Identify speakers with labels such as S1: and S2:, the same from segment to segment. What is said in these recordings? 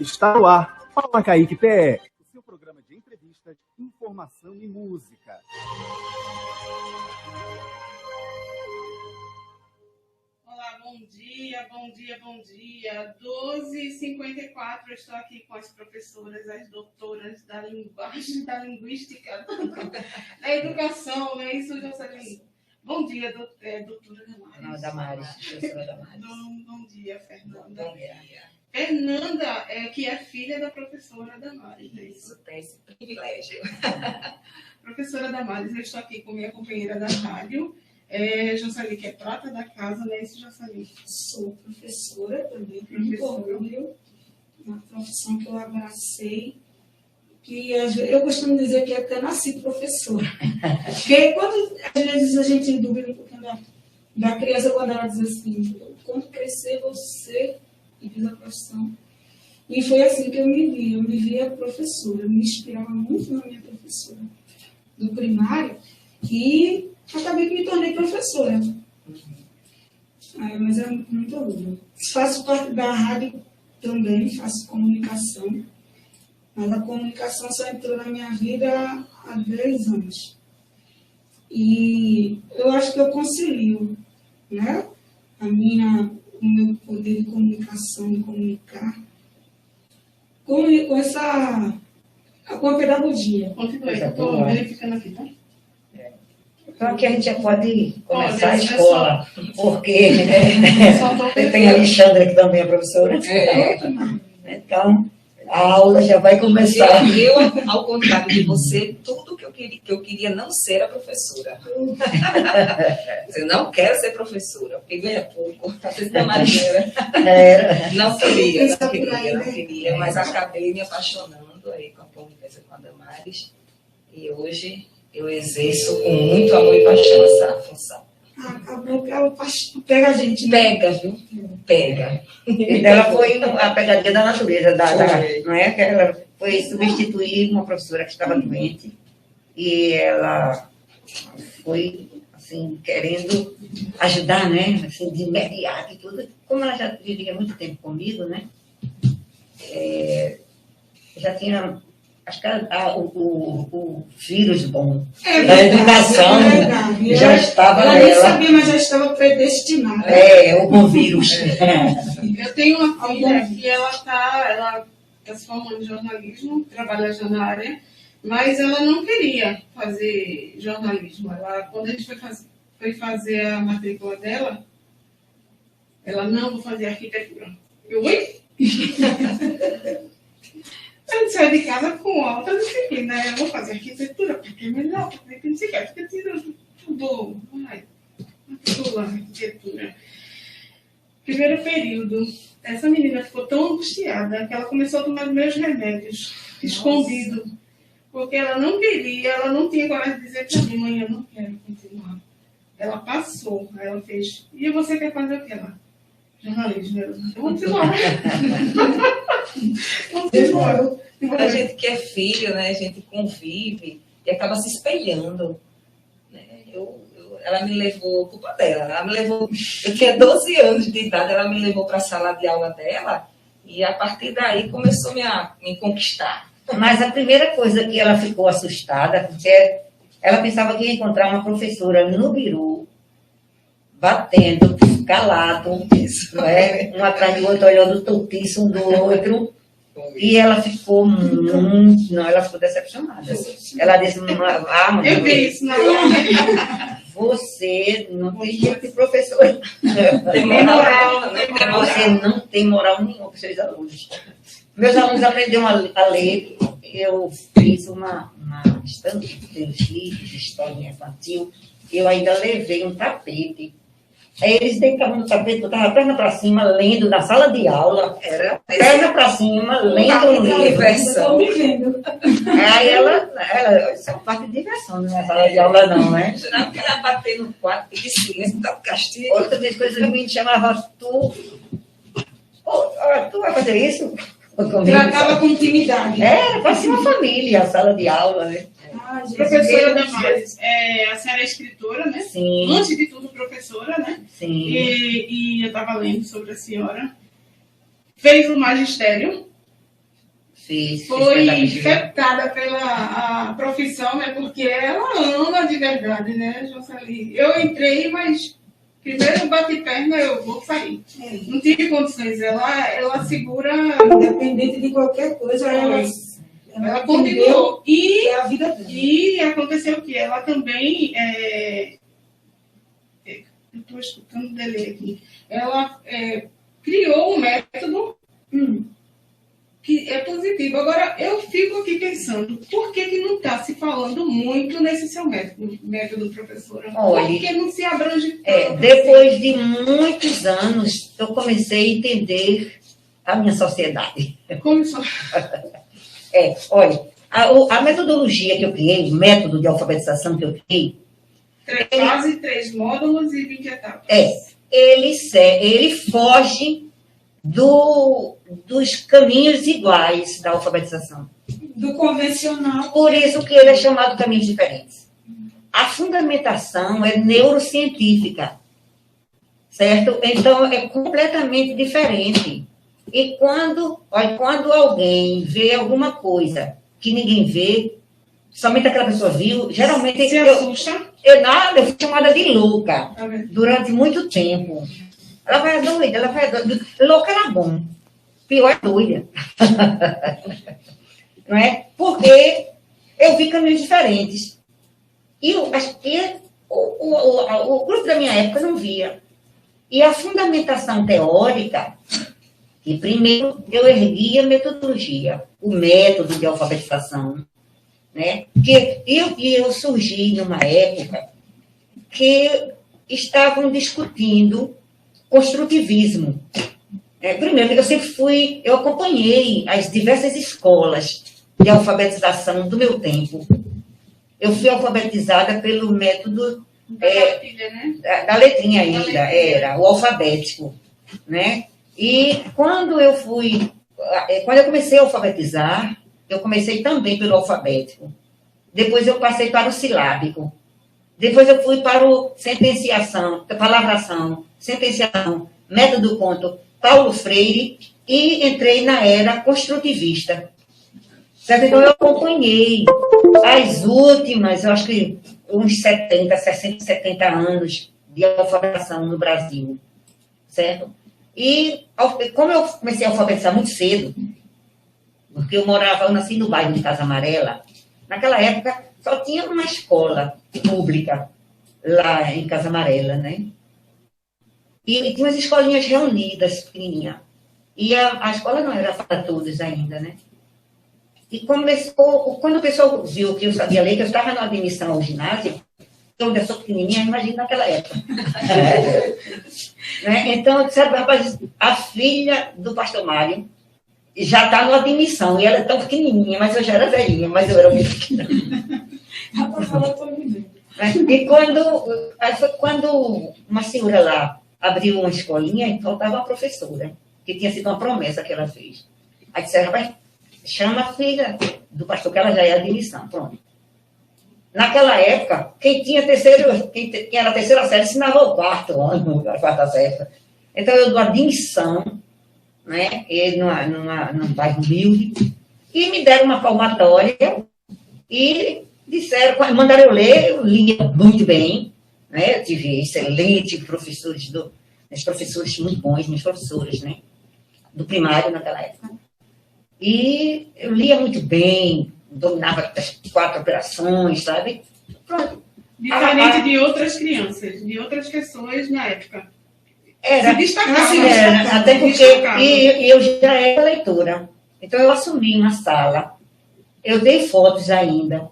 S1: Está no ar. Fala Kaique PE, o seu programa de entrevistas, informação e música.
S2: Olá, bom dia, bom dia, bom dia. 12h54, eu estou aqui com as professoras, as doutoras da linguagem, da linguística, da educação, não é isso, Jocelyn? Bom dia, doutora Damares.
S3: Damares, professora Damares.
S2: Bom dia, Fernanda.
S3: Bom dia.
S2: Fernanda, que é filha da professora Damares, né?
S3: Isso, tem esse privilégio.
S2: Professora Damares, eu estou aqui com minha companheira da rádio, Jocelyn, que é prata da casa, não é isso, Jocelyn?
S4: Sou professora também, muito orgulho, uma profissão que eu abracei, que eu costumo dizer que até nasci professora. Porque quando às vezes a gente duvida um pouquinho da criança, quando ela diz assim, quando crescer você, e fiz a profissão. E foi assim que eu me via professora, eu me inspirava muito na minha professora do primário, e acabei que me tornei professora. Mas é muito orgulho. Faço parte da rádio também, faço comunicação, mas a comunicação só entrou na minha vida há 10 anos. E eu acho que eu concilio, né? O meu poder de comunicação, de comunicar, com a pedagogia.
S2: Continue, estou verificando aqui, tá?
S3: Então aqui a gente já pode começar a escola, porque tem a Alexandra, que também é professora. Então, a aula já vai começar.
S5: Eu, ao contrário de você, tudo que eu queria não ser a professora. Eu não quero ser professora, porque ganha pouco, está dessa maneira. Não queria, mas acabei me apaixonando aí com a convivência com a Damares. E hoje eu exerço com muito amor e paixão essa função.
S4: Acabou que ela pega a gente, né?
S5: Pega, viu? Pega.
S3: E ela foi a pegadinha da natureza, não é? Que ela foi substituir uma professora que estava doente. E ela foi, assim, querendo ajudar, né? Assim, de imediato e tudo. Como ela já vivia muito tempo comigo, né? Já tinha... Acho que o vírus bom da educação já estava nela.
S4: Ela nem sabia, mas já estava predestinada.
S3: O bom vírus.
S2: Eu tenho uma filha que ela está se formando em jornalismo, trabalha já na área, mas ela não queria fazer jornalismo. Quando a gente foi fazer a matrícula dela, ela não vou fazer arquitetura. Oi? A gente sai de casa com alta disciplina, né? Eu vou fazer arquitetura, porque é melhor, porque não sei o que, arquitetura, tudo, arquitetura. Primeiro período, essa menina ficou tão angustiada que ela começou a tomar meus remédios, escondido, porque ela não queria, ela não tinha coragem de dizer para mim, mãe, eu não quero continuar. Ela passou, aí ela fez, e você quer fazer o que lá? Jornalismo, eu vou continuar.
S5: A gente que é filho, né? A gente convive e acaba se espelhando. Né? Ela me levou, culpa dela, ela me levou, eu tinha 12 anos de idade, ela me levou para a sala de aula dela e a partir daí começou a me conquistar.
S3: Mas a primeira coisa que ela ficou assustada, porque ela pensava que ia encontrar uma professora no biru, batendo, calado, não é? Um atrás do outro, olhando o totiço um do outro. E ela ficou ela ficou decepcionada. Ela disse, mamãe,
S2: eu vi isso na hora.
S3: Você não tem jeito de professor.
S5: Tem moral,
S3: você não tem moral nenhuma para os seus alunos. Meus alunos aprenderam a ler. Eu fiz uma estante de história infantil. Eu ainda levei um tapete. Aí eles deitavam no tapete, botavam a perna para cima, lendo na sala de aula. Perna para cima, lendo um livro. Aí isso é uma parte de diversão, não é sala de aula não, né?
S5: Não queria bater no quarto, pedir silêncio, dar castigo.
S3: Outra das coisas que me chamava, tu vai fazer isso?
S4: Tratava com intimidade.
S3: Parecia uma família, a sala de aula, né?
S2: Professora Damares, a senhora é escritora, né?
S3: Sim.
S2: Antes de tudo, professora, né?
S3: Sim.
S2: E eu estava lendo sobre a senhora. Fez o magistério, foi infectada pela a profissão, né? Porque ela ama de verdade, né, Jocely? Eu entrei, mas primeiro bati perna, eu vou sair. Não tive condições. Ela segura.
S4: Independente de qualquer coisa, ela
S2: continuou.
S4: A vida dela.
S2: E aconteceu o que? Ela também. Eu estou escutando dele aqui. Ela criou um método que é positivo. Agora, eu fico aqui pensando, por que não está se falando muito nesse seu método, professora?
S3: Olha,
S2: por que não se abrange tanto?
S3: Depois de muitos anos, eu comecei a entender a minha sociedade.
S2: Como isso?
S3: Olha, a metodologia que eu criei, o método de alfabetização que eu criei,
S2: 3 fases, 3 módulos e 20 etapas.
S3: Ele foge dos caminhos iguais da alfabetização.
S4: Do convencional.
S3: Por isso que ele é chamado de caminhos diferentes. A fundamentação é neurocientífica, certo? Então, é completamente diferente. E quando alguém vê alguma coisa que ninguém vê, somente aquela pessoa viu, geralmente...
S2: Se assusta?
S3: Eu fui chamada de louca durante muito tempo. Ela vai doida. Louca era bom. Pior é doida. Não é? Porque eu vi caminhos diferentes. E acho que o grupo da minha época não via. E a fundamentação teórica, que primeiro eu ergui a metodologia, o método de alfabetização, né? Porque eu surgi numa época que estavam discutindo construtivismo. Primeiro, eu acompanhei as diversas escolas de alfabetização do meu tempo. Eu fui alfabetizada pelo método da letrinha ainda, era o alfabético, né? E quando eu comecei a alfabetizar, eu comecei também pelo alfabético. Depois eu passei para o silábico. Depois eu fui para o palavração, sentenciação, método conto, Paulo Freire, e entrei na era construtivista. Certo? Então eu acompanhei as últimas, eu acho que uns 70, 60, 70 anos de alfabetização no Brasil. Certo? E como eu comecei a alfabetizar muito cedo, porque eu nasci no bairro de Casa Amarela, naquela época só tinha uma escola pública lá em Casa Amarela, né? E tinha umas escolinhas reunidas, pequenininha. E a escola não era para todos ainda, né? E quando o pessoal viu que eu sabia ler, que eu estava na admissão ao ginásio, eu ainda sou pequenininha, imagina naquela época. Né? Então, sabe, rapaz, a filha do pastor Mário já está na admissão, e ela é tão pequenininha, mas eu já era velhinha, mas eu era muito pequena. E quando uma senhora lá abriu uma escolinha, e faltava uma professora, que tinha sido uma promessa que ela fez. Aí disseram, rapaz, chama a filha do pastor, que ela já é admissão, pronto. Naquela época, quem era a terceira série ensinava o quarto ano, a quarta série. Então, eu dou admissão, né, num bairro humilde, e me deram uma palmatória e mandaram eu ler, eu lia muito bem, né, eu tive excelentes professores, muito bons, meus professores, né, do primário naquela época. E eu lia muito bem, dominava as 4 operações, sabe? Pronto.
S2: Diferente de outras crianças, de outras pessoas na época.
S3: Se destacava. Até porque eu já era leitora. Então, eu assumi uma sala. Eu dei fotos ainda.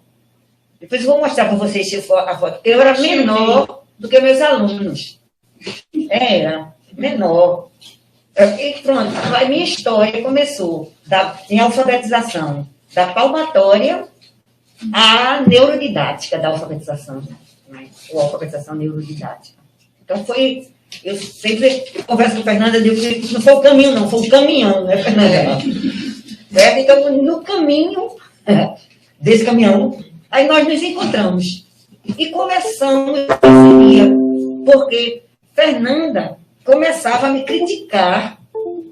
S3: Depois eu vou mostrar para vocês a foto. Eu era menor do que meus alunos. Era menor. E pronto, a minha história começou em alfabetização, da palmatória à neurodidática da alfabetização, né? Ou alfabetização neurodidática. Então eu sempre converso com a Fernanda, eu digo que não foi o caminho, não, foi o caminhão, né, Fernanda? Então, no caminho desse caminhão, aí nós nos encontramos e começamos a parceria, porque Fernanda começava a me criticar,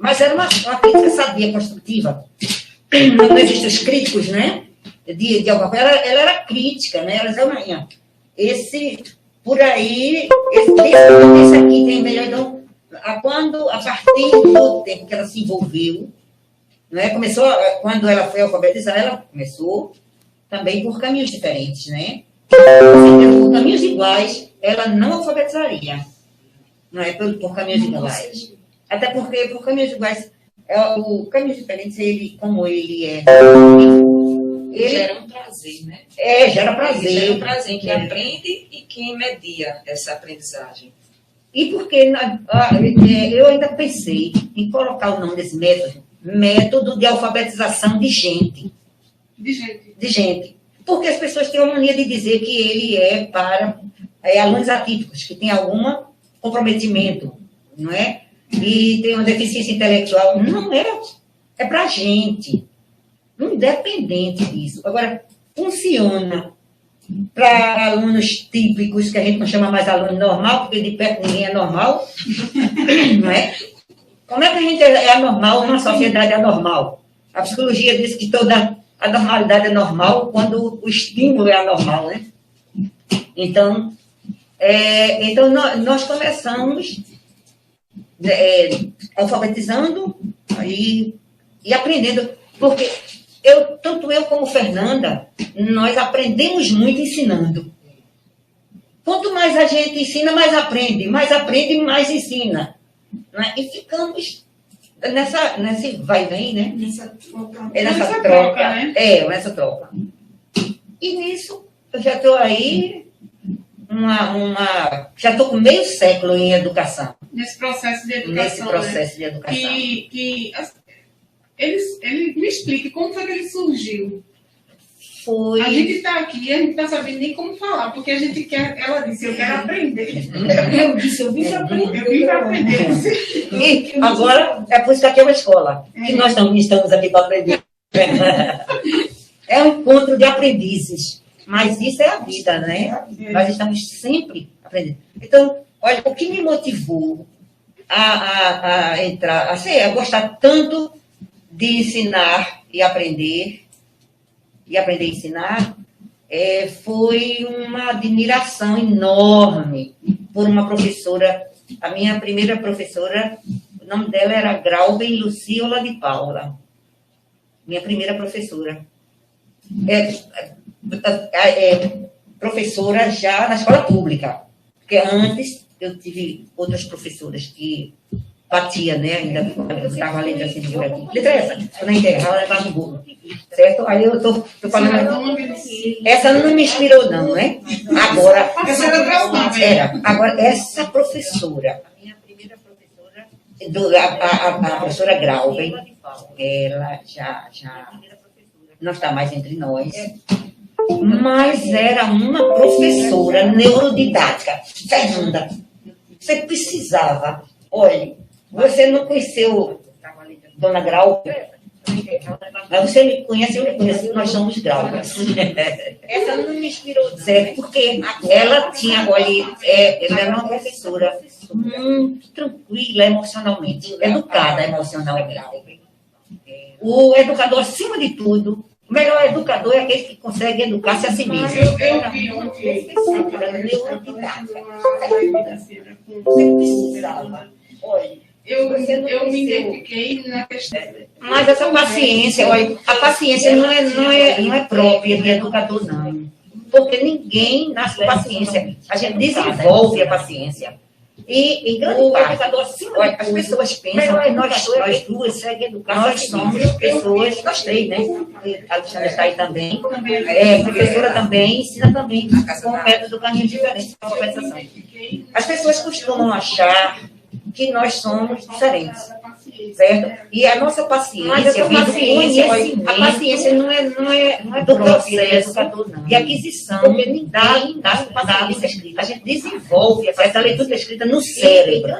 S3: mas era uma crítica sadia, construtiva. não existem os críticos, né? De alguma coisa, ela era crítica, né? Ela dizia, esse, por aí, esse aqui tem melhor. Então, a partir do tempo que ela se envolveu, né? Começou, quando ela foi alfabetizada, ela começou também por caminhos diferentes, né? Por caminhos iguais, ela não alfabetizaria. Não é por caminhos iguais. Até porque, por caminhos iguais, o caminhos diferentes, como ele é... Ele
S5: gera um prazer, né?
S3: Gera prazer.
S5: Gera um prazer em quem aprende e quem media essa aprendizagem.
S3: E porque eu ainda pensei em colocar o nome desse método de alfabetização de gente. De gente. Porque as pessoas têm a mania de dizer que ele é para alunos atípicos, que têm algum comprometimento, não é? E tem uma deficiência intelectual. Não é. É para a gente. Independente disso. Agora, funciona para alunos típicos, que a gente não chama mais aluno normal, porque de perto ninguém é normal, não é? Como é que a gente é anormal numa sociedade anormal? A psicologia diz que toda a normalidade é normal quando o estímulo é anormal, né? Então nós começamos alfabetizando e aprendendo, porque tanto eu como Fernanda, nós aprendemos muito ensinando. Quanto mais a gente ensina, mais aprende, mais ensina. Né? E ficamos nesse vai e vem, né? Nessa troca. Né? Nessa troca. E nisso, eu já estou aí, já estou com meio século em educação.
S2: Nesse processo de educação. Ele me explica como foi que ele surgiu.
S3: Foi.
S2: A gente está aqui e a gente não está sabendo nem como falar, porque a gente quer. Ela disse, eu quero aprender.
S4: Eu disse, eu vim para aprender.
S2: Eu vim para aprender.
S3: E agora, é por isso que aqui é uma escola. Que nós também estamos aqui para aprender. É um encontro de aprendizes. Mas isso é a vida, né? Nós estamos sempre aprendendo. Então, olha, o que me motivou a entrar, a gostar tanto de ensinar e aprender a ensinar, foi uma admiração enorme por uma professora, a minha primeira professora, o nome dela era Grauben Luciola de Paula, minha primeira professora. Professora já na escola pública, porque antes eu tive outras professoras que batia, né? Ainda estava lendo assim de aqui. Letra essa, na integral, ela levava um burro. Certo? Aí eu tô falando. Essa não me inspirou, não, né? Agora. Agora, essa professora, a minha primeira professora, a professora Grauben, ela já não está mais entre nós, mas era uma professora neurodidática. Fernanda, você precisava, olha. Você não conheceu Dona Grau? Mas você me conhece, eu me conheço, nós somos Grau. Essa não me inspirou, certo? Porque ela tinha, olha, ela era uma professora muito tranquila emocionalmente, educada emocionalmente. O educador, acima de tudo, o melhor educador é aquele que consegue educar-se a si mesmo. Você precisava, olha.
S2: Eu me identifiquei na questão.
S3: Mas essa paciência, olha, a paciência não é própria de educador, não. Porque ninguém nasce com paciência. A gente desenvolve a paciência. E em grande parte, olha, as pessoas pensam que nós duas seguem educar, nós somos pessoas, nós três, né? A Alexandra está aí também. Professora também, ensina também, com um método caminho diferente para a conversação. As pessoas costumam achar que nós somos diferentes, certo? E a nossa paciência, a paciência não é do processo de aquisição, porque ninguém nasce com paciência escrita. A gente desenvolve essa leitura escrita no cérebro.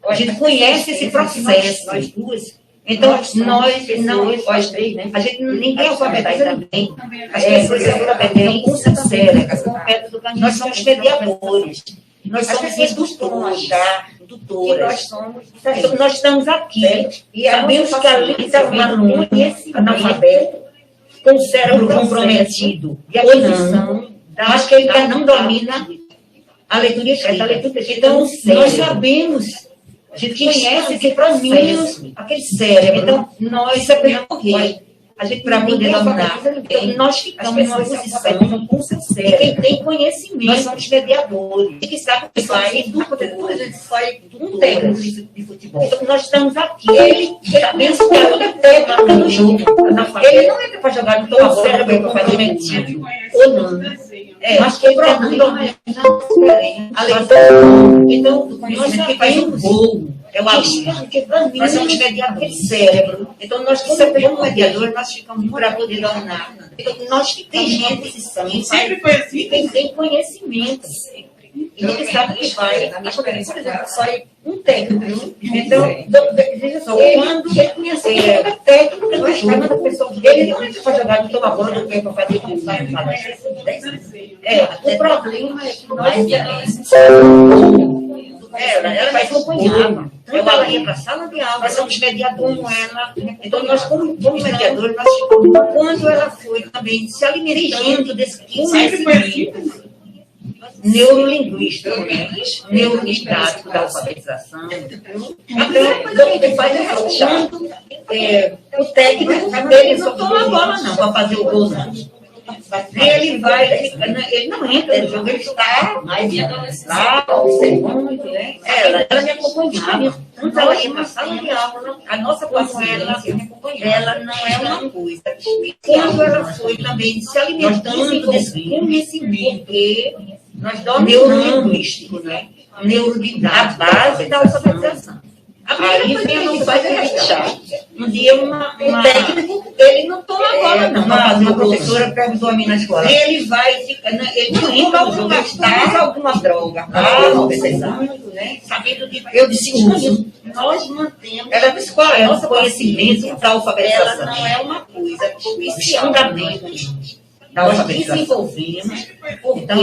S3: A gente conhece esse processo, nós duas. Então, nós três, né? A gente, ninguém alfabetiza também. As pessoas alfabetizam com sincera, nós somos mediadores. Nós somos indutores. tutoras. Nós estamos aqui e sabemos que ali está um aluno analfabeto, com o cérebro comprometido, ou não, mas que ele ainda não domina a leitura e escrita. Então, nós sabemos, a gente conhece esse processo, aquele cérebro. Então, nós sabemos a gente para poder dominar. Então, nós ficamos numa posição com o seu cérebro. Quem tem conhecimento, nós somos mediadores. E que sabe que sai um técnico de futebol. Então, nós estamos aqui. Ele sabemos que é outra técnica no jogo. Ele não entra para jogar no teu cérebro para fazer mentira. Ou não. Mas que ele domina a leitura. Então, nós sabemos gol. É o aluno. Nós somos mediadores do cérebro. Então, nós que sabemos mediador, nós ficamos para poder dominar. Então, nós que tem gente que são.
S2: Sempre foi assim?
S3: Quem tem conhecimento. E ele sabe que vai. Na minha experiência, por exemplo, sai um técnico. Então, veja só, quando ele conhecer a técnica do jogo, ele não é para jogar no toma bola, não é para fazer tudo. O problema é que nós ela vai acompanhar. Ela ia para a sala de aula, nós somos mediadores com ela. Então, nós, como mediadores, nós ficamos. Quando ela foi também se alimentando desse conhecimento neurolinguístico, neurodidático da alfabetização. Então, ele faz essa o técnico dele não toma a bola, não, para fazer o gol, não. Ele não entra no jogo, ele está lá, observando, né? Ela me acompanhava. Quando ela ia para a sala de aula, a nossa parcela, ela não é uma coisa. Quando ela foi também se alimentando desse conhecimento que nós neurolinguístico, né? A base da alfabetização. Aí vem a nossa faz um dia um técnico, ele não toma bola, não. Uma professora perguntou a mim na escola. Ele vai ficando, ele não entra alguma droga. Alfabetizando, né? Sabendo de. Eu disse, nós mantemos. Ela disse qual é o nosso conhecimento da alfabetização. Ela não é uma coisa especial da alfabetização. Nós desenvolvemos, então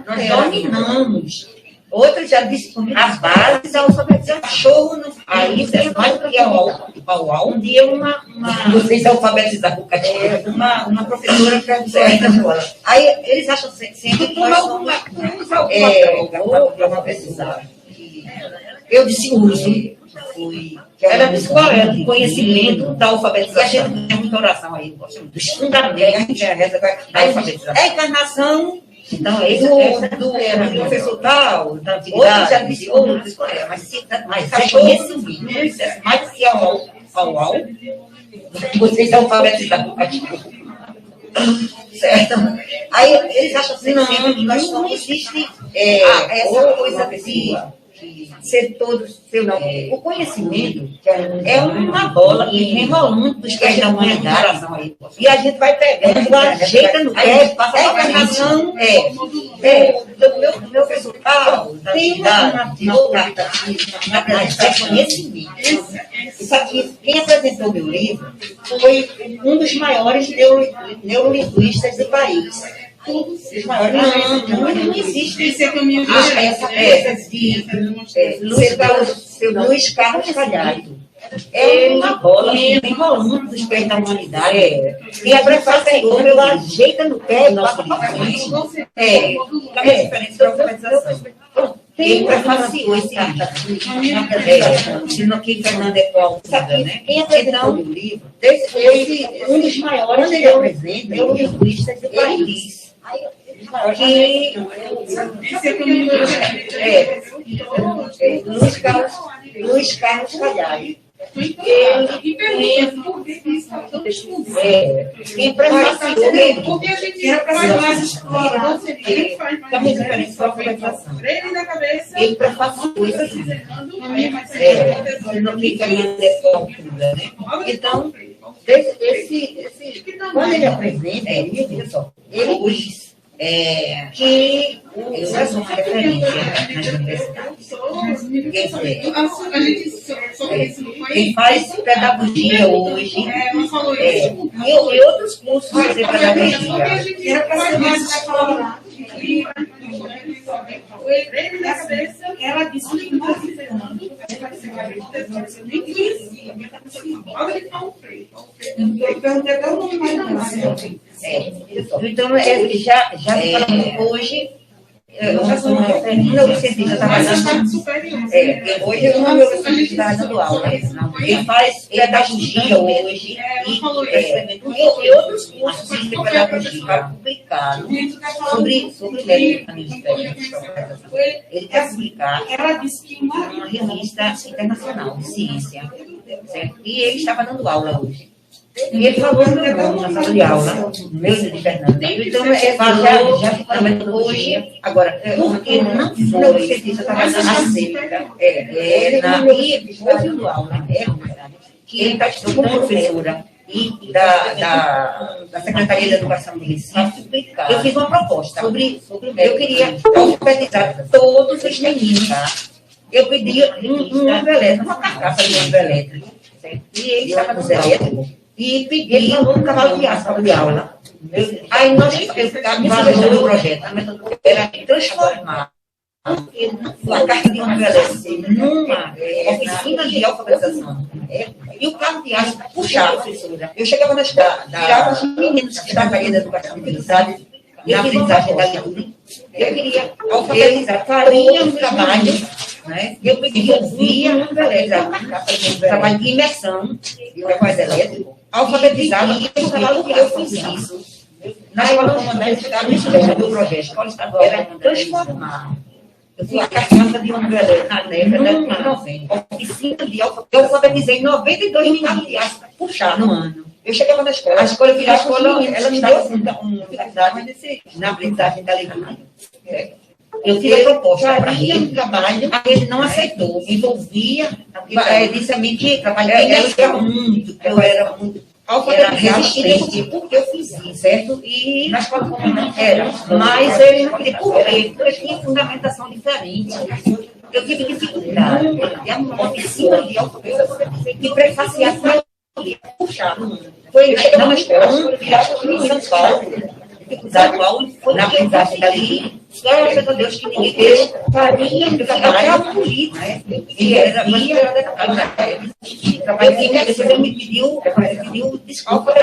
S3: nós dominamos. Outra já disse as bases da alfabetização. Show no aí é mais do que ao um dia vocês alfabetizaram uma professora perguntou aí na escola. Aí eles acham sempre que nós somos alfabetizados. Eu disse uso. Ela disse qual é o conhecimento da alfabetização. E a gente tem muita oração aí, dos fundamentos da alfabetização. É encarnação. Então, esse do professor tal, da atividade, já disse outros, mas é conhecimento, mais que ao vocês alfabetizaram. Certo? Aí eles acham assim, não existe essa coisa de ser todos seu não. O conhecimento é uma bola que vem rolando dos pés da humanidade. E a gente vai pegando, ajeita no pé, passa a encarnação. Do meu resultado, tem uma conhecimento. Isso aqui, quem apresentou meu livro foi um dos maiores neurolinguistas do país. Os maiores não existe esse caminho de Luiz Carlos Calhado. É uma bola que vem rolando dos pés da humanidade. E a prefaciou, eu ajeita no pé, nossa, ele prefaciou esse livro. Sendo que Fernando é coautora, né? Quem apresentou o livro, um dos maiores neurolinguistas do país. Luiz Carlos Calhado. Quem prefaciou ele? Porque a gente faz mais escola. Ele prefaciou esse livro. Então, quando ele apresenta, ele hoje que eu sou uma referência nas universidades. Quem faz pedagogia hoje, e outros cursos de pedagogia.
S4: Ela disse que não eu perguntei até o nome mais dela.
S3: Então, já falamos hoje, não sei se já está hoje eu não está dando aula. Ele faz pedagogia hoje e outros cursos de pedagogia publicados sobre ele quer publicar
S4: Ela disse que
S3: uma revista internacional de ciência, certo? E ele estava dando aula hoje. E ele falou na sala de aula, no meio de Fernando. Então, já falamos hoje, agora, porque não foi cientista trabalhando acerca, e houve uma aula, que ele está estudando como professora e da Secretaria de Educação do Recife. Eu fiz uma proposta sobre eu queria alfabetizar todos os meninos. Eu pedi um ônibus elétrico, uma carcaça de ônibus elétrico, e ele estava no Zé Elétrico. E pedi um cavalo de aço para de aula. Aí nós ficamos no projeto. A metodologia era transformar a carta de ônibus elétrico numa oficina de alfabetização. E o carro de aço puxava. Eu chegava na escola, tirava os meninos que estavam aí da educação utilizada, na aprendizagem da leitura. Eu queria alfabetizar, faria um trabalho, né? Eu via um trabalho de imersão de voz elétrico, alfabetizava, e eu falava que eu fiz isso. Na escola comandante, no projeto, escola estadual, era transformar. Eu fui a carcaça de ônibus elétrico na década de 90. Oficina de alfabetização. Eu alfabetizei 92 meninos de aço puxar no ano. Eu chegava na escola, a escola ela me deu uma dificuldade na aprendizagem da leitura. Eu fiz a proposta para ele, um trabalho, ele não aceitou, envolvia, disse a mim que eu era muito resistente, porque eu fiz isso, certo? E na escola comum era, mas ele não queria, por quê? Porque tinha fundamentação diferente. Eu tive dificuldade, uma oficina de alfabetização que prefaciasse para puxar. Foi na escola, em São Paulo, na aprendizagem dali, graças a Deus que ninguém fez, faria um trabalho político, e era depois ele me pediu desculpa,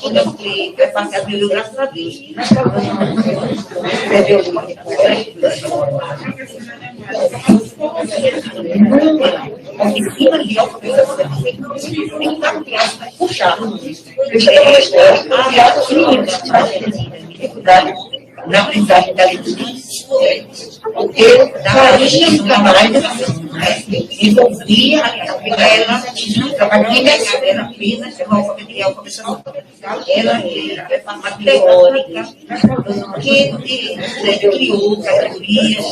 S3: quando eu fui fazer a Bíblia, graças a Deus. Oficina de alfabetização, puxar. Eu cheguei na escola, dificuldade na aprendizagem da leitura, eu faria um trabalho, envolvia ela, trabalhando ela apenas com alfabetização. Ela é uma teórica que criou categorias,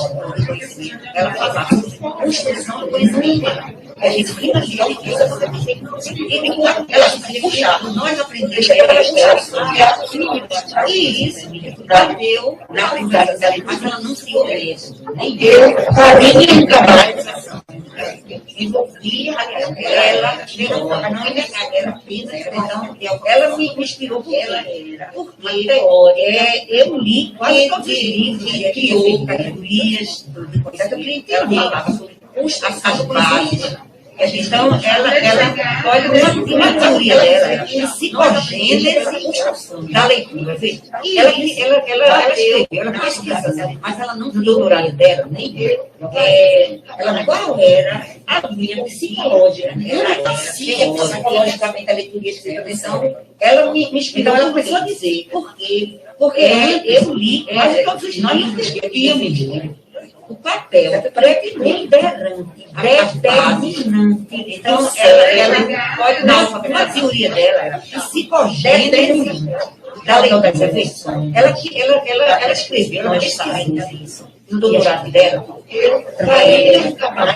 S3: ela falava construção do conhecimento. A gente fica de alfabetização, ela se puxar, nós aprendemos e isso deu na aprendizagem dela, mas ela não se oferece. Eu faria um trabalho, envolvia ela, ela me inspirou porque ela era, porque eu li quase todos os livros que criou categorias, eu queria entender as bases. Então, ela olha uma teoria dela, psicogênese da leitura. Ela escreveu, ela pesquisa, mas ela não viu o doutorado dela, nem qual era a linha psicológica. Psicologicamente a leitura e a expressão. Ela me inspirou, ela começou a dizer, por quê? Porque eu li, quase todos os nós não escrevíamos. O papel preponderante, determinante. Então, ela pode dar uma teoria dela, era psicogênese da leitura. Ela escreveu, ela pesquisou isso no doutorado dela.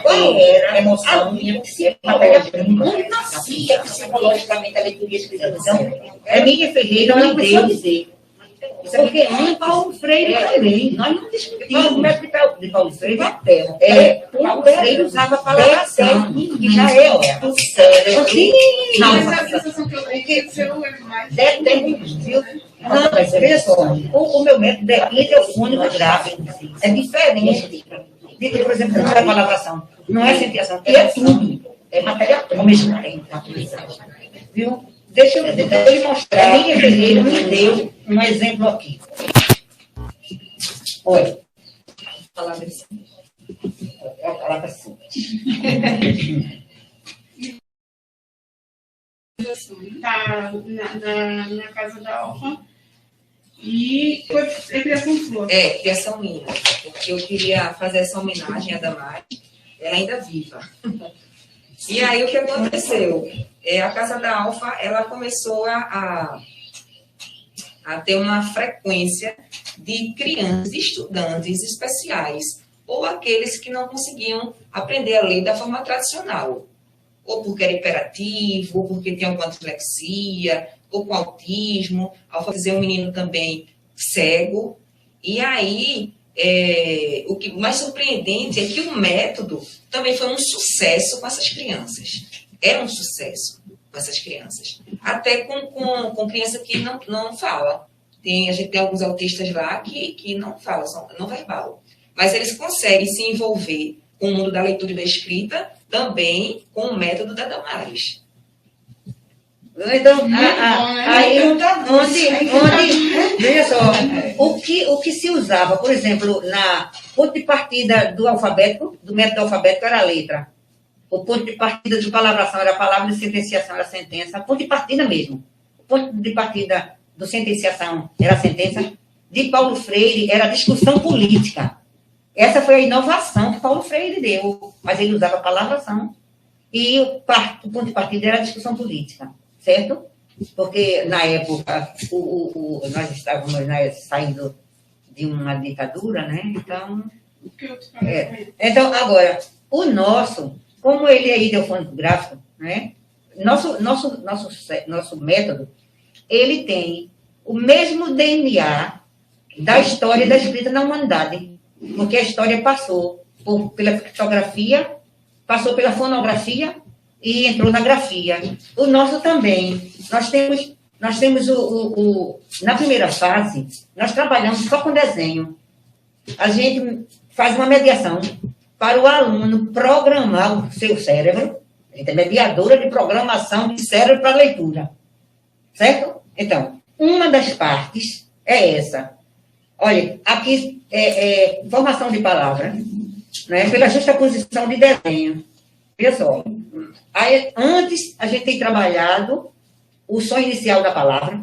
S3: Qual era a emoção minha psicológica? Não nascia psicologicamente a leitura e a expressão. Emília Ferreira me deu dizer. Porque Paulo Freire também. Nós não discutimos o método de Paulo Freire papel. Paulo Freire usava a palavra que já é o cérebro.
S2: Essa sensação que eu tenho que você não é mais.
S3: Determinante, viu? Não, mas veja só, o meu método é ideofônico gráfico. É diferente. Por exemplo, não é palavração, não é acentuação, é tudo. É matéria ao mesmo tempo. Viu? Deixa eu lhe mostrar. A Miriam Ferreira me deu um exemplo aqui. Olha.
S5: Palavra assim.
S3: A palavra assim.
S2: Está na casa da Alfa. E é criação sua.
S5: É, criação minha. Porque eu queria fazer essa homenagem à Damares. Ela ainda viva. E aí, o que aconteceu? A Casa da Alfa, ela começou a ter uma frequência de crianças, estudantes especiais, ou aqueles que não conseguiam aprender a ler da forma tradicional, ou porque era hiperativo, ou porque tinha alguma dislexia, ou com autismo. Alfabetizei um menino também cego. E aí, o que mais surpreendente é que o método também foi um sucesso com essas crianças. Era um sucesso com essas crianças. Até com criança que não fala. A gente tem alguns autistas lá que não falam, são não verbal. Mas eles conseguem se envolver com o mundo da leitura e da escrita também com o método da Damares.
S3: Então, aí, veja só, o que se usava, por exemplo, na ponto de partida do alfabeto, do método alfabético era a letra. O ponto de partida de palavração era a palavra, de sentenciação era a sentença. Ponto de partida mesmo. O ponto de partida do sentenciação era a sentença. De Paulo Freire era a discussão política. Essa foi a inovação que Paulo Freire deu. Mas ele usava a palavração. E o ponto de partida era a discussão política. Certo? Porque, na época, nós estávamos saindo de uma ditadura, né? Então, então, agora, o nosso, como ele é ideofônico gráfico, né? Nosso método, ele tem o mesmo DNA da história da escrita na humanidade. Porque a história passou pela criptografia, passou pela fonografia, e entrou na grafia. O nosso também. Nós temos na primeira fase, nós trabalhamos só com desenho. A gente faz uma mediação para o aluno programar o seu cérebro. A gente é mediadora de programação de cérebro para leitura. Certo? Então, uma das partes é essa. Olha, aqui formação de palavra, né, pela justaposição de desenho. Veja só. Aí, antes, a gente tem trabalhado o som inicial da palavra,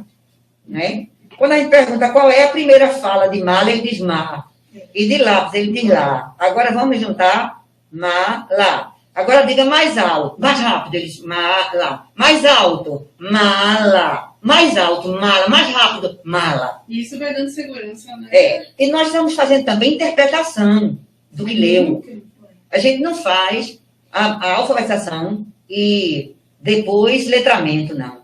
S3: né? Quando a gente pergunta qual é a primeira fala de mala, ele diz má. E de lápis, ele diz lá. Agora vamos juntar má, lá. Agora diga mais alto, mais rápido, ele diz má, lá. Mais alto, mala. Mais alto, mala. Mais rápido, mala.
S2: E isso vai dando segurança, né?
S3: E nós estamos fazendo também interpretação do que leu. A gente não faz a alfabetização e depois letramento, não.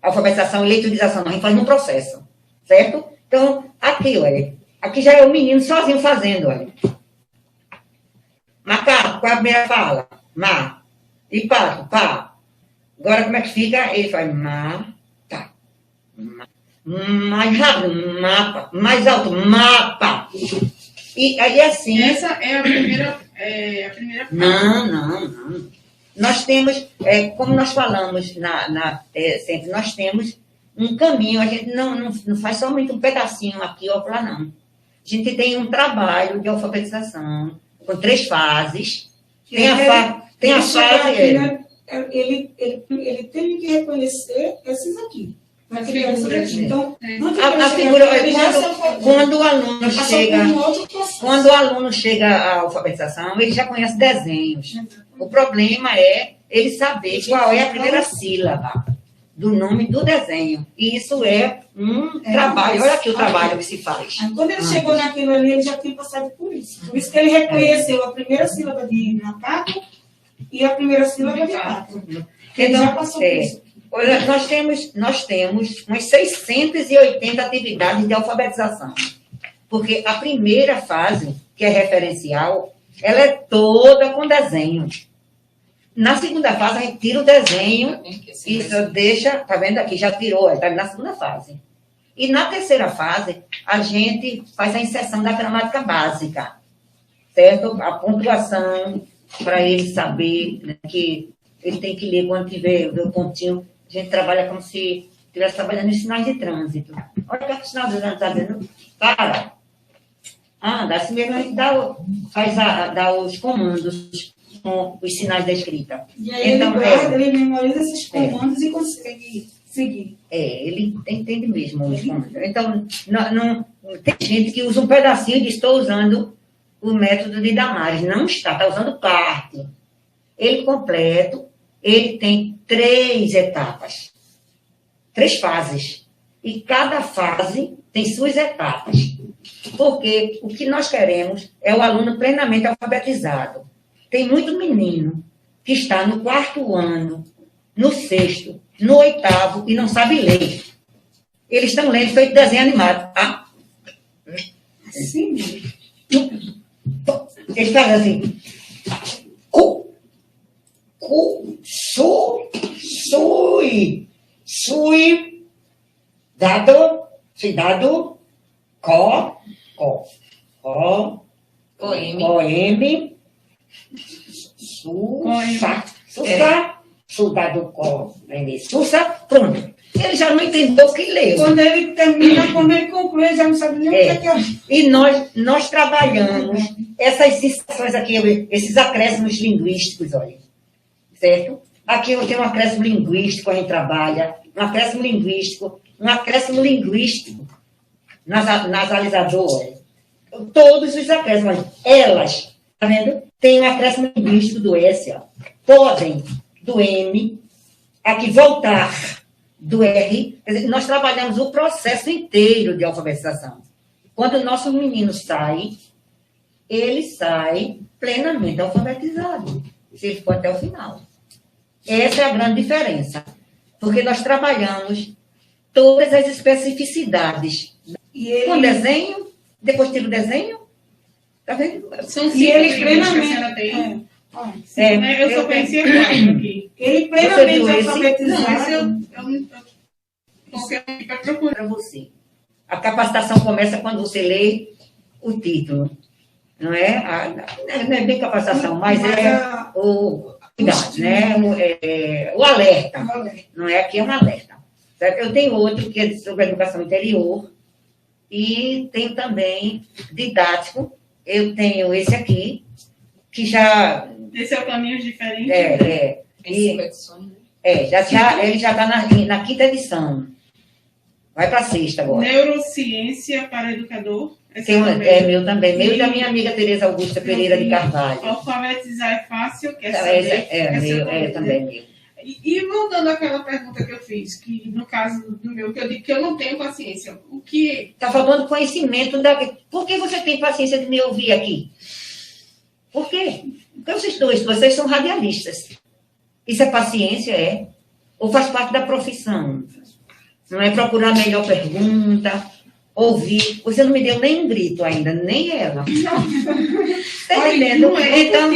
S3: Alfabetização e leiturização, não. A gente faz num processo, certo? Então, aqui, olha. Aqui já é o menino sozinho fazendo, olha. Macaco, qual é a primeira fala? Ma. E pato, pá. Agora, como é que fica? Ele faz ma, tá. Mais rápido, mapa. Mais alto, mapa. E aí, assim...
S2: Essa é a primeira...
S3: Não. Nós temos, como nós falamos sempre, nós temos um caminho, a gente não faz somente um pedacinho aqui ou lá, não. A gente tem um trabalho de alfabetização com 3 fases. Tem a fase...
S4: Ele tem que reconhecer esses aqui. Na criança daqui. Então,
S3: a figura, quando o aluno chega à alfabetização, ele já conhece desenhos. O problema é ele saber qual é a primeira sílaba do nome do desenho. E isso é um trabalho. Olha aqui o trabalho que se faz.
S4: Quando ele chegou naquilo ali, ele já tinha passado por isso. Por isso que ele reconheceu a primeira sílaba de macaco e a primeira sílaba de pato. Ele já passou por isso.
S3: Olha, nós temos umas 680 atividades de alfabetização. Porque a primeira fase, que é referencial, ela é toda com desenho. Na segunda fase, a gente tira o desenho e só deixa, tá vendo aqui, já tirou, está na segunda fase. E na terceira fase, a gente faz a inserção da gramática básica, certo? A pontuação, para ele saber, né, que ele tem que ler quando tiver o pontinho. A gente trabalha como se estivesse trabalhando em sinais de trânsito. Olha o que o sinal de trânsito está dizendo. Para. Anda, assim mesmo a gente dá os comandos com os sinais da escrita.
S4: E aí
S3: então,
S4: ele memoriza esses comandos e consegue seguir.
S3: Ele entende mesmo os comandos. Então, não, tem gente que usa um pedacinho e diz, estou usando o método de Damares. Não está usando parte. Ele completo, ele tem 3 etapas, 3 fases. E cada fase tem suas etapas. Porque o que nós queremos é o aluno plenamente alfabetizado. Tem muito menino que está no 4º ano, no 6º, no 8º e não sabe ler. Eles estão lendo feito desenho animado. Tá?
S4: Assim mesmo.
S3: Eles fazem assim. Sui, dado, poeme, dado, pronto. Ele já não entendeu o que leu.
S4: Quando ele termina, quando ele conclui, ele já não sabe nem o que é.
S3: E nós trabalhamos essas sensações aqui, esses acréscimos linguísticos, olha. Certo? Aqui eu tenho um acréscimo linguístico, a gente trabalha, um acréscimo linguístico, nasalizador, todos os acréscimos. Elas, tá vendo? Tem um acréscimo linguístico do S, ó. Podem, do M, aqui voltar, do R. Quer dizer, nós trabalhamos o processo inteiro de alfabetização. Quando o nosso menino sai, ele sai plenamente alfabetizado, se ele for até o final. Essa é a grande diferença, porque nós trabalhamos todas as especificidades. Com desenho, depois tira o desenho, tá vendo?
S2: São 5 livros que a senhora tem. Eu só conhecia 4 aqui.
S4: Ele plenamente alfabetizado.
S2: Mas eu não para procurar.
S3: Para você. A capacitação começa quando você lê o título. Não é? Não é bem capacitação, mas é o... né? O alerta, não é? Aqui é um alerta. Certo? Eu tenho outro que é sobre educação interior e tenho também didático. Eu tenho esse aqui, que já...
S2: Esse é o caminho diferente?
S3: Ele já está na 5ª edição. Vai para a 6ª agora.
S2: Neurociência para educador.
S3: Meu também. Meu e da minha amiga Tereza Augusta Pereira de Carvalho.
S2: Alfabetizar é fácil, quer saber?
S3: Também meu.
S2: E voltando àquela pergunta que eu fiz, que no caso do meu, que eu digo que eu não tenho paciência. O que...
S3: Está faltando conhecimento. Por que você tem paciência de me ouvir aqui? Por quê? Porque vocês são radialistas. Isso é paciência, ou faz parte da profissão? Não é procurar a melhor pergunta, ouvir. Você não me deu nem um grito ainda, nem ela. Está entendendo? Então,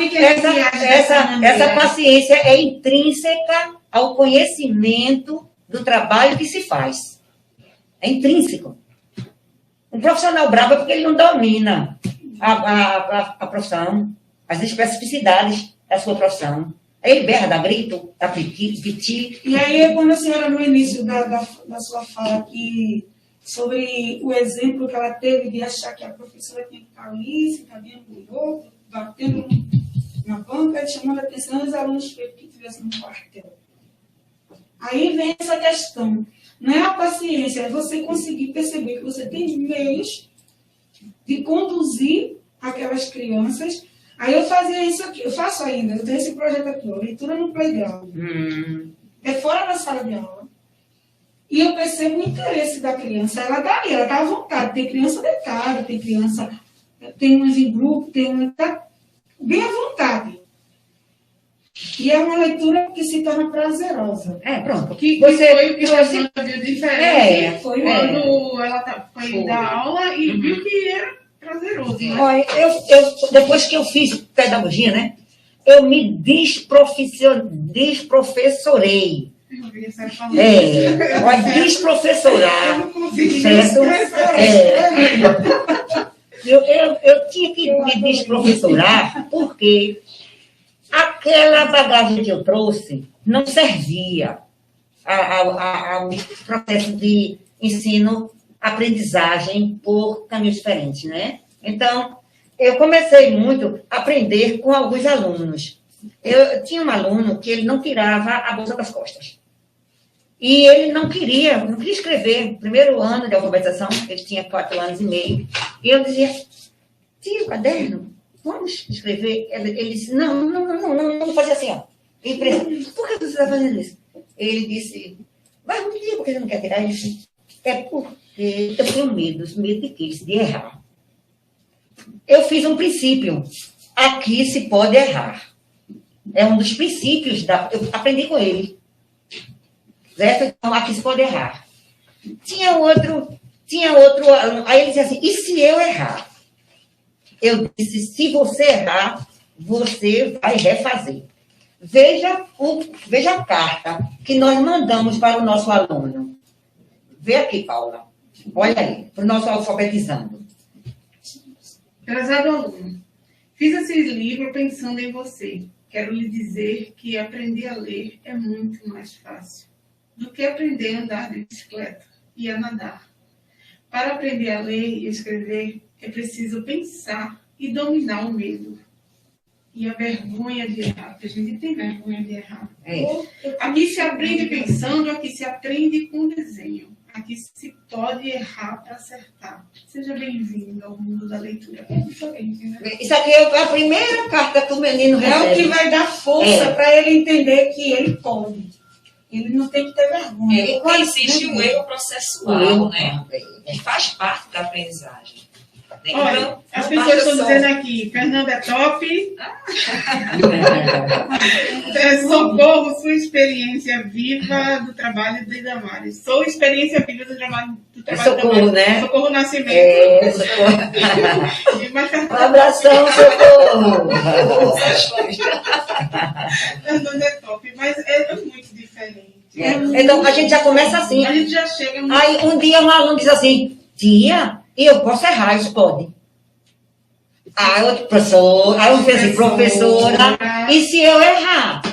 S3: essa paciência é intrínseca ao conhecimento do trabalho que se faz. É intrínseco. Um profissional bravo é porque ele não domina a profissão, as especificidades da sua profissão. Ele berra, dá grito, dá piti.
S4: E aí, quando a senhora, no início da sua fala aqui, sobre o exemplo que ela teve de achar que a professora tinha que ficar ali, sentadinha com o outro, batendo na banca e chamando a atenção dos alunos que estivessem no quartel. Aí vem essa questão. Não é a paciência, é você conseguir perceber que você tem meios de conduzir aquelas crianças. Aí eu fazia isso aqui, eu faço ainda, eu tenho esse projeto aqui, leitura no playground. É fora da sala de aula. E eu percebo o interesse da criança. Ela está à vontade. Tem criança deitada, tem criança... Tem umas em grupo, tem uma... Está bem à vontade. E é uma leitura que se torna prazerosa.
S3: Pronto.
S2: Que foi o que você viu diferente quando ela foi dar aula e viu que era prazeroso. Né?
S3: Olha, depois que eu fiz pedagogia, né? Eu me desprofessorei.
S2: primeira vez a senhora falando.
S3: Olha, desprofessorar.
S2: Eu não consegui
S3: Certo?
S2: expressar.
S3: Eu tinha que me desprofessorar porque aquela bagagem que eu trouxe não servia ao processo de ensino-aprendizagem por caminhos diferentes, né? Então, eu comecei muito a aprender com alguns alunos. Eu tinha um aluno que ele não tirava a bolsa das costas. E ele não queria escrever. Primeiro ano de alfabetização, ele tinha 4 anos e meio. E eu dizia, tira o caderno, vamos escrever. Ele disse, não fazia assim, ó. Por que você está fazendo isso? Ele disse, mas não diga porque você não quer tirar. Ele disse, é porque eu tenho medo de quê? De errar. Eu fiz um princípio. Aqui se pode errar. É um dos princípios eu aprendi com ele. Certo? Então, aqui se pode errar. Tinha outro aluno. Aí ele disse assim, e se eu errar? Eu disse, se você errar, você vai refazer. Veja a carta que nós mandamos para o nosso aluno. Vê aqui, Paula. Olha aí, para o nosso alfabetizando.
S2: Prezado aluno, fiz esse livro pensando em você. Quero lhe dizer que aprender a ler é muito mais fácil do que aprender a andar de bicicleta e a nadar. Para aprender a ler e escrever, é preciso pensar e dominar o medo. E a vergonha de errar, porque a gente tem vergonha de errar. Aqui se aprende pensando, aqui se aprende com desenho. Aqui se pode errar para acertar. Seja bem-vindo ao mundo da leitura.
S3: Isso aqui é a primeira carta que o menino recebe.
S4: É o que vai dar força para ele entender que ele pode. Ele não tem que ter vergonha.
S5: Porque existe o erro processual, né? Que faz parte da aprendizagem.
S2: Olha,
S5: Então,
S2: as pessoas estão dizendo aqui, Fernanda é top. Socorro, sua experiência viva do trabalho de Damares. Sou experiência viva do trabalho
S3: Socorro, né?
S2: Socorro Nascimento.
S3: Um abração, Socorro.
S2: Fernanda é top, mas é muito diferente.
S3: Então, a gente já começa assim.
S2: A gente já chega...
S3: Aí, um dia, um aluno diz assim, tia, e eu posso errar, isso pode. Aí, outro professor, aí eu fiz assim, professora, e se eu errar?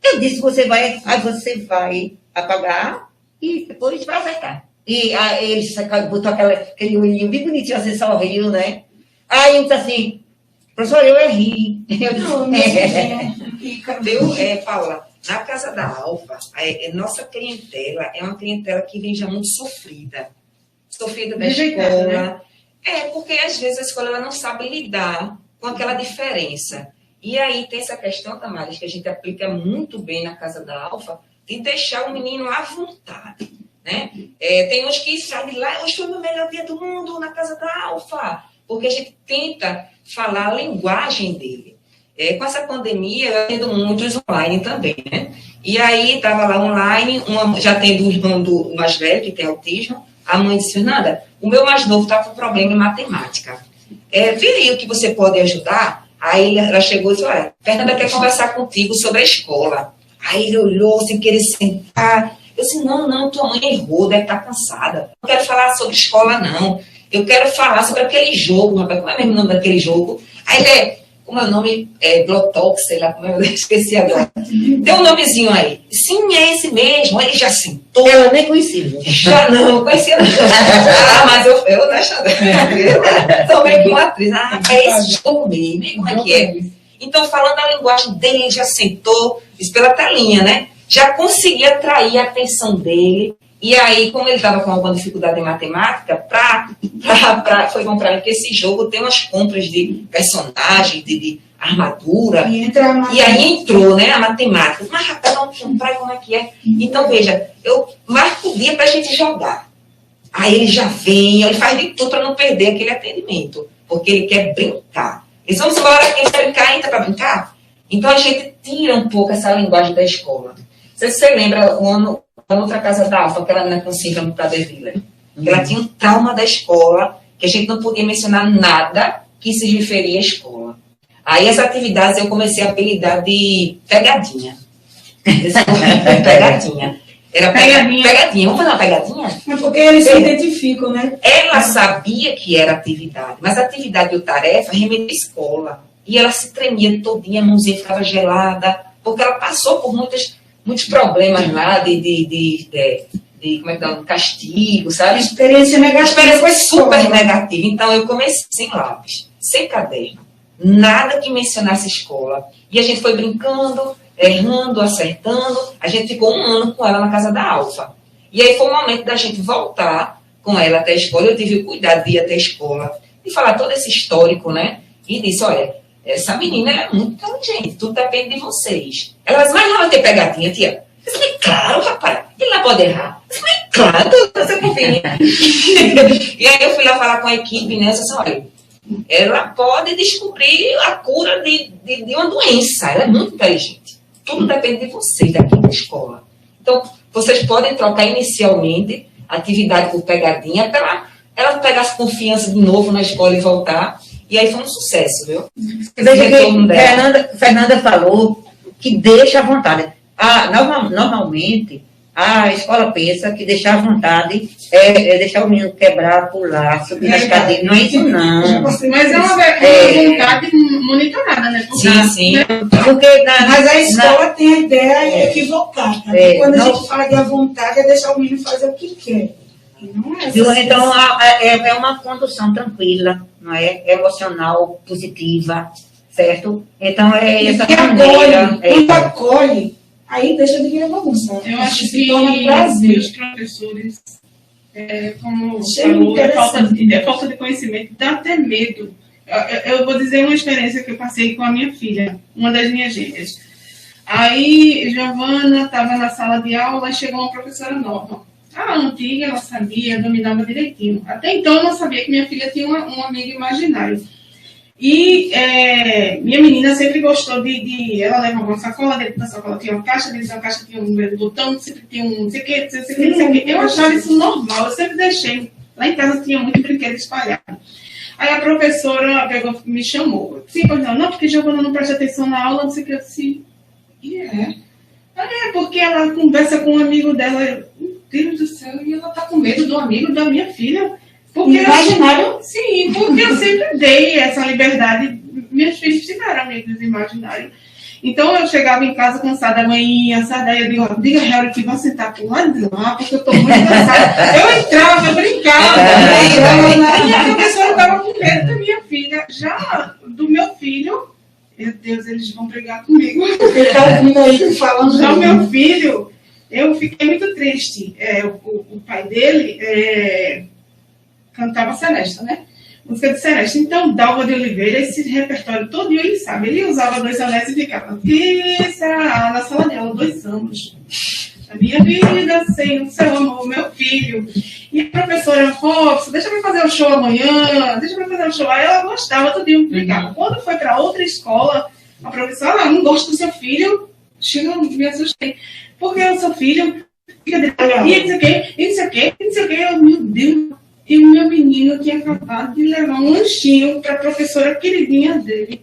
S3: Eu disse, você vai apagar e depois vai acertar. E aí ele botou aquele olhinho bem bonitinho, assim, sorriu, né? Aí eu disse assim, professor, eu errei.
S5: Paula, na Casa da Alfa, nossa clientela é uma clientela que vem já muito sofrida da escola. Né? Porque às vezes a escola ela não sabe lidar com aquela diferença. E aí tem essa questão, Damares, que a gente aplica muito bem na Casa da Alfa, de deixar o menino à vontade. Né? Tem uns que saem lá, hoje foi o meu melhor dia do mundo na Casa da Alfa, porque a gente tenta falar a linguagem dele. Com essa pandemia, eu atendo muitos online também, né? E aí, estava lá online, já tendo o irmão do mais velho, que tem autismo, a mãe disse, Fernanda, o meu mais novo está com problema em matemática. Vê o que você pode ajudar? Aí ela chegou e disse, olha, Fernanda quer conversar contigo sobre a escola. Aí ele olhou sem querer sentar. Eu disse, não, tua mãe errou, deve estar cansada. Não quero falar sobre escola, não. Eu quero falar sobre aquele jogo, rapaz. Como é mesmo o nome daquele jogo? Aí ele como é o nome? Blotox, sei lá como eu esqueci agora. Tem um nomezinho aí. Sim, é esse mesmo. Ele já sentou.
S3: Eu nem conhecia.
S5: Já não, conhecia não. Mas eu tô achando. Sou meio que uma atriz. É esse jogo mesmo. Como é que é? Então, falando a linguagem dele, ele já sentou, isso pela telinha, né? Já conseguia atrair a atenção dele. E aí, como ele estava com alguma dificuldade em matemática, foi bom para mim, porque esse jogo tem umas compras de personagens, de armadura. E aí entrou, né, a matemática. Mas, rapaz, vamos comprar como é que é. Então, veja, eu marco o dia para a gente jogar. Aí ele já vem, ele faz de tudo para não perder aquele atendimento, porque ele quer brincar. Eles vão embora, quem quer brincar, entra para brincar. Então, a gente tira um pouco essa linguagem da escola. Não sei se você lembra, a outra Casa da Alfa, aquela menina com síndrome de Prader-Willi. Ela tinha um trauma da escola, que a gente não podia mencionar nada que se referia à escola. Aí as atividades eu comecei a apelidar de pegadinha. Pegadinha. Era pegadinha. Vamos fazer uma pegadinha?
S4: É porque eles se identificam, né?
S5: Ela sabia que era atividade, mas a atividade ou tarefa remetia à escola. E ela se tremia todinha, a mãozinha ficava gelada, porque ela passou por muitos problemas lá como é que dá, castigo, sabe?
S4: Experiência negativa.
S5: Experiência super negativa. Então, eu comecei sem lápis, sem caderno, nada que mencionasse escola. E a gente foi brincando, errando, acertando. A gente ficou 1 ano com ela na casa da Alfa. E aí foi o momento da gente voltar com ela até a escola. Eu tive o cuidado de ir até a escola e falar todo esse histórico, né? E disse, olha, essa menina ela é muito inteligente, tudo depende de vocês. Ela disse, mas não vai ter pegadinha, tia? Eu disse, claro, rapaz, ele não pode errar. Eu disse, mas claro, você confia. E aí eu fui lá falar com a equipe, né? Eu disse, olha, ela pode descobrir a cura de uma doença. Ela é muito inteligente. Tudo depende de vocês, daqui da escola. Então, vocês podem trocar inicialmente a atividade por pegadinha para ela pegar confiança de novo na escola e voltar. E aí foi um sucesso, viu?
S3: Veja que Fernanda falou que deixa à vontade. Normalmente, a escola pensa que deixar à vontade é deixar o menino quebrar, pular, subir nas cadeiras. Não é isso, não.
S2: Mas é uma vontade monitorada, né?
S5: Sim.
S4: Mas a escola tem a ideia equivocada. Quando a gente fala de à vontade, é deixar o menino fazer o que quer. Não é assim.
S3: Então, é uma condução tranquila, não é? Emocional, positiva, certo? Então, é essa maneira.
S4: Quando acolhe, aí deixa de virar bagunça.
S2: Eu acho que os professores, como falou, falta de conhecimento, dá até medo. Eu vou dizer uma experiência que eu passei com a minha filha, uma das minhas gêmeas. Aí, Giovana estava na sala de aula e chegou uma professora nova. A antiga, ela sabia, dominava direitinho. Até então, eu não sabia que minha filha tinha um amigo imaginário. E minha menina sempre gostou ela levava uma sacola, dentro da sacola tinha uma caixa, dentro da caixa tinha um número de botão, sempre tinha um não sei o que, não sei o que. Eu achava isso normal, eu sempre deixei. Lá em casa tinha muito brinquedo espalhado. Aí a professora me chamou. Sim, pois não, porque Giovana não presta atenção na aula, não sei o que. Eu disse, porque ela conversa com um amigo dela. Meu Deus do céu, e ela tá com medo do amigo da minha filha. Porque
S4: imaginário?
S2: Sim, porque eu sempre dei essa liberdade. Meus filhos tiveram amigos imaginários. Então eu chegava em casa cansada amanhã, sabe? Daí eu digo, diga a Harry que vai sentar pro lado de lá, porque eu tô muito cansada. Eu entrava, eu brincava. E a professora estava com medo da minha filha. Já do meu filho, meu Deus, eles vão brigar comigo.
S4: Ele tá ouvindo aí falando.
S2: Já o meu filho, eu fiquei muito triste. O pai dele cantava Celeste, né? Música de Celeste. Então, Dalva de Oliveira, esse repertório todo ele sabe. Ele usava 2 anéis e ficava na sala de aula 2 anos. A minha vida sem o seu amor, meu filho. E a professora, Robson, deixa eu fazer o show amanhã, deixa eu fazer o show. Aí ela gostava, tudo e ficava. Quando foi para outra escola, a professora, não gosto do seu filho. Chega, me assustei. Porque o seu filho fica de e não sei o quê, e não sei o quê, e não sei o quê. Eu, meu Deus. E o meu menino tinha acabado de levar um lanchinho para a professora queridinha dele.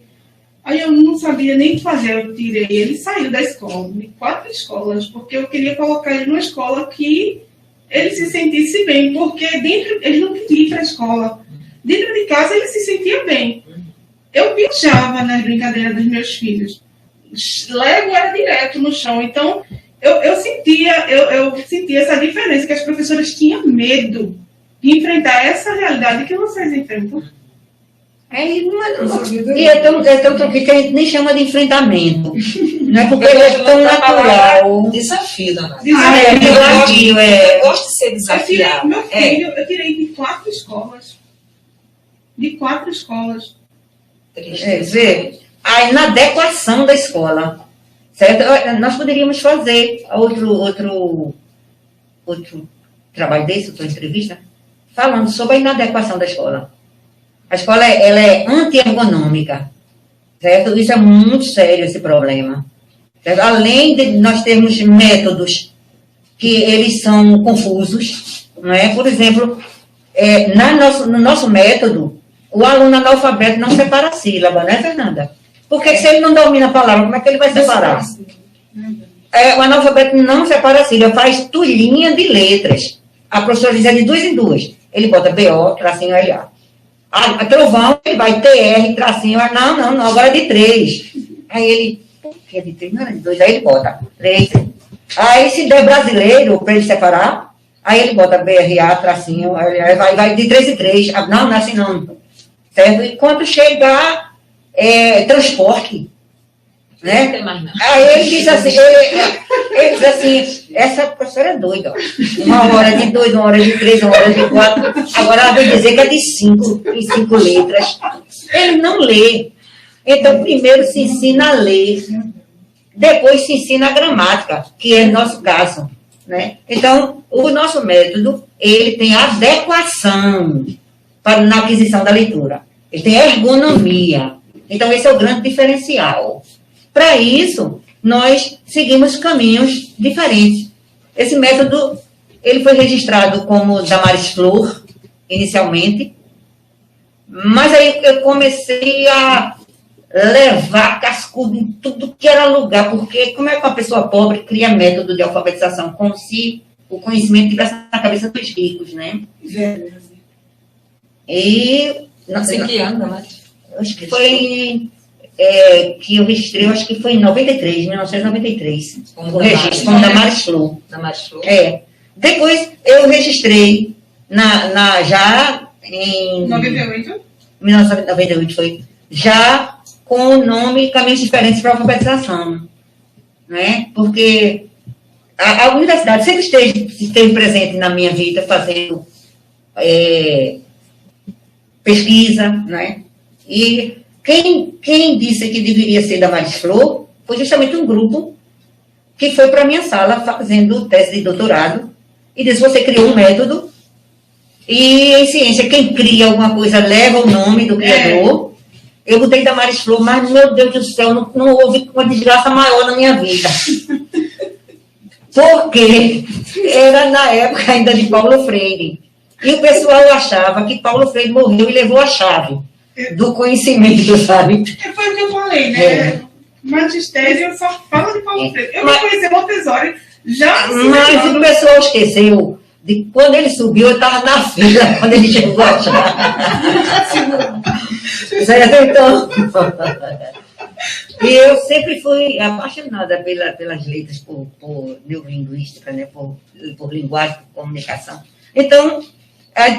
S2: Aí eu não sabia nem o que fazer, eu tirei ele, saiu da escola, de 4 escolas, porque eu queria colocar ele numa escola que ele se sentisse bem, porque ele não queria ir para a escola. Dentro de casa ele se sentia bem. Eu viajava nas brincadeiras dos meus filhos. Lego era direto no chão, então eu sentia essa diferença, que as professoras tinham medo de enfrentar essa realidade que vocês enfrentam.
S3: E é tão que a gente nem chama de enfrentamento. Não é porque ele é tão natural.
S5: Desafio, dona.
S3: Eu
S5: gosto de ser desafiado.
S2: Meu filho, eu tirei de 4 escolas. De 4 escolas.
S3: Vê, a inadequação da escola. Certo? Nós poderíamos fazer outro trabalho desse, outra entrevista, falando sobre a inadequação da escola. A escola ela é anti-ergonômica, certo? Isso é muito sério, esse problema. Certo? Além de nós termos métodos que eles são confusos, não é? Por exemplo, no nosso método, o aluno analfabeto não separa a sílaba, né, Fernanda? Porque se ele não domina a palavra, como é que ele vai separar? O analfabeto não separa a sílaba, faz tulhinha de letras. A professora diz de 2 em 2. Ele bota BO, tracinho LA. A trovão, ele vai TR, tracinho, não, agora é de 3. Aí ele, por que é de 3? Não, é de 2. Aí ele bota 3. Aí se der brasileiro, para ele separar, aí ele bota BRA, tracinho, aí vai de 3 em 3. Não, não é assim não. Certo? E quando chegar transporte, né?
S5: Não tem mais não.
S3: Aí ele diz assim, ele diz assim, essa professora é doida. Ó. 1 hora de 2, 1 hora de 3, 1 hora de 4. Agora ela vai dizer que é de 5, em 5 letras. Ele não lê. Então, primeiro se ensina a ler, depois se ensina a gramática, que é o nosso caso. Né? Então, o nosso método, ele tem adequação na aquisição da leitura. Ele tem ergonomia. Então, esse é o grande diferencial. Para isso, nós seguimos caminhos diferentes. Esse método, ele foi registrado como Damares Flor, inicialmente, mas aí eu comecei a levar cascudo em tudo que era lugar, porque como é que uma pessoa pobre cria método de alfabetização? Como se o conhecimento estivesse na cabeça dos ricos, né? E...
S5: Não sei que ano, mas...
S3: Acho que foi... que eu registrei, acho que foi em 1993. O registro com Damares Flor.
S5: Damares Flor.
S3: Depois eu registrei já em 1998 foi, já com o nome Caminhos Diferentes para a Alfabetização. Né? Porque a universidade sempre esteve presente na minha vida, fazendo pesquisa, né? E quem disse que deveria ser Damares Flor foi justamente um grupo que foi para a minha sala fazendo tese de doutorado e disse, você criou um método e em ciência, quem cria alguma coisa leva o nome do criador. Eu botei Damares Flor, mas, meu Deus do céu, não houve uma desgraça maior na minha vida. Porque era na época ainda de Paulo Freire. E o pessoal achava que Paulo Freire morreu e levou a chave do conhecimento, sabe?
S2: Foi o que eu falei, né? Magistério só fala de Paulo Freire. Eu não conheci Montessori, já...
S3: Mas o pessoal esqueceu de quando ele subiu, eu estava na fila, quando ele chegou a chave. Certo? Então... E eu sempre fui apaixonada pelas letras, por neurolinguística, né? por linguagem, por comunicação. Então...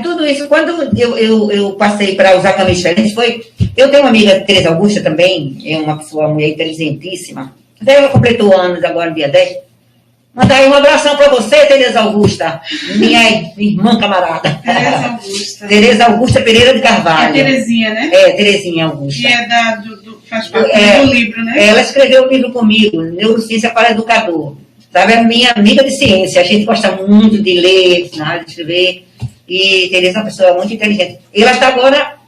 S3: tudo isso, quando eu passei para usar caminhos diferentes, eu tenho uma amiga, Tereza Augusta, também, é uma mulher inteligentíssima. Até ela completou anos agora, dia 10. Manda aí um abração para você, Tereza Augusta, minha irmã camarada.
S2: Tereza Augusta.
S3: Tereza Augusta Pereira de Carvalho.
S2: É Terezinha, né?
S3: Terezinha Augusta.
S2: Que é faz parte do livro, né?
S3: Ela escreveu um livro comigo, Neurociência para Educador. Sabe, é minha amiga de ciência. A gente gosta muito de ler, de escrever. E Tereza é uma pessoa muito inteligente.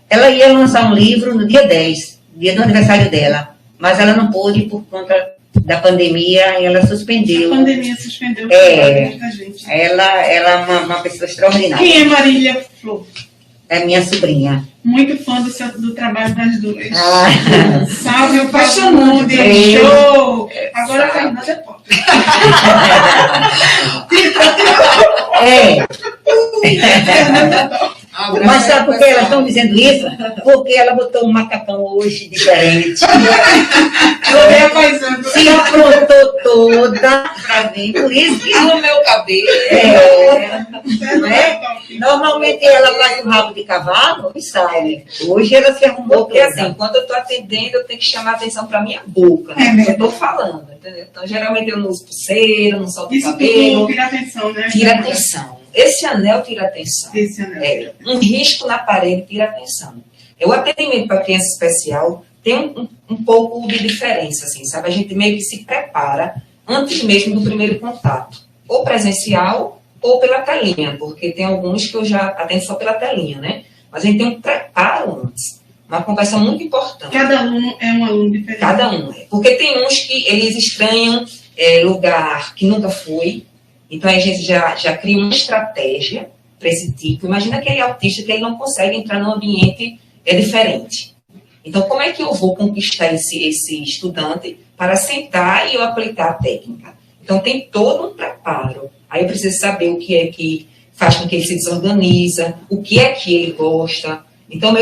S3: Ela ia lançar um livro no dia 10, dia do aniversário dela, mas ela não pôde por conta da pandemia e ela suspendeu.
S2: A pandemia suspendeu muita gente.
S3: Ela é uma pessoa extraordinária.
S2: Quem é Marília Flor?
S3: É minha sobrinha.
S2: Muito fã do trabalho das duas.
S4: Salve,
S2: apaixonante, show! Agora a Fernanda é pop.
S3: Mas sabe por que elas estão dizendo isso? Porque ela botou um macacão hoje diferente. Se aprontou toda pra vir. Por isso que
S5: no meu cabelo.
S3: Normalmente ela faz um rabo de cavalo e sai. Hoje ela se arrumou.
S5: Porque assim, quando eu estou atendendo, eu tenho que chamar a atenção para minha boca, né? Eu estou falando, entendeu? Então, geralmente eu não uso pulseira, não solto o cabelo.
S2: Tira atenção, né?
S5: Tira atenção. Esse anel tira atenção.
S2: Esse anel.
S5: Um risco na parede tira atenção. O atendimento para criança especial tem um pouco de diferença, assim, sabe? A gente meio que se prepara antes mesmo do primeiro contato. Ou presencial, ou pela telinha, porque tem alguns que eu já atendo só pela telinha, né? Mas a gente tem um preparo antes. Uma conversa muito importante.
S2: Cada aluno é um aluno diferente.
S5: Cada um é. Porque tem uns que eles estranham lugar que nunca foi. Então, a gente já cria uma estratégia para esse tipo. Imagina aquele autista que ele não consegue entrar num ambiente diferente. Então, como é que eu vou conquistar esse estudante para sentar e eu aplicar a técnica? Então, tem todo um preparo. Aí eu preciso saber o que é que faz com que ele se desorganiza, o que é que ele gosta. Então,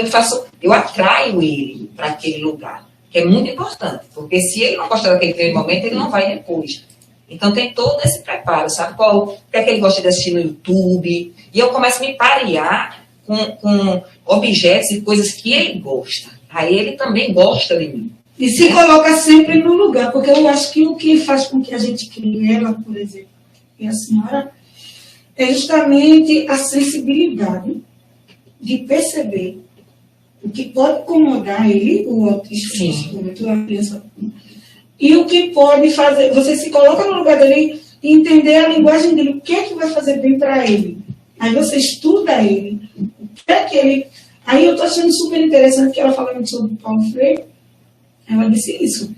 S5: eu atraio ele para aquele lugar, que é muito importante, porque se ele não gostar daquele primeiro momento, ele não vai depois. Então, tem todo esse preparo, sabe? O que é que ele gosta de assistir no YouTube? E eu começo a me parear com objetos e coisas que ele gosta. Aí ele também gosta de mim.
S4: E se coloca sempre no lugar, porque eu acho que o que faz com que a gente crie ela, por exemplo, e a senhora, é justamente a sensibilidade de perceber o que pode incomodar ele, o autista, a criança, e o que pode fazer. Você se coloca no lugar dele e entender a linguagem dele, o que é que vai fazer bem para ele. Aí você estuda ele, o que é que ele. Aí eu estou achando super interessante que ela falando sobre o Paulo Freire, ela disse isso.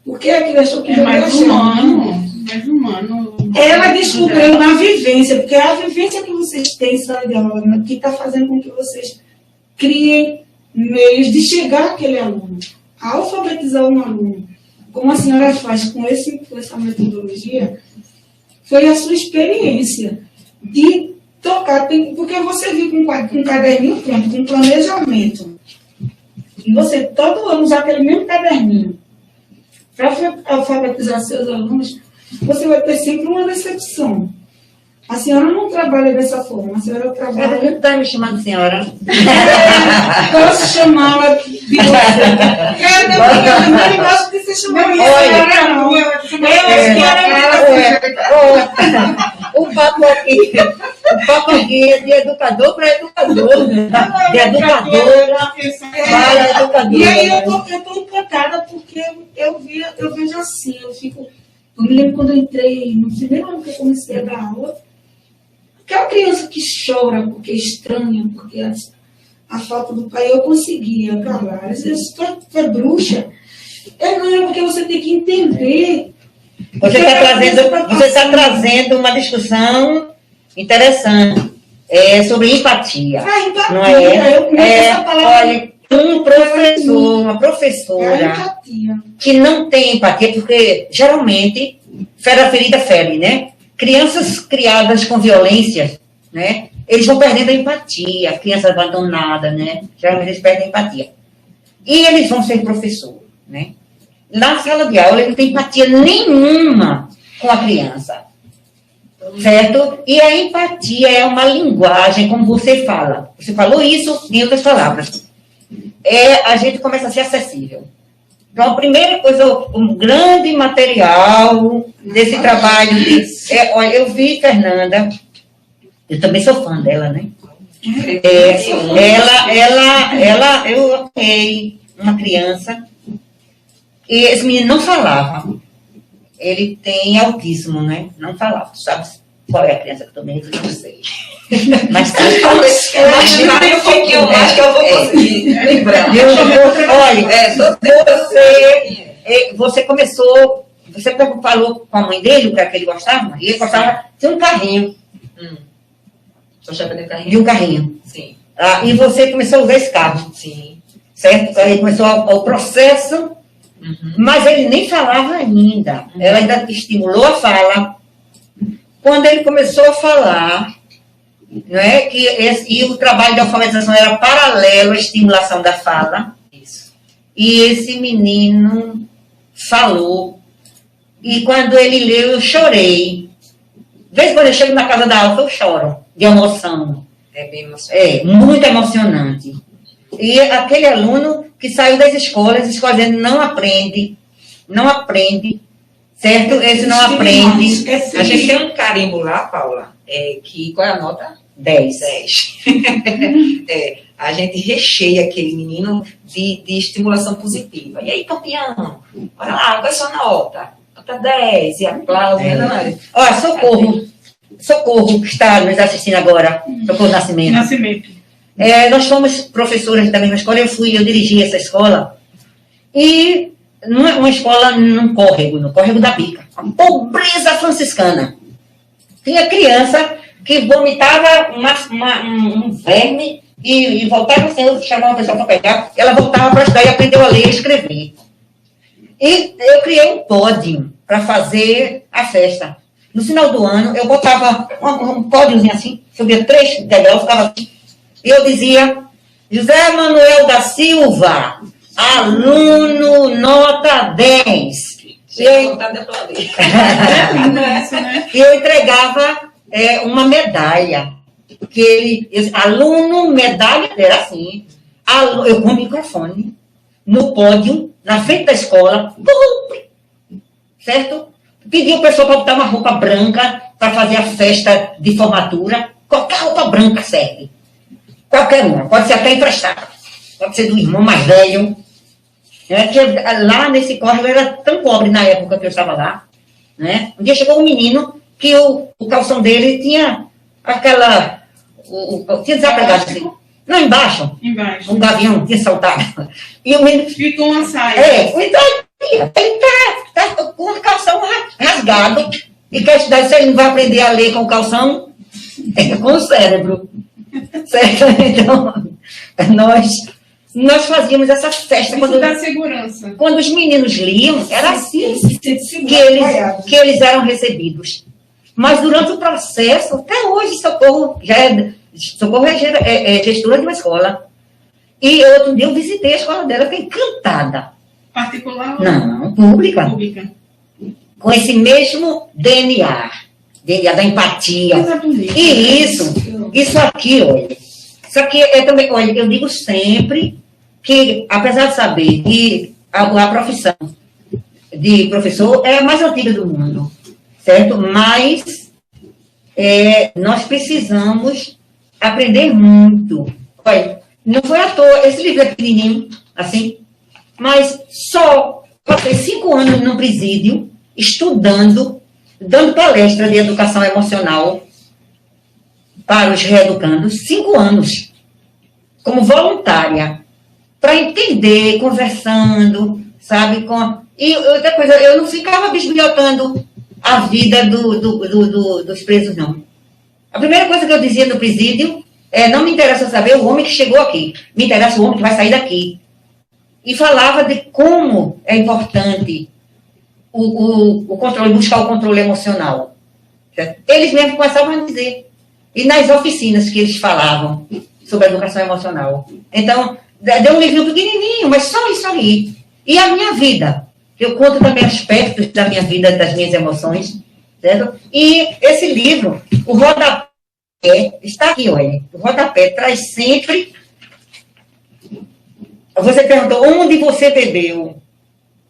S4: Porque a criança que
S2: é mais humano.
S4: Ela descobriu na vivência, porque é a vivência que vocês têm em sala de aula, né, que está fazendo com que vocês criem meios de chegar àquele aluno, a alfabetizar um aluno. Como a senhora faz com essa metodologia, foi a sua experiência de tocar, porque você viu com um caderninho pronto, com um planejamento, e você todo ano usa aquele mesmo caderninho para alfabetizar seus alunos, você vai ter sempre uma decepção. A senhora não trabalha dessa forma, a senhora trabalha...
S3: Ela não está me chamando de senhora.
S4: Posso chamá-la de você. Eu não gosto de ser chamada de senhora, não.
S3: O papo aqui é de educador para educador. De educadora para educadora.
S4: E aí eu estou encantada porque eu vejo assim, eu me lembro quando eu entrei, no primeiro ano que eu comecei a dar aula, aquela criança que chora porque é estranha, porque a falta do pai, eu conseguia para lá. Tu é bruxa. Não, é porque você tem que entender.
S3: Você está trazendo uma discussão interessante sobre empatia.
S4: Empatia,
S3: não é?
S4: Eu conheço essa palavra.
S3: Olha, uma professora que não tem empatia, porque geralmente ferida fere, né? Crianças criadas com violência, né? Eles vão perdendo a empatia, criança abandonada, né? Geralmente eles perdem a empatia. E eles vão ser professor, né? Na sala de aula, ele não tem empatia nenhuma com a criança, certo? E a empatia é uma linguagem, como você fala. Você falou isso em outras palavras. A gente começa a ser acessível. Então, a primeira coisa, um grande material desse trabalho, olha, eu vi Fernanda, eu também sou fã dela, né? Eu amei uma criança, e esse menino não falava. Ele tem autismo, né? Não falava, sabe qual é a criança que eu também não sei. Mas
S5: imaginei um pouquinho mais que eu vou conseguir lembrar.
S3: Olha, você começou, você falou com a mãe dele o que é que ele gostava, e ele gostava de um carrinho.
S5: De
S3: um carrinho.
S5: Sim.
S3: E você começou a usar esse carro.
S5: Sim.
S3: Certo? Aí começou o processo, mas ele nem falava ainda. Ela ainda estimulou a fala. Quando ele começou a falar, não é, e o trabalho de alfabetização era paralelo à estimulação da fala.
S5: Isso.
S3: E esse menino falou. E quando ele leu, eu chorei. De vez em quando eu chego na casa da aula, eu choro de emoção.
S5: É bem emocionante.
S3: Muito emocionante. E aquele aluno que saiu das escolas dizendo não aprende, certo? Esse não aprende.
S5: A gente tem um carimbo lá, Paula, qual é a nota?
S3: 10.
S5: A gente recheia aquele menino de estimulação positiva. E aí, campeão, olha lá, qual é a sua nota? Nota 10, e aplauso.
S3: Olha, Socorro, que está nos assistindo agora, Socorro Nascimento. Nós fomos professoras da mesma escola, eu dirigi essa escola, e uma escola no córrego da Bica, uma pobreza franciscana. Tinha criança que vomitava um verme e voltava assim, eu chamava a pessoa para pegar, ela voltava para estudar e aprendeu a ler e escrever. E eu criei um pódio para fazer a festa. No final do ano, eu botava um pódiozinho assim, subia 3 degraus, ficava assim, e eu dizia, José Manuel da Silva, aluno nota 10. E eu entregava uma medalha. Aluno, medalha, era assim. Eu com o microfone, no pódio, na frente da escola, certo? Pedi o pessoal para botar uma roupa branca para fazer a festa de formatura. Qualquer roupa branca serve. Qualquer uma, pode ser até emprestada. Pode ser do irmão mais velho. Que lá nesse córrego era tão pobre na época que eu estava lá. Né? Um dia chegou um menino que o calção dele tinha aquela... tinha desapegado assim. Não, embaixo. Um gavião tinha saltado. E o menino...
S2: Ficou uma saia.
S3: Então ele tá com o calção rasgado. E quer estudar, se ele não vai aprender a ler com o calção, com o cérebro. Certo? Então, nós fazíamos essa festa.
S2: Da segurança.
S3: Quando os meninos liam, era assim que eles eram recebidos. Mas durante o processo, até hoje, Socorro é gestora de uma escola. E outro dia eu visitei a escola dela, fiquei encantada.
S2: Particular?
S3: Não, pública. Com esse mesmo DNA da empatia. E isso aqui, olha. Isso aqui é também, olha, eu digo sempre que, apesar de saber que a profissão de professor é a mais antiga do mundo, certo? Mas nós precisamos aprender muito. Olha, não foi à toa, esse livro é pequenininho, assim, mas só passei 5 anos no presídio, estudando, dando palestra de educação emocional para os reeducandos, 5 anos, como voluntária, para entender, conversando, sabe? E outra coisa, eu não ficava bisbilhotando a vida dos presos, não. A primeira coisa que eu dizia no presídio não me interessa saber o homem que chegou aqui, me interessa o homem que vai sair daqui. E falava de como é importante o controle, buscar o controle emocional. Certo? Eles mesmos começavam a dizer. E nas oficinas que eles falavam sobre a educação emocional. Então, deu um livro pequenininho, mas só isso aí. E a minha vida. Eu conto também aspectos da minha vida, das minhas emoções. Certo? E esse livro, o rodapé, está aqui, olha. O rodapé traz sempre... Você perguntou, onde você bebeu?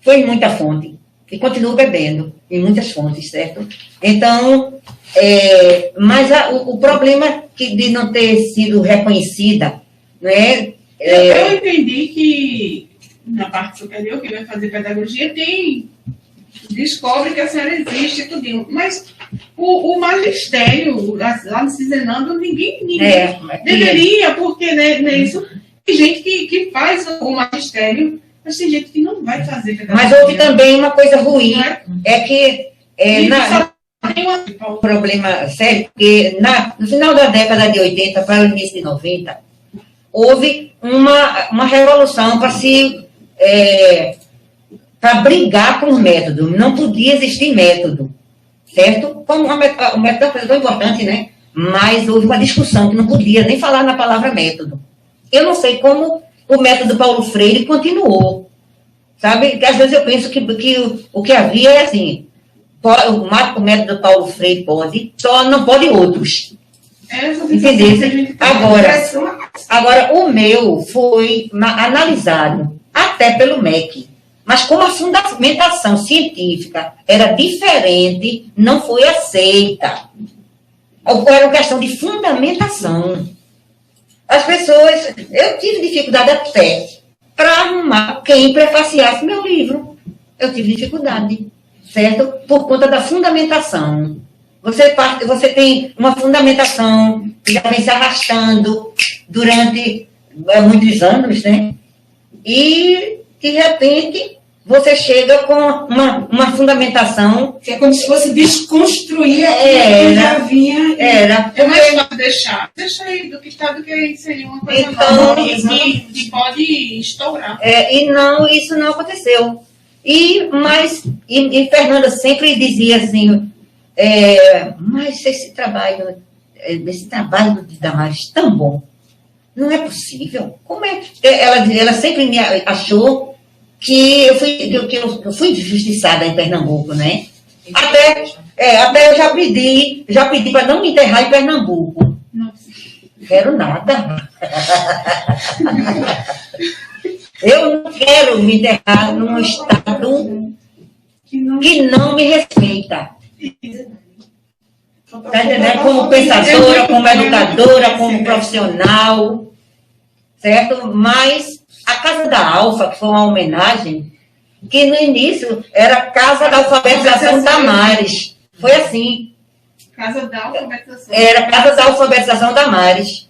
S3: Foi em muita fonte. E continuo bebendo em muitas fontes, certo? Então, mas o problema de não ter sido reconhecida, né?
S2: Eu entendi que na parte superior, que vai fazer pedagogia, descobre que a senhora existe e tudo. Mas o magistério, lá no Cisenando, ninguém deveria, porque isso, tem gente que faz o magistério, mas tem gente que não vai fazer pedagogia.
S3: Mas houve também uma coisa ruim, é que um problema sério, porque no final da década de 80 para o início de 90, houve uma revolução para brigar com o método. Não podia existir método, certo? Como o método é uma coisa tão importante, né? Mas houve uma discussão que não podia nem falar na palavra método. Eu não sei como o método Paulo Freire continuou, sabe? Que às vezes eu penso que o que havia é assim, o método Paulo Freire pode, só não pode outros. Entendeu? Agora, o meu foi analisado até pelo MEC, mas como a fundamentação científica era diferente, não foi aceita. Era uma questão de fundamentação. As pessoas... Eu tive dificuldade até para arrumar quem prefaciasse meu livro. Eu tive dificuldade, certo? Por conta da fundamentação. Você tem uma fundamentação que já vem se arrastando durante muitos anos, né? E, de repente, você chega com uma fundamentação...
S4: É como se fosse desconstruir que já vinha...
S2: É mais fácil deixar aí do que seria uma coisa nova que pode estourar.
S3: Isso não aconteceu. E Fernanda sempre dizia assim, mas esse trabalho de Damares tão bom, não é possível. Como é que... Ela sempre me achou que eu fui injustiçada em Pernambuco, né? Até eu já pedi para não me enterrar em Pernambuco.
S2: Nossa.
S3: Quero nada. Eu não quero me enterrar num estado que não me respeita. Tá entendendo? Como pensadora, como educadora, como profissional, certo? Mas a Casa da Alfa, que foi uma homenagem, que no início era Casa da Alfabetização Damares. Foi assim.
S2: Casa da Alfabetização.
S3: Era Casa da Alfabetização Damares.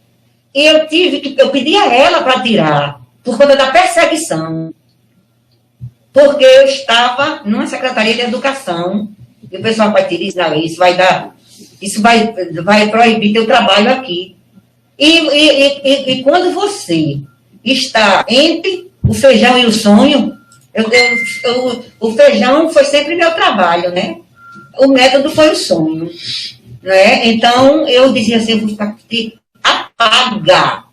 S3: E eu pedi a ela para tirar, por conta da perseguição. Porque eu estava numa Secretaria de Educação, e o pessoal vai tirar isso vai proibir teu trabalho aqui. E quando você está entre o feijão e o sonho, o feijão foi sempre meu trabalho, né? O método foi o sonho, né? Então, eu dizia assim, vou ficar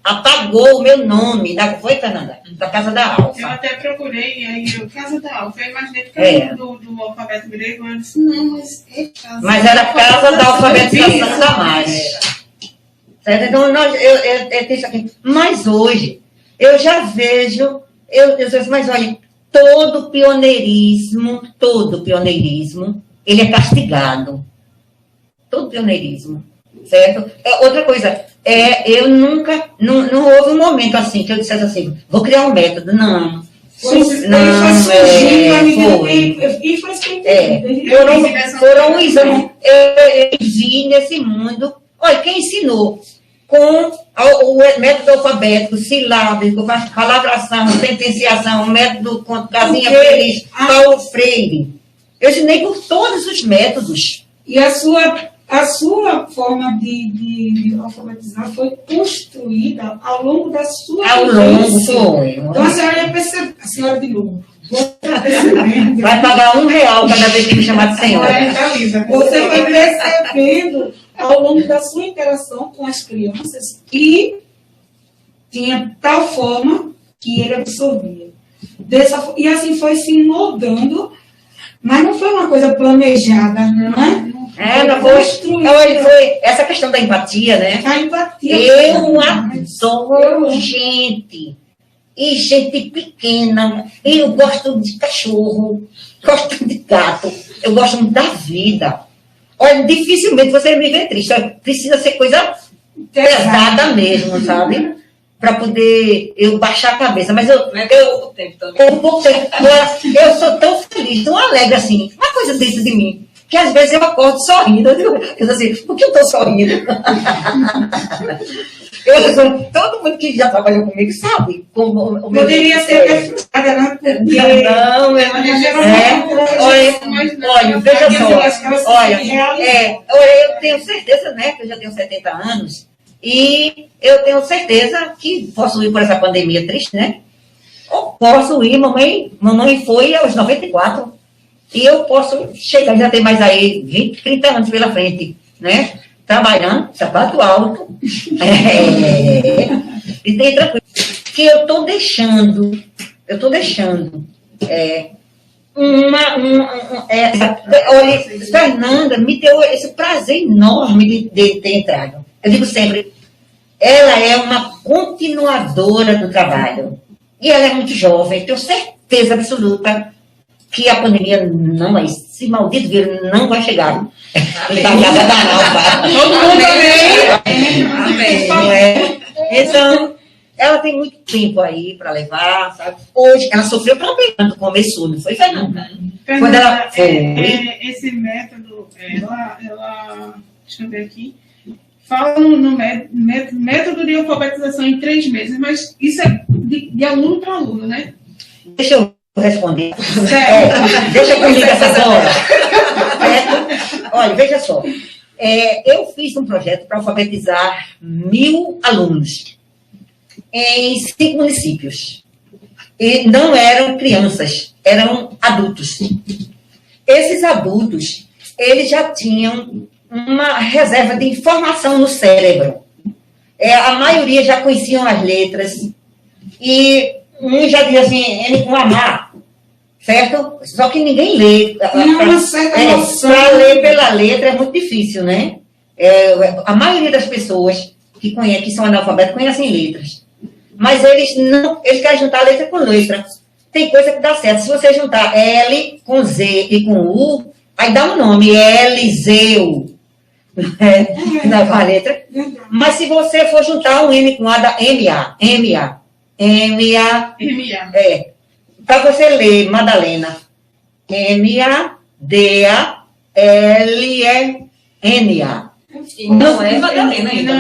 S3: apagou o meu nome, foi, Fernanda? Da Casa da Alfa.
S2: Eu até procurei, aí Casa da Alfa, eu imaginei que era do alfabeto grego, eu disse, não,
S3: mas era Casa da Alfabetização Damares. Certo? Então, eu tenho isso aqui. Mas hoje, eu já vejo, mas olha, todo pioneirismo, ele é castigado. Todo pioneirismo, certo? Outra coisa, eu nunca, não houve um momento assim, que eu dissesse assim, vou criar um método, não. Foram exames. Eu vi nesse mundo, olha, quem ensinou com o método alfabético, silábico, palavração, sentenciação, método com casinha feliz, Paulo Freire. Eu ensinei por todos os métodos.
S4: E a sua forma de alfabetizar foi construída ao longo da sua
S3: vida.
S4: Então a senhora ia perceber, a senhora de novo.
S3: Vai pagar R$1 cada vez que me chamar de senhora.
S4: Você vai percebendo ao longo da sua interação com as crianças que tinha tal forma que ele absorvia. E assim foi se moldando, mas não foi uma coisa planejada, não é?
S3: Foi essa questão da empatia, né?
S4: A empatia.
S3: Eu adoro gente. E gente pequena. Eu gosto de cachorro, gosto de gato, eu gosto muito da vida. Olha, dificilmente você me vê triste. Precisa ser coisa pesada mesmo, sabe? Para poder eu baixar a cabeça. Mas eu sou tão feliz, tão alegre assim. Uma coisa dentro de mim. Que às vezes eu acordo sorrindo. Eu digo assim, por que eu estou sorrindo? Todo mundo que já trabalhou comigo sabe como o meu.
S4: Poderia ser frustrada, né?
S3: Olha, veja só. Olha, eu tenho certeza, né, que eu já tenho 70 anos, e eu tenho certeza que posso ir por essa pandemia triste, né? Ou posso ir, mamãe foi aos 94. E eu posso chegar, já tem mais aí 20, 30 anos pela frente, né? Trabalhando, sapato alto, e tem tranquilo. Que eu estou deixando, olha, Fernanda me deu esse prazer enorme de ter entrado. Eu digo sempre, ela é uma continuadora do trabalho. E ela é muito jovem, tenho certeza absoluta que a pandemia não vai, esse maldito vírus não vai chegar. Todo mundo amém. Então, ela tem muito tempo aí para levar, sabe? Hoje, ela sofreu também quando começou, não foi, Fernanda? Quando ela foi.
S2: Esse método, deixa eu ver aqui, fala no método de alfabetização em 3 meses, mas isso é de aluno para aluno, né?
S3: Deixa eu responder. Deixa comigo essa hora. Olha, veja só. Eu fiz um projeto para alfabetizar 1000 alunos em 5 municípios. E não eram crianças, eram adultos. Esses adultos, eles já tinham uma reserva de informação no cérebro. A maioria já conheciam as letras, e um já dizia assim, M com amar, certo? Só que ninguém lê.
S4: Uma certa noção.
S3: Para ler pela letra é muito difícil, né? A maioria das pessoas que são analfabetas conhecem letras. Mas eles querem juntar letra com letra. Tem coisa que dá certo. Se você juntar L com Z e com U, aí dá um nome, Eliseu. Na letra. Mas se você for juntar um M com A, dá M-A. Para você ler Madalena, M-A-D-A-L-E-N-A.
S5: Não é Madalena ainda.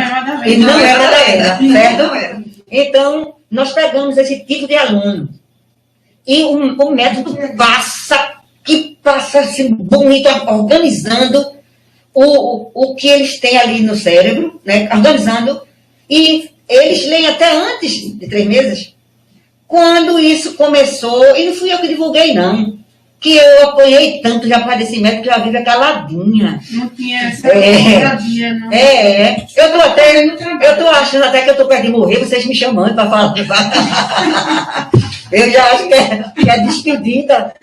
S3: E não é Madalena, certo? Então, nós pegamos esse tipo de aluno. E o método passa assim, bonito, organizando o que eles têm ali no cérebro, né? Organizando. E eles leem até antes de 3 meses. Quando isso começou, e não fui eu que divulguei, não. Que eu apanhei tanto já para desse método que a vida é caladinha.
S2: Não tinha essa moradia, não.
S3: Eu tô achando até que eu tô perto de morrer, vocês me chamando para falar. Eu já acho que é despedida.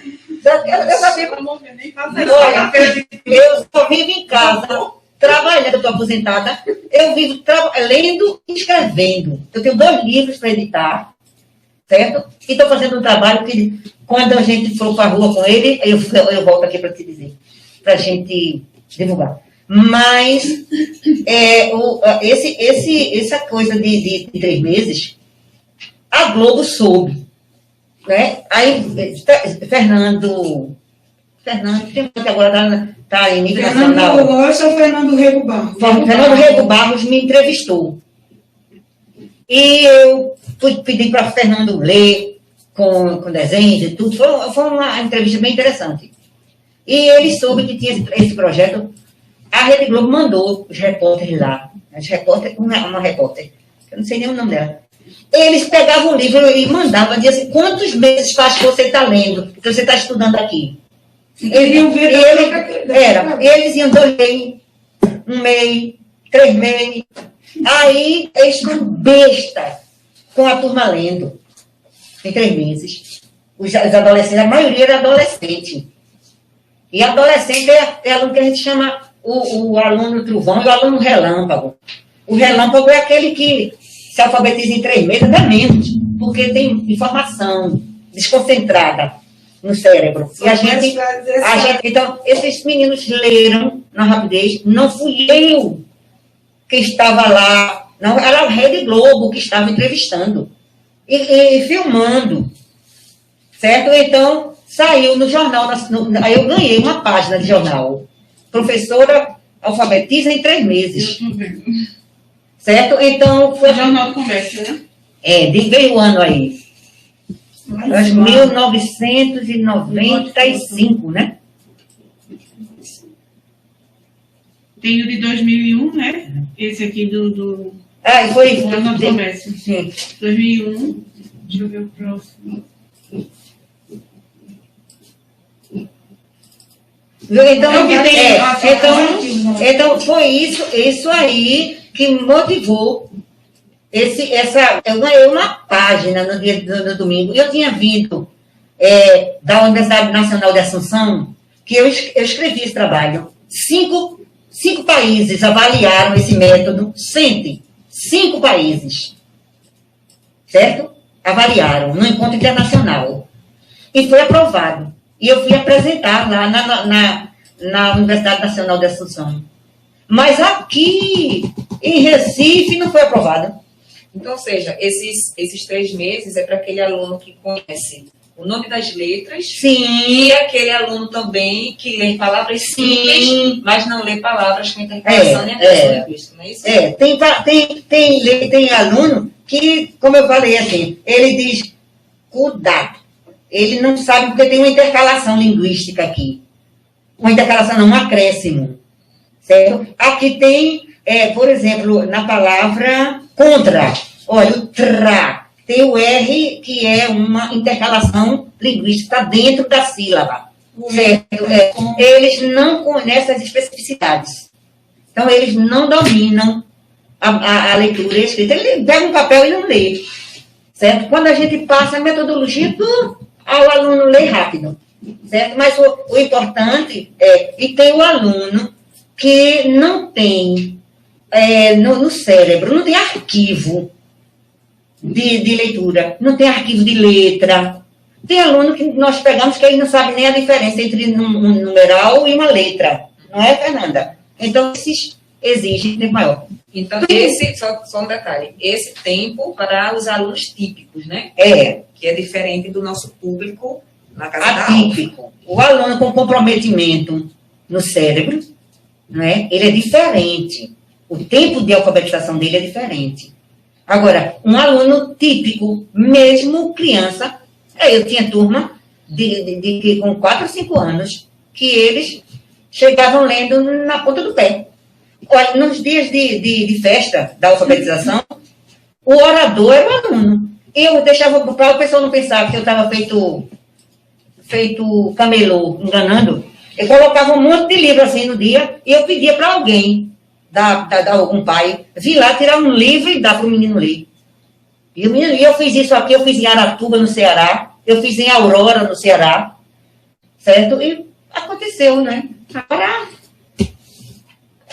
S3: Eu só vivo em casa, trabalhando, eu estou aposentada. Eu vivo lendo e escrevendo. Eu tenho 2 livros para editar, certo? E estou fazendo um trabalho que, quando a gente for para a rua com ele, eu volto aqui para te dizer, para a gente divulgar. Mas essa coisa de 3 meses, a Globo soube. Né? Aí, Fernando, que agora está em nível nacional.
S4: Fernando Rocha ou Fernando Rego Barros?
S3: Fernando Rego Barros me entrevistou. E eu fui pedir para Fernando ler com desenhos e tudo. Foi uma entrevista bem interessante. E ele soube que tinha esse projeto. A Rede Globo mandou os repórteres lá. Uma repórter, eu não sei nem o nome dela. Eles pegavam o livro e mandavam, diziam assim, quantos meses faz que você está lendo, que você está estudando aqui? Eles iam 2 meses, 1 mês, 3 meses. Aí eles ficam besta com a turma lendo em 3 meses. Os adolescentes, a maioria era adolescente. E adolescente é aluno que a gente chama o aluno trovão e o aluno relâmpago. O relâmpago é aquele que se alfabetiza em 3 meses, até menos, porque tem informação desconcentrada no cérebro. E a gente, então, esses meninos leram na rapidez, não fui eu que estava lá, não, era a Rede Globo que estava entrevistando e filmando, certo? Então, saiu no jornal, aí eu ganhei uma página de jornal. Professora alfabetiza em 3 meses. Certo? Então, foi...
S2: Jornal do Comércio, né?
S3: Veio o ano aí. 1995, né?
S2: Tem o de 2001, né? Esse aqui do
S3: foi
S2: Jornal do Comércio.
S3: Sim.
S2: 2001. Deixa eu ver o próximo.
S3: Então foi isso aí que me motivou. Eu ganhei uma página no dia do domingo. Eu tinha vindo da Universidade Nacional de Assunção, que eu escrevi esse trabalho. 5 países avaliaram esse método. 5 países. Certo? Avaliaram no encontro internacional. E foi aprovado. E eu fui apresentar lá na Universidade Nacional de Assunção. Mas aqui, em Recife, não foi aprovado.
S5: Então, ou seja, esses 3 meses é para aquele aluno que conhece o nome das letras.
S3: Sim.
S5: E aquele aluno também que lê palavras simples, mas não lê palavras com interpretação nem atenção linguística, não é isso?
S3: Tem aluno que, como eu falei assim, ele diz, cuidado. Ele não sabe porque tem uma intercalação linguística aqui. Uma intercalação não, um acréscimo. Certo? Aqui tem, por exemplo, na palavra contra. Olha, o tra. Tem o R, que é uma intercalação linguística dentro da sílaba. Certo? Eles não conhecem as especificidades. Então, eles não dominam a leitura e a escrita. Ele pega um papel e não lê. Certo? Quando a gente passa a metodologia, o aluno lê rápido. Certo? Mas o importante é, e tem o aluno que não tem no cérebro, não tem arquivo de leitura, não tem arquivo de letra. Tem aluno que nós pegamos que ele não sabe nem a diferença entre um numeral e uma letra. Não é, Fernanda? Então, esses exigem tempo maior.
S5: Então, só um detalhe, esse tempo para os alunos típicos, né? Que é diferente do nosso público na casa da aula.
S3: Atípico. O aluno com comprometimento no cérebro, né? Ele é diferente. O tempo de alfabetização dele é diferente. Agora, um aluno típico, mesmo criança, eu tinha turma de com 4 ou 5 anos, que eles chegavam lendo na ponta do pé. Olha, nos dias de festa da alfabetização, o orador era o aluno. Eu deixava para o pessoal não pensar que eu estava feito camelô, enganando. Eu colocava um monte de livro assim no dia e eu pedia para alguém, algum pai, vir lá tirar um livro e dar para o menino ler. E eu fiz isso aqui, eu fiz em Aratuba, no Ceará, eu fiz em Aurora, no Ceará, certo? E aconteceu, né? Agora,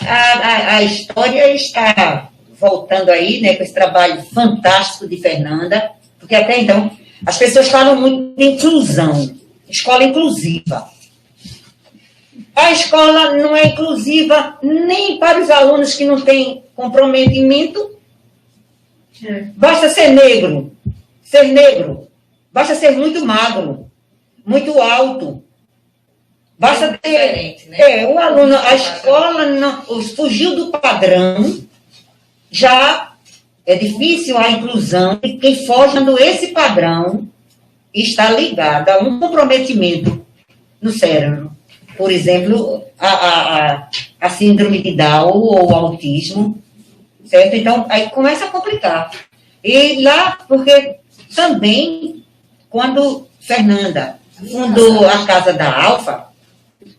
S3: a história está voltando aí, né, com esse trabalho fantástico de Fernanda, porque até então as pessoas falam muito de inclusão, escola inclusiva. A escola não é inclusiva nem para os alunos que não têm comprometimento. Basta ser negro, basta ser muito magro, muito alto. Basta ter. Né? O aluno, a escola não, fugiu do padrão, já é difícil a inclusão, e quem foge desse padrão está ligado a um comprometimento no cérebro. Por exemplo, a síndrome de Down ou o autismo, certo? Então, aí começa a complicar. E lá, porque também, quando Fernanda fundou a Casa da Alfa,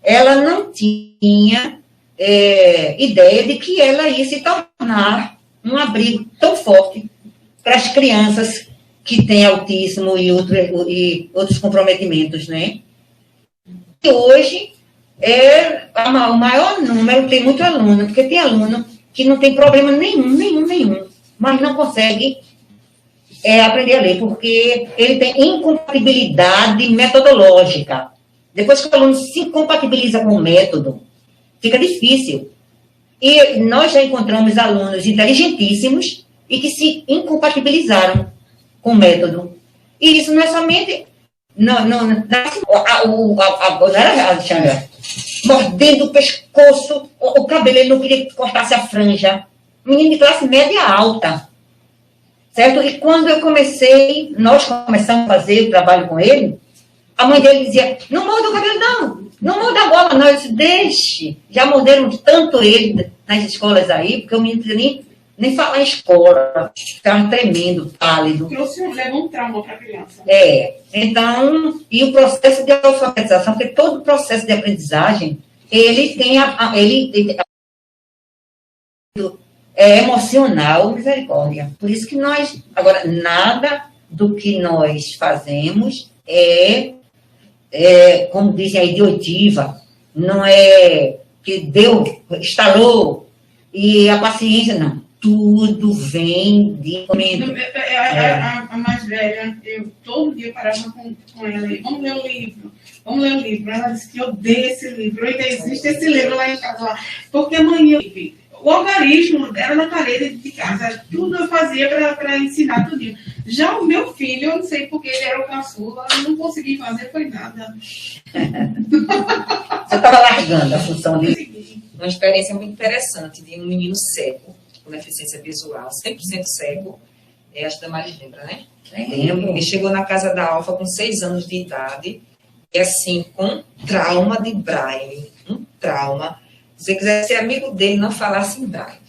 S3: ela não tinha ideia de que ela ia se tornar um abrigo tão forte para as crianças que têm autismo e outros comprometimentos, né? E hoje, o maior número, tem muito aluno, porque tem aluno que não tem problema nenhum, mas não consegue aprender a ler, porque ele tem incompatibilidade metodológica. Depois que o aluno se incompatibiliza com o método, fica difícil. E nós já encontramos alunos inteligentíssimos e que se incompatibilizaram com o método. E isso não é somente... Não era Alexandra, mordendo o pescoço, o cabelo, ele não queria que cortasse a franja. Menino de classe média alta. Certo? E quando nós começamos a fazer o trabalho com ele, a mãe dele dizia, não morda o cabelo não morda a bola não. Eu disse, deixe. Já morderam tanto ele nas escolas aí, porque o menino não podia nem falar em escola, ficava tremendo, pálido.
S2: Porque o senhor leva um trauma para a criança.
S3: Então, e o processo de alfabetização, porque todo processo de aprendizagem, ele tem é emocional, misericórdia. Por isso que agora, nada do que nós fazemos como dizem, a idiotiva, não é que estalou, e a paciência, não. Tudo vem de comendo.
S2: A mais velha, eu todo dia parava com ela, vamos ler um livro. Ela disse que odeia esse livro, ainda existe esse livro lá em casa, porque amanhã... O algarismo era na parede de casa, tudo eu fazia para ensinar tudo. Já o meu filho, eu não sei porque ele era o caçula, eu não consegui fazer, foi nada.
S3: Você estava largando a função dele.
S5: Uma experiência muito interessante de um menino cego, com deficiência visual, 100% cego, acho que a Maris lembra, né? Ele chegou na Casa da Alfa com 6 anos de idade, e assim, com trauma de Braille, um trauma. Se você quiser ser amigo dele, não falasse em Braille.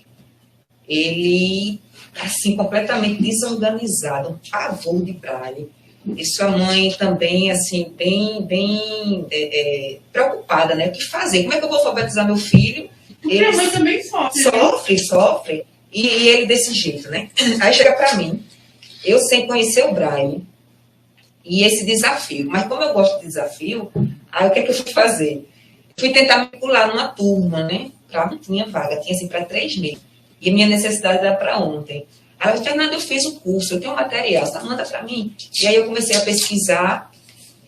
S5: ele, assim, completamente desorganizado, um pavor de Braille. E sua mãe também, assim, bem preocupada, né? O que fazer? Como é que eu vou alfabetizar meu filho?
S2: Porque a mãe também sofre.
S5: Sofre. E ele desse jeito, né? Aí chega para mim, eu sem conhecer o Braille, e esse desafio. Mas como eu gosto de desafio, aí o que é que eu fui fazer? Fui tentar me vincular numa turma, né? Não tinha vaga, tinha assim para 3 meses. E a minha necessidade era para ontem. Aí eu, Fernanda, eu fiz o curso, eu tenho um material, manda para mim. E aí eu comecei a pesquisar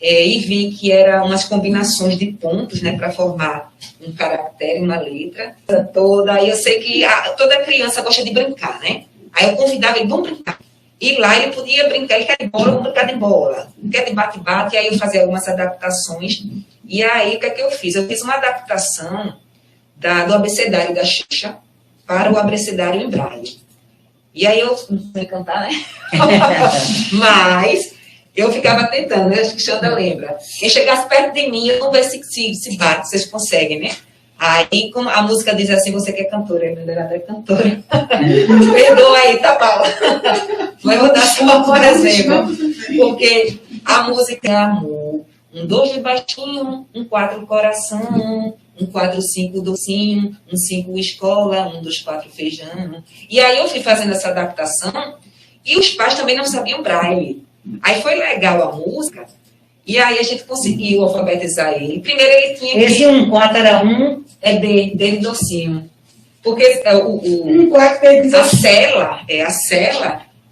S5: e vi que eram umas combinações de pontos, né, para formar um caractere, uma letra toda. Aí eu sei que toda criança gosta de brincar, né? Aí eu convidava ele, vamos brincar. E lá ele podia brincar, ele quer de bola, vamos brincar de bola. Quer de bate-bate, aí eu fazia algumas adaptações. E aí o que é que eu fiz? Eu fiz uma adaptação do abecedário da Xuxa para o abecedário em Braille. E aí eu não sei cantar, né? Mas eu ficava tentando, né? Acho que Xanda lembra. Quem chegasse perto de mim, eu vou ver se bate, vocês conseguem, né? Aí, como a música diz assim, você que é cantora, eu não era até cantora. Perdoa aí, tá, Paula? Mas eu vou dar só por exemplo. Porque a música é amor. 1, 2 de baixinho, 1, 4 coração, 1, 4, 5 docinho, 1, 5 escola, 1, 2, 4 feijão. E aí eu fui fazendo essa adaptação e os pais também não sabiam Braille. Aí foi legal a música e aí a gente conseguiu alfabetizar ele. Primeiro ele tinha que...
S3: Esse 1, 4 era 1?
S5: É dele docinho. Porque a cela,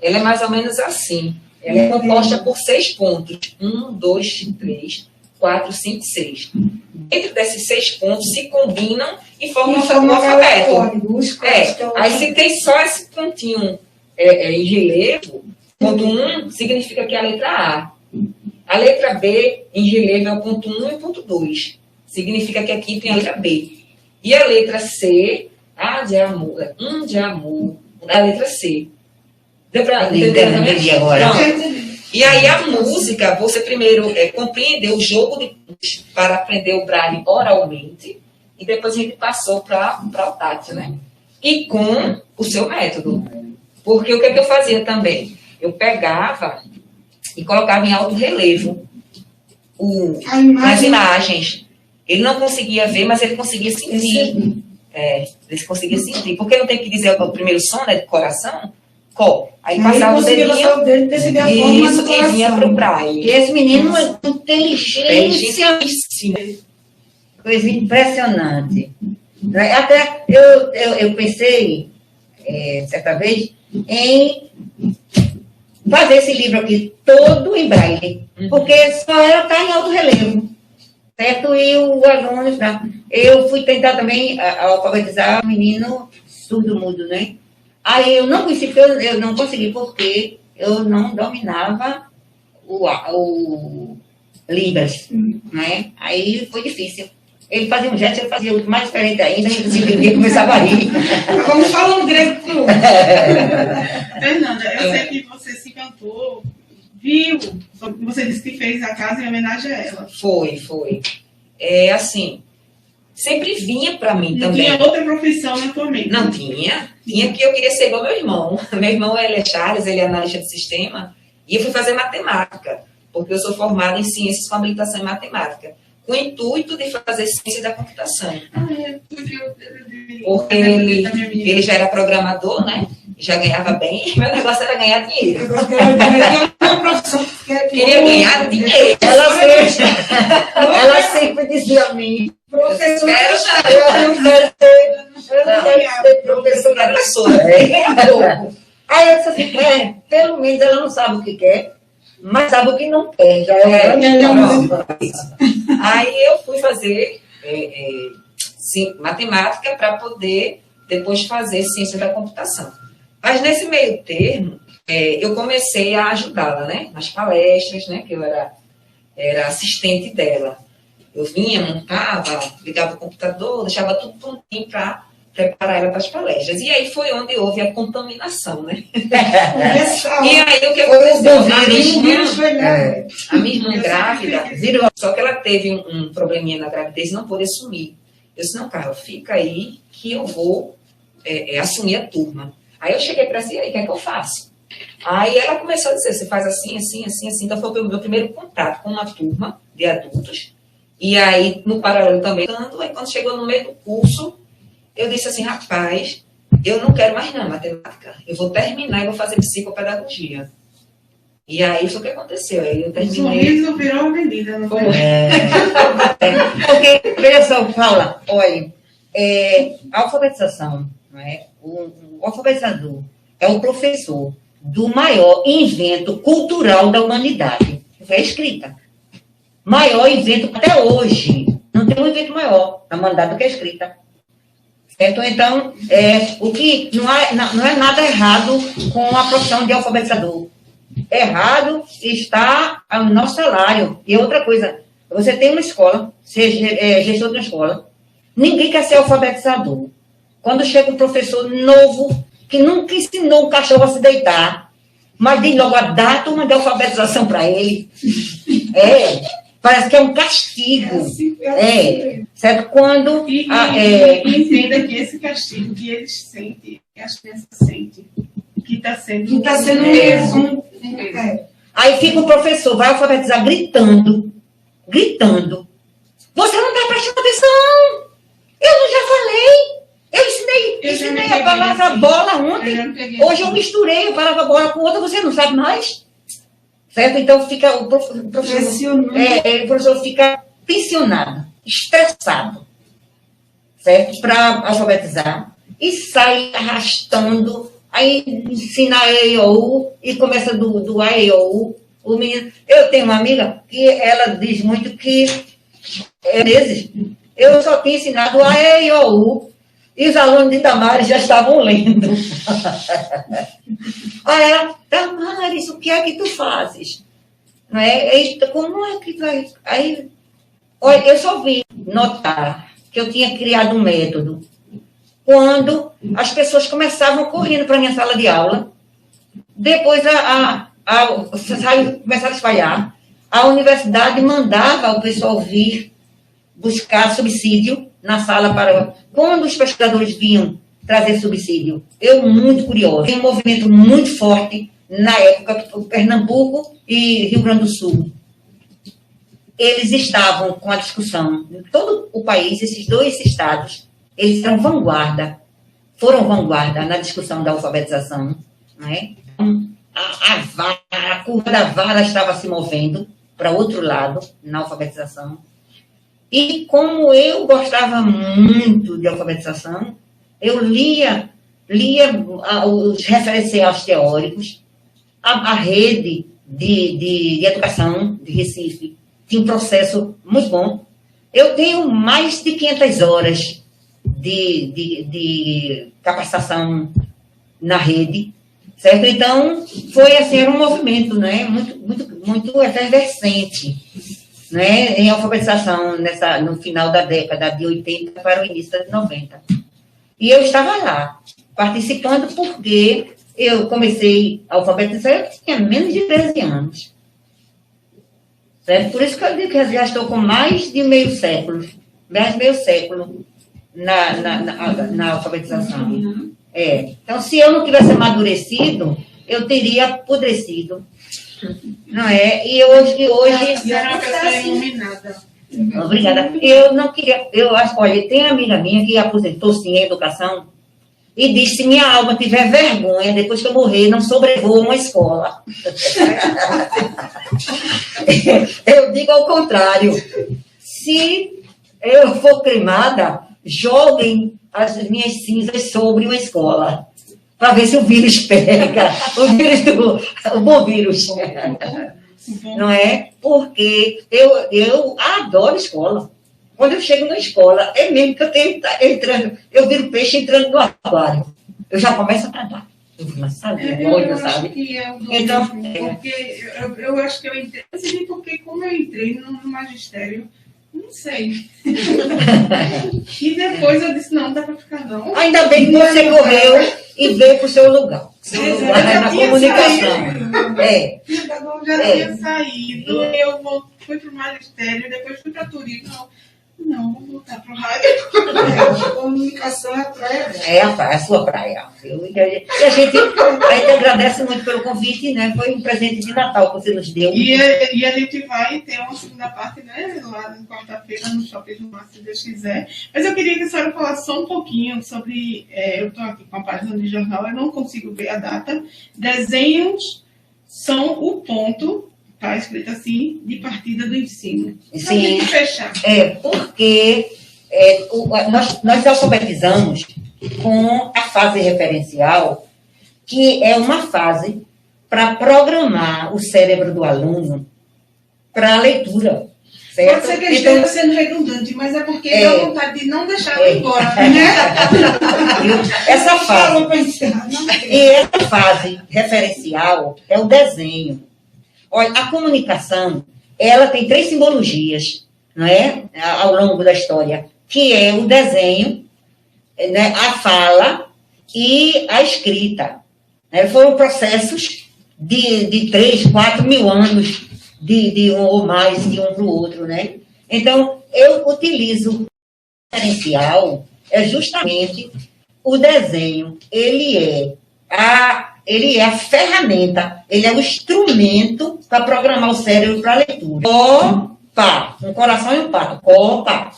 S5: ela é mais ou menos assim. Ela é composta por 6 pontos. 1, 2, 3, 4, 5, 6. Dentro desses 6 pontos se combinam e formam um alfabeto. Aí se tem só esse pontinho em relevo, ponto 1 significa que é a letra A. A letra B em relevo é o ponto 1 e o ponto 2. Significa que aqui tem a letra B. E a letra C, A de amor, de amor, a letra C. Deu para entender também?
S3: Agora.
S5: E aí a música, você primeiro compreendeu o jogo de pontos para aprender o Braille oralmente, e depois a gente passou para o tátil, né? E com o seu método. Porque o que eu fazia também? Eu pegava e colocava em alto relevo as imagens. Ele não conseguia ver, mas ele conseguia sentir. Ele conseguia sentir. Porque não tem que dizer o primeiro som, né, de coração? Có. Aí passava o dedinho e vinha para o Braille.
S3: E esse menino é inteligência. Coisa impressionante. Até eu pensei, certa vez, em fazer esse livro aqui todo em Braille. Porque só ela está em alto relevo. Certo? E o aluno... Eu fui tentar também alfabetizar o menino surdo-mudo, né? Aí eu não consegui porque eu não dominava o Libras, né? Aí foi difícil. Ele fazia um gesto, eu fazia outro mais diferente ainda, inclusive ninguém começava a rir.
S2: Vamos falar um grego cru. Fernanda, eu sei que você se cantou, viu? Você disse que fez a casa em homenagem a ela.
S5: Foi. Assim, sempre vinha para mim
S2: não
S5: também.
S2: Não tinha outra profissão na tua mente?
S5: Não tinha. Tinha porque eu queria ser igual meu irmão. Meu irmão ele é Charles, ele é analista de sistema. E eu fui fazer matemática, porque eu sou formada em ciências com habilitação em matemática, com o intuito de fazer ciência da computação. Porque ele já era programador, né? Já ganhava bem. Meu negócio era ganhar dinheiro. Queria ganhar dinheiro.
S3: Ela sempre dizia a mim, professora,
S5: eu
S3: não quero ser professora. Aí eu disse assim, pelo menos ela não sabe o que quer, mas sabe o que não quer. Já
S5: Aí eu fui fazer matemática para poder depois fazer ciência da computação. Mas nesse meio termo, eu comecei a ajudá-la, né? Nas palestras, né? Que eu era assistente dela. Eu vinha, montava, ligava o computador, deixava tudo prontinho para preparar ela para as palestras. E aí foi onde houve a contaminação, né? E aí o que aconteceu? A minha irmã grávida, só que ela teve um probleminha na gravidez e não pôde assumir. Eu disse, não, Carla, fica aí que eu vou assumir a turma. Aí eu cheguei para ela e aí, o que é que eu faço? Aí ela começou a dizer, você faz assim, assim, assim, assim. Então foi o meu primeiro contato com uma turma de adultos. E aí, no paralelo também, aí quando chegou no meio do curso, eu disse assim, rapaz, eu não quero mais não, matemática. Eu vou terminar e vou fazer psicopedagogia. E aí foi o que aconteceu. Aí eu terminei.
S2: O sorriso virou avenida, não foi?
S3: Porque, veja só, Paula, olha, a alfabetização, não é? O alfabetizador é o professor do maior invento cultural da humanidade. Foi a escrita. Maior invento até hoje. Não tem um invento maior da humanidade do que a escrita. Certo? Então, o que não é nada errado com a profissão de alfabetizador. Errado está o nosso salário. E outra coisa, você tem uma escola, seja gestor de uma escola, ninguém quer ser alfabetizador. Quando chega um professor novo, que nunca ensinou o cachorro a se deitar, mas diz logo a data uma de alfabetização para ele. Parece que é um castigo. Certo? Quando...
S2: E entenda que esse castigo que eles sentem, que as crianças sentem, que está sendo
S4: mesmo.
S3: Aí fica o professor, vai alfabetizar gritando. Você não está prestando atenção! Eu não já falei! Eu ensinei a palavra bola ontem. Hoje eu misturei a palavra bola com outra, você não sabe mais? Certo? Então fica o professor fica tensionado, estressado, certo? Para alfabetizar. E sai arrastando, aí ensina a E, I, O, U, e começa do A, E, O, U. O menino... Eu tenho uma amiga que ela diz muito que meses eu só tinha ensinado a E, I, O, U, e os alunos de Damares já estavam lendo. Aí ela, Damares, o que é que tu fazes? Não é? Como é que tu vai... Aí, olha, eu só vim notar que eu tinha criado um método quando as pessoas começavam correndo para a minha sala de aula, depois começaram a espalhar, a universidade mandava o pessoal vir buscar subsídio na sala para... Quando os pesquisadores vinham trazer subsídio, eu, muito curiosa, tem um movimento muito forte na época, Pernambuco e Rio Grande do Sul. Eles estavam com a discussão, em todo o país, esses dois estados, eles eram foram vanguarda na discussão da alfabetização, né? A curva da vara estava se movendo para outro lado, na alfabetização. E como eu gostava muito de alfabetização, eu lia os referenciais teóricos, a rede de educação de Recife tinha um processo muito bom. Eu tenho mais de 500 horas de capacitação na rede, certo? Então, foi assim, era um movimento, né? muito efervescente, né? Em alfabetização no final da década de 80 para o início de 90. E eu estava lá, participando, porque eu comecei a alfabetizar, eu tinha menos de 13 anos. Certo? Por isso que eu digo que já estou com mais de meio século na alfabetização. Então, se eu não tivesse amadurecido, eu teria apodrecido. Não é? E hoje
S2: era uma pessoa iluminada.
S3: Obrigada. Eu não queria... Olha, tem uma amiga minha que aposentou-se em educação e disse, se minha alma tiver vergonha, depois que eu morrer, não sobrevoa uma escola. Eu digo ao contrário. Se eu for cremada, joguem as minhas cinzas sobre uma escola, para ver se o vírus pega, o bom vírus. Não é? Porque eu adoro escola. Quando eu chego na escola, é mesmo que eu tenho entrando, eu viro peixe entrando no aquário. Eu já começo a nadar. Eu vou na sabe?
S2: Então, porque eu acho que eu entrei, assim, porque como eu entrei no magistério, não sei. E depois eu disse, não dá para ficar não.
S3: Ainda bem que você correu e veio para o seu lugar. Seu lugar é na comunicação.
S2: Já tinha saído, eu fui para o magistério, depois fui para turismo. Não, vou voltar pro rádio.
S4: A comunicação é a praia dela.
S3: É a sua praia. E a gente agradece muito pelo convite, né? Foi um presente de Natal que você nos deu.
S2: E a gente vai ter uma segunda parte, né? Lá na quarta-feira, no Shopping do Mar, se Deus quiser. Mas eu queria que a senhora falasse só um pouquinho sobre... eu estou aqui com a página de jornal, eu não consigo ver a data. Desenhos são o ponto, tá escrito assim, de partida do ensino. Só tem que fechar.
S3: Porque nós alfabetizamos com a fase referencial, que é uma fase para programar o cérebro do aluno para a leitura. Certo?
S2: Pode ser que ele esteja sendo redundante, mas é porque dá vontade de não deixar ele embora, né?
S3: Essa fase referencial é o desenho. Olha, a comunicação, ela tem 3 simbologias, não é? Ao longo da história, que é o desenho, né? A fala e a escrita. Foram processos de 3, 4 mil anos de um ou mais de um para o outro, né? Então, eu utilizo o referencial, justamente o desenho, ele é a ferramenta, ele é o instrumento para programar o cérebro para a leitura. Opa! Um coração e um pato. Opa!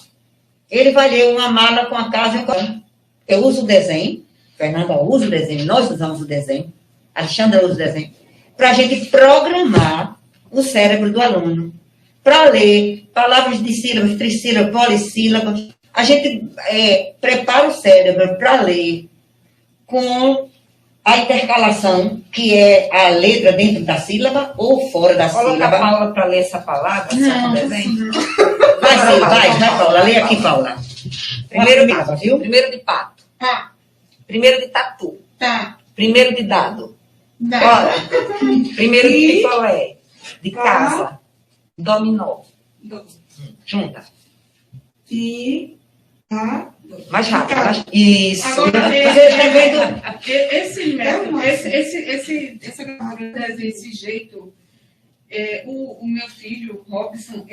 S3: Ele vai ler uma mala com a casa e um coração. Eu uso o desenho, Fernanda usa o desenho, nós usamos o desenho, Alexandra usa o desenho, para a gente programar o cérebro do aluno. Para ler palavras de sílabas, trissílabas, polissílabas, a gente prepara o cérebro para ler com a intercalação, que é a letra dentro da sílaba ou fora da sílaba.
S5: Coloca a Paula para ler essa palavra, só com desenho.
S3: Vai, Paula. Lê aqui, Paula.
S5: Primeiro de pato.
S2: Tá.
S5: Primeiro de tatu.
S2: Tá.
S5: Primeiro de dado.
S2: Tá.
S5: Primeiro de picolé. De casa. Dominó. Junta. Mais rápido. Isso.
S2: Agora, esse jeito, o meu filho, Robson,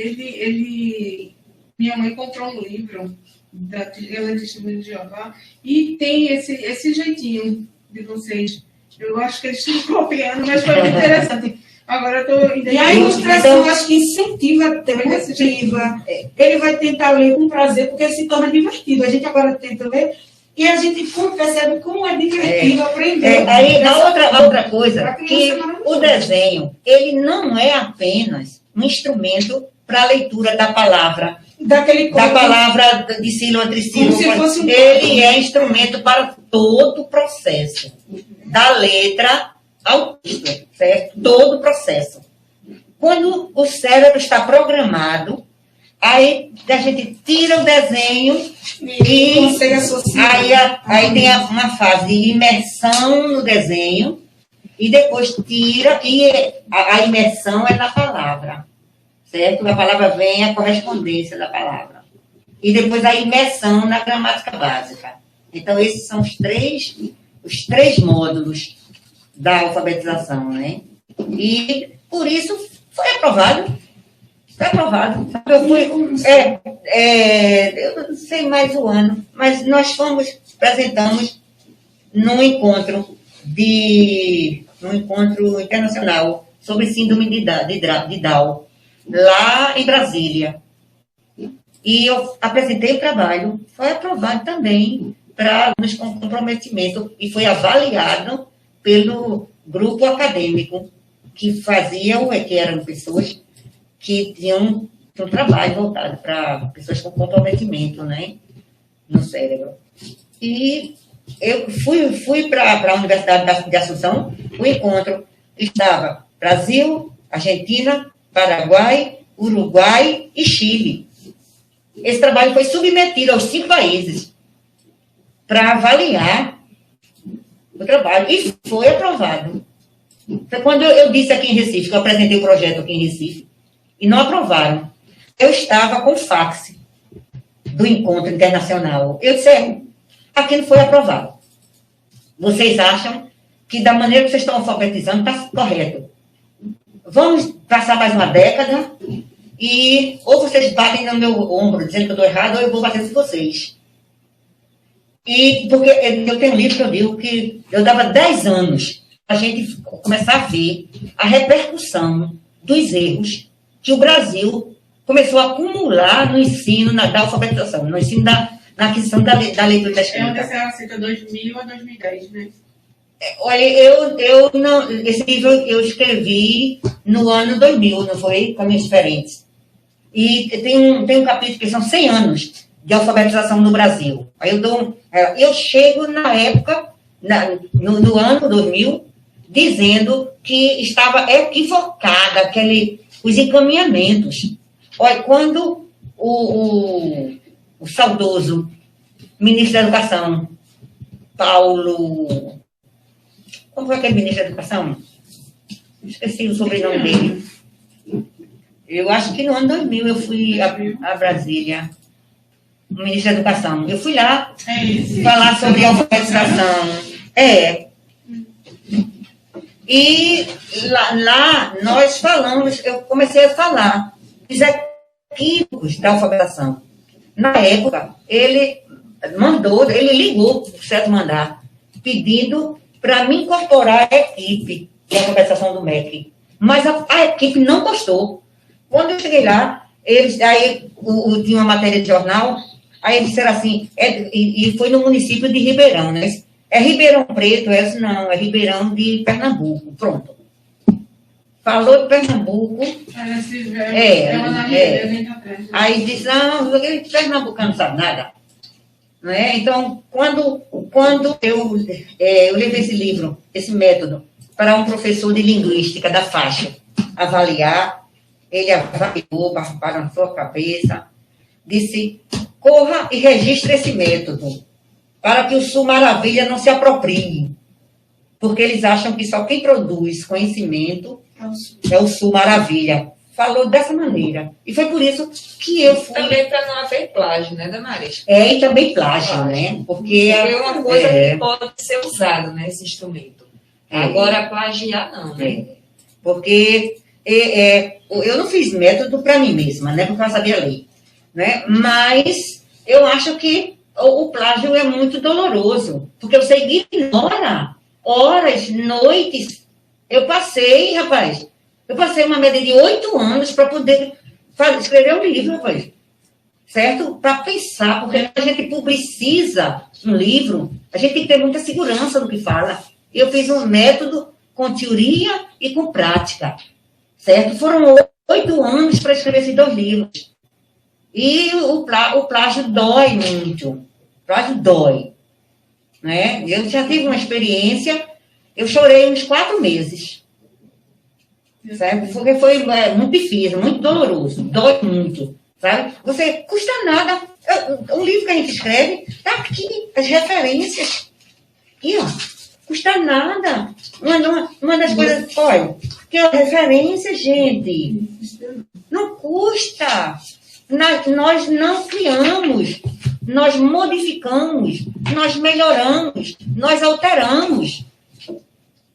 S2: minha mãe comprou um livro da Testemunha de Jeová e tem esse jeitinho de vocês. Eu acho que eles estão copiando, mas foi muito interessante. Agora eu estou...
S4: E a ilustração, acho que incentiva a tentativa. Ele vai tentar ler com prazer, porque se torna divertido. A gente agora tenta ler e a gente percebe como é divertido aprender.
S3: Aí, a outra coisa, que o desenho, ele não é apenas um instrumento para a leitura da palavra. Da palavra de sílaba, trissílaba. Ele é instrumento para todo o processo. Da letra ao texto, certo? Todo o processo. Quando o cérebro está programado, aí a gente tira o desenho e
S4: consegue associar.
S3: Aí tem uma fase de imersão no desenho e depois tira e a imersão é na palavra, certo? A palavra vem a correspondência da palavra. E depois a imersão na gramática básica. Então, esses são os três módulos da alfabetização, né? E, por isso, foi aprovado. Foi aprovado. Eu não sei mais o ano, mas nós apresentamos num encontro internacional sobre síndrome de Down, lá em Brasília. E eu apresentei o trabalho, foi aprovado também para nos comprometimento e foi avaliado pelo grupo acadêmico que eram pessoas que tinham um trabalho voltado para pessoas com comprometimento, né, no cérebro. E eu fui para a Universidade de Assunção, o encontro estava Brasil, Argentina, Paraguai, Uruguai e Chile. Esse trabalho foi submetido aos 5 países para avaliar o trabalho e foi aprovado. Então, quando eu disse aqui em Recife, que eu apresentei o projeto aqui em Recife, e não aprovaram, eu estava com o fax do encontro internacional. Eu disse, aqui não foi aprovado. Vocês acham que da maneira que vocês estão alfabetizando está correto. Vamos passar mais uma década E ou vocês batem no meu ombro dizendo que eu estou errado, ou eu vou bater em vocês. E porque eu tenho um livro que eu digo que eu dava 10 anos para a gente começar a ver a repercussão dos erros que o Brasil começou a acumular no ensino da alfabetização, no ensino na aquisição da leitura e da escrita.
S2: É onde a senhora cita 2000 a 2010, né?
S3: Olha, eu não, esse livro eu escrevi no ano 2000, não foi? Caminhos Diferentes. E tem um capítulo que são 100 anos de alfabetização no Brasil. Aí eu chego na época, no ano 2000, dizendo que estava equivocada os encaminhamentos. Olha, quando o saudoso ministro da Educação, Paulo... Como foi aquele ministro da Educação? Esqueci o sobrenome dele. Eu acho que no ano 2000 eu fui a Brasília, o ministro da Educação. Eu fui lá falar sobre a alfabetização. E lá nós falamos, eu comecei a falar dos equívocos da alfabetização. Na época, ele ligou para o certo mandar, pedindo para me incorporar à equipe de alfabetização do MEC. Mas a equipe não gostou. Quando eu cheguei lá, tinha uma matéria de jornal, aí eles disseram assim, e foi no município de Ribeirão, né? É Ribeirão Preto? Não, é Ribeirão de Pernambuco. Pronto. Falou de Pernambuco. Aí disse, não, o pernambucano não sabe nada. Não é? Então, quando eu levei esse livro, esse método, para um professor de linguística da faixa avaliar, ele avaliou, para na sua cabeça, disse, corra e registre esse método, para que o Sul Maravilha não se aproprie, porque eles acham que só quem produz conhecimento é o Sul Maravilha. Falou dessa maneira. E foi por isso que eu fui...
S5: Também para não haver plágio, né, Damares?
S3: E também plágio, né? Porque
S5: é uma coisa que pode ser usada, né, esse instrumento. Agora, plagiar não, né?
S3: Porque eu não fiz método para mim mesma, né? Porque eu sabia ler. Né? Mas eu acho que o plágio é muito doloroso. Porque você ignora horas, noites. Eu passei uma média de 8 anos para poder escrever um livro, rapaz. Certo? Para pensar, porque a gente publiciza um livro, a gente tem que ter muita segurança no que fala. Eu fiz um método com teoria e com prática. Certo? Foram 8 anos para escrever esses 2 livros. E o plágio dói muito. O plágio dói. Né? Eu já tive uma experiência, eu chorei uns 4 meses. Sabe? Porque foi muito difícil, muito doloroso, dói muito, sabe? Você custa nada. O livro que a gente escreve está aqui, as referências. Aqui, ó. Custa nada. Uma das coisas, olha, que é referência, gente. Não custa. Nós não criamos, nós modificamos, nós melhoramos, nós alteramos.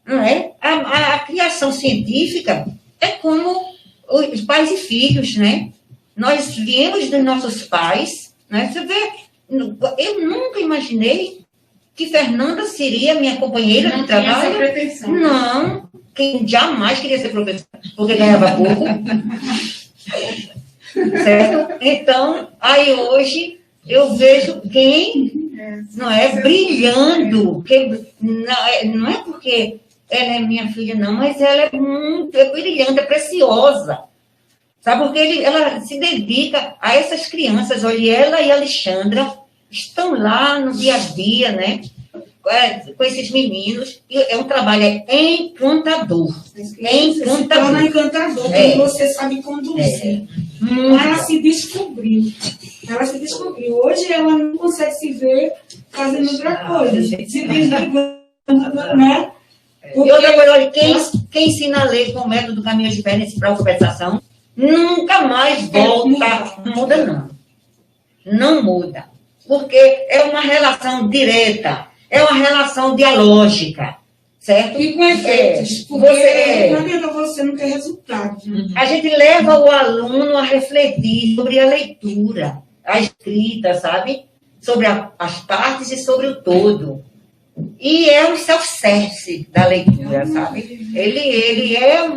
S3: Não é? A criação científica é como os pais e filhos, né? Nós viemos dos nossos pais, né? Você vê, eu nunca imaginei que Fernanda seria minha companheira de trabalho. Não, quem jamais queria ser professora, porque ganhava pouco. Certo? Então, aí hoje eu vejo quem não é brilhando, não é porque ela é minha filha, não, mas ela é brilhante, é preciosa. Sabe? Porque ela se dedica a essas crianças. Olha, ela e a Alexandra estão lá no dia a dia, né? Com esses meninos. E é um trabalho encantador.
S4: Encantador. Encantador, porque você sabe conduzir. Ela se descobriu. Hoje ela não consegue se ver fazendo outra coisa. Se desligando, né?
S3: E outra coisa, olha, quem ensina a ler com o método Caminhos Diferentes para a alfabetização, nunca mais volta. Não muda, não. Não muda. Porque é uma relação direta, é uma relação dialógica. certo?
S4: E com efeitos, porque não adianta você não ter resultados. Né?
S3: A gente leva o aluno a refletir sobre a leitura, a escrita, sabe? Sobre as partes e sobre o todo. E é um self-service da leitura, sabe? Ele é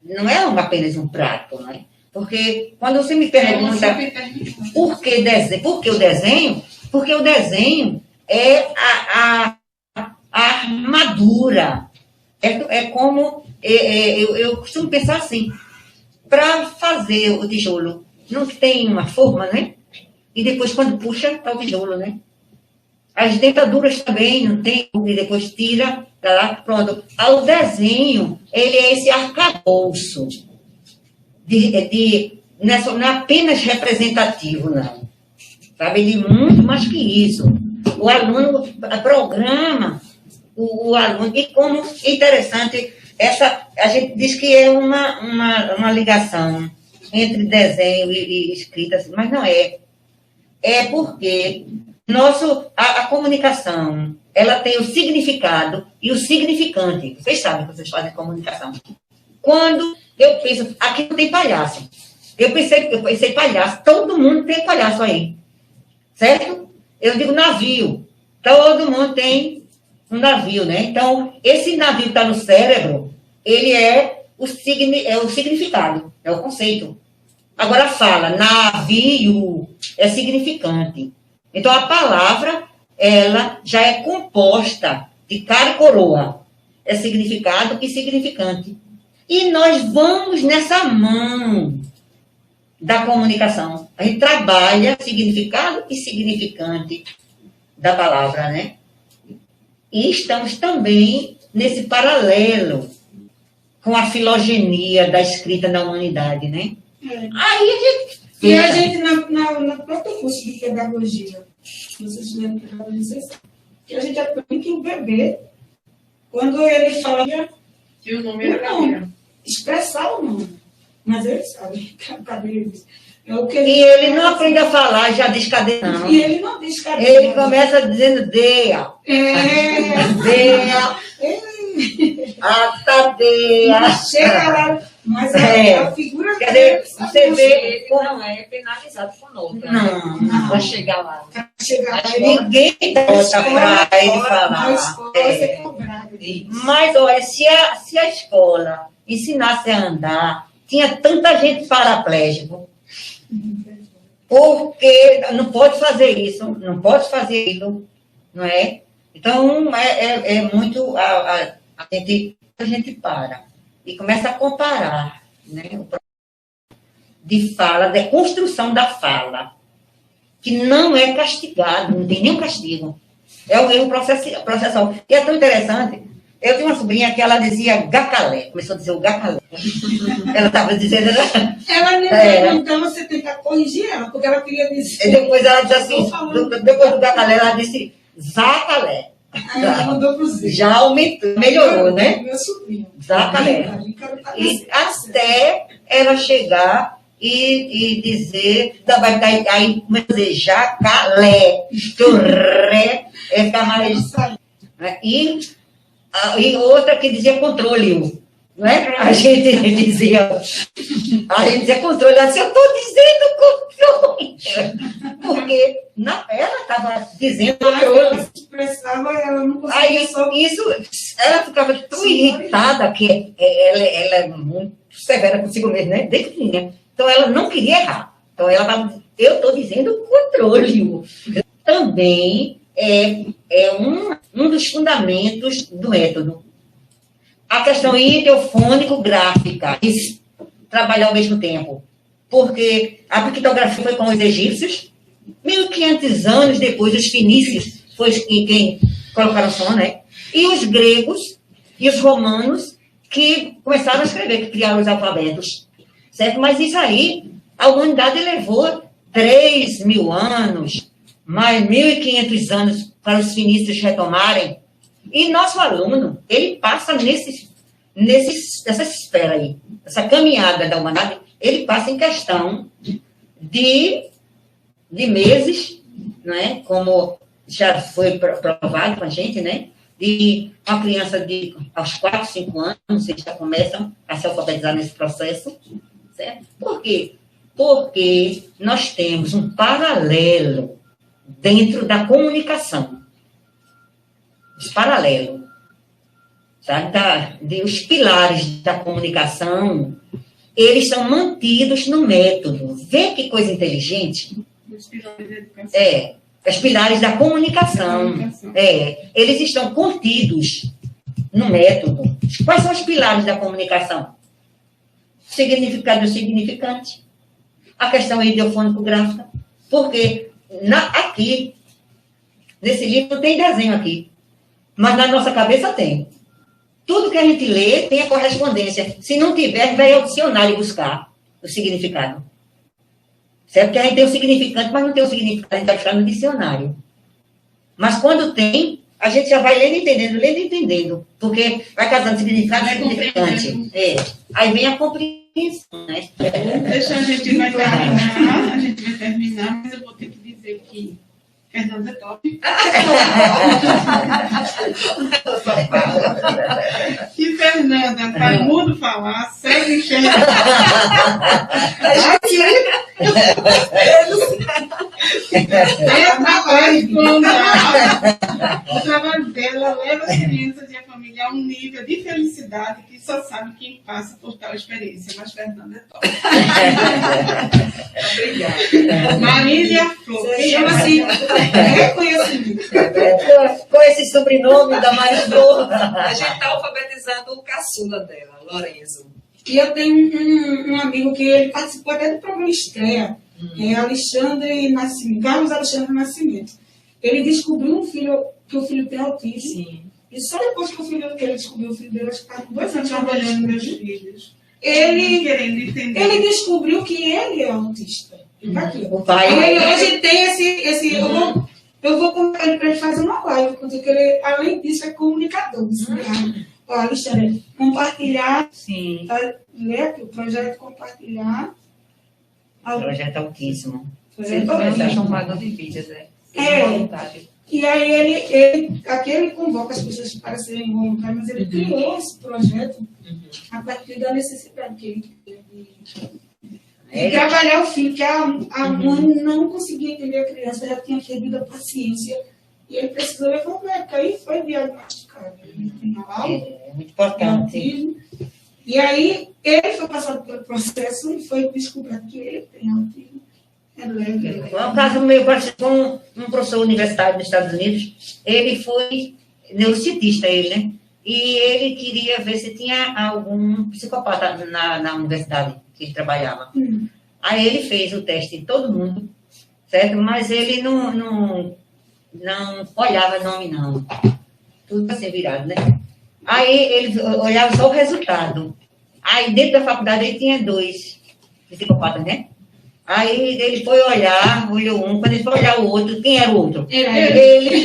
S3: não é apenas um prato, né? Porque quando você me pergunta por que o desenho? Porque o desenho é a armadura. É como, eu costumo pensar assim, para fazer o tijolo, não tem uma forma, né? E depois, quando puxa, está o tijolo, né? As dentaduras também não tem, e depois tira, tá lá, pronto. O desenho, ele é esse arcabouço. Não é apenas representativo, não. Sabe? Ele é muito mais que isso. O aluno programa o aluno. E como interessante, a gente diz que é uma ligação entre desenho e escrita, mas não é. É porque a comunicação, ela tem o significado e o significante. Vocês sabem que vocês fazem comunicação. Quando eu penso, aqui não tem palhaço. Eu pensei palhaço, todo mundo tem palhaço aí. Certo? Eu digo navio. Todo mundo tem um navio, né? Então, esse navio que está no cérebro, ele é o significado, é o conceito. Agora fala, navio, é significante. Então, a palavra, ela já é composta de cara e coroa. É significado e significante. E nós vamos nessa mão da comunicação. A gente trabalha significado e significante da palavra, né? E estamos também nesse paralelo com a filogenia da escrita na humanidade, né? Aí a gente...
S4: E a gente, no próprio curso de pedagogia, vocês lembram que eu disse assim, que a gente aprende que o bebê, quando ele fala
S2: que o nome era Gabriel,
S4: expressar o nome, mas ele sabe, cadê ele?
S3: E ele não aprende a falar, já diz cadê não.
S4: E ele não diz cadê.
S3: Ele começa dizendo deia. Deia. A tadeia.
S4: Chega lá, mas a figura
S3: quer dizer, você vê,
S5: ele não é penalizado com nota.
S3: Não.
S5: Vai chegar lá.
S3: Ninguém bota para ele falar. Mas, olha, se a escola ensinasse a andar, tinha tanta gente paraplégico. Porque não pode fazer isso, não pode fazer isso, não é? Então, é muito... A gente para e começa a comparar, né? De fala, de construção da fala, que não é castigado, não tem nenhum castigo. É o processo. E é tão interessante. Eu tenho uma sobrinha que ela dizia gacalé, começou a dizer o gacalé. Ela estava dizendo...
S4: Ela nem perguntou, você tem que corrigir ela, porque ela queria dizer...
S3: E depois ela disse assim, depois do gacalé, ela disse zacalé.
S4: Aí ela mandou pro Zé.
S3: Já aumentou, melhorou, né?
S4: Meu sobrinho.
S3: Zacalé. E até ela chegar e dizer... Aí começa a dizer jacalé, que o ré é ficar mais... E outra que dizia controle, não é? A gente dizia controle, ela disse, eu estou dizendo controle. Porque ela estava dizendo controle.
S4: Ela se expressava, ela não conseguia
S3: ela ficava tão irritada, que ela é muito severa consigo mesma, né? Desde pequenininha. Então, ela não queria errar. Então, ela estava dizendo, eu estou dizendo controle. Também é um dos fundamentos do método. A questão ideofônico-gráfica, trabalhar ao mesmo tempo. Porque a pictografia foi com os egípcios, 1.500 anos depois, os fenícios foi quem colocaram som, né? E os gregos e os romanos que começaram a escrever, que criaram os alfabetos. Certo? Mas isso aí, a humanidade levou 3.000 anos, mais 1.500 anos para os fenícios retomarem. E nosso aluno, ele passa nessa esfera aí, essa caminhada da humanidade, ele passa em questão de meses, né? Como já foi provado com a gente, né? E uma criança aos 4, 5 anos, eles já começam a se alfabetizar nesse processo, certo? Por quê? Porque nós temos um paralelo dentro da comunicação. Esse paralelo. Tá? Os pilares da comunicação, eles são mantidos no método. Vê que coisa inteligente?
S2: Os pilares da educação.
S3: Os pilares da comunicação. Eles estão contidos no método. Quais são os pilares da comunicação? Significado e significante. A questão ideofônico-gráfica. Porque aqui, nesse livro, não tem desenho aqui. Mas na nossa cabeça tem. Tudo que a gente lê tem a correspondência. Se não tiver, vai ao dicionário buscar o significado. Certo? Porque a gente tem o significante, mas não tem o significado, a gente vai buscar no dicionário. Mas quando tem, a gente já vai lendo e entendendo. Porque vai casando significado e significante. Aí vem a compreensão, né?
S2: Deixa a gente vai terminar, mas eu vou ter que dizer que Fernanda é top. Que Fernanda, para mudo falar, cego enxerga. O trabalho dela leva as crianças e a família a um nível de felicidade que só sabe quem passa por tal experiência. Mas Fernanda é top.
S5: Obrigada.
S2: Marília Flor.
S4: Você chama assim, reconhecimento.
S3: Com esse sobrenome da Maria Flor.
S5: A gente está alfabetizando o caçula dela, Lorenzo.
S4: E eu tenho um amigo que ele participou até do programa Estreia, Alexandre Nascimento, Carlos Alexandre Nascimento. Ele descobriu que o filho tem autismo. Sim. E só depois que ele descobriu o filho dele, acho que estava com 2 anos trabalhando meus filhos. Ele descobriu que ele é autista. Aqui.
S3: O pai.
S4: Ele hoje tem esse eu vou com ele para ele fazer uma live, porque ele, além disso, é comunicador. Ó, Alexandre, compartilhar.
S5: Sim.
S4: Tá, lê aqui o projeto compartilhar.
S3: Projeto altíssimo.
S5: Sempre essa chamada de vidas, vontade.
S4: E aí ele convoca as pessoas para serem voluntários, mas ele criou esse projeto a partir da necessidade que ele teve de trabalhar o filho, que a mãe não conseguia entender a criança, já tinha perdido a paciência, e ele precisou levar o médico, aí foi diagnosticado. Ele tem
S3: muito importante.
S4: E aí ele foi passado pelo processo e foi descoberto que ele tem autismo.
S3: Foi um caso meio parecido com um professor universitário dos Estados Unidos. Ele foi neurocientista, né? E ele queria ver se tinha algum psicopata na universidade que ele trabalhava. Aí ele fez o teste em todo mundo, certo? Mas ele não olhava nome, não. Tudo assim virado, né? Aí ele olhava só o resultado. Aí dentro da faculdade ele tinha 2 psicopatas, né? Aí ele foi olhar, olhou um, quando ele foi olhar o outro, quem era o outro? Ele.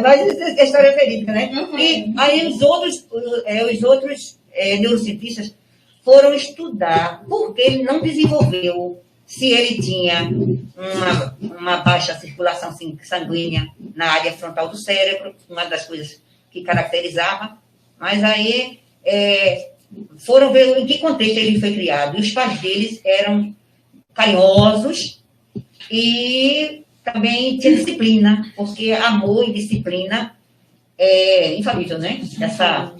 S3: Mas a história é verídica, né? E aí os outros neurocientistas foram estudar por que ele não desenvolveu, se ele tinha uma baixa circulação sanguínea na área frontal do cérebro, uma das coisas que caracterizava, mas aí foram ver em que contexto ele foi criado. E os pais deles eram carinhosos e também tinha disciplina, porque amor e disciplina é infalível, né? Essa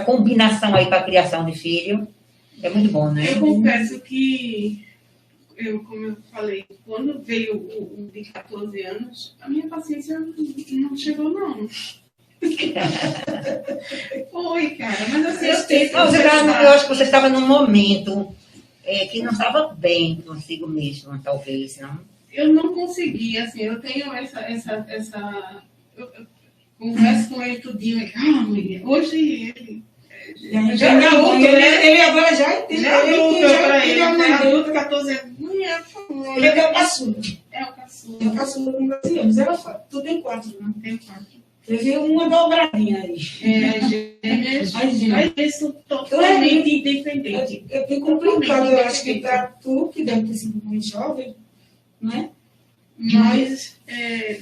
S3: combinação aí para a criação de filho é muito bom, né?
S2: Eu confesso que, como eu falei, quando veio o de 14 anos, a minha paciência não chegou, não. Foi, cara, mas assim,
S3: eu acho que você estava num momento que não estava bem consigo mesmo, talvez, não?
S2: Eu não consegui, assim, eu tenho essa eu converso com ele tudinho, hoje ele
S4: ele agora já entende.
S2: Ele é adulto, 14 anos.
S4: Ele é o caçula.
S2: É o caçula.
S4: É o caçula com 12 anos. Ela fala, tu tem 4, né?
S2: Tem 4.
S4: Teve uma dobradinha aí.
S2: Gêmeas são totalmente independentes.
S4: É bem complicado, eu acho que para tu, que deve ter sido muito jovem, né?
S2: Mas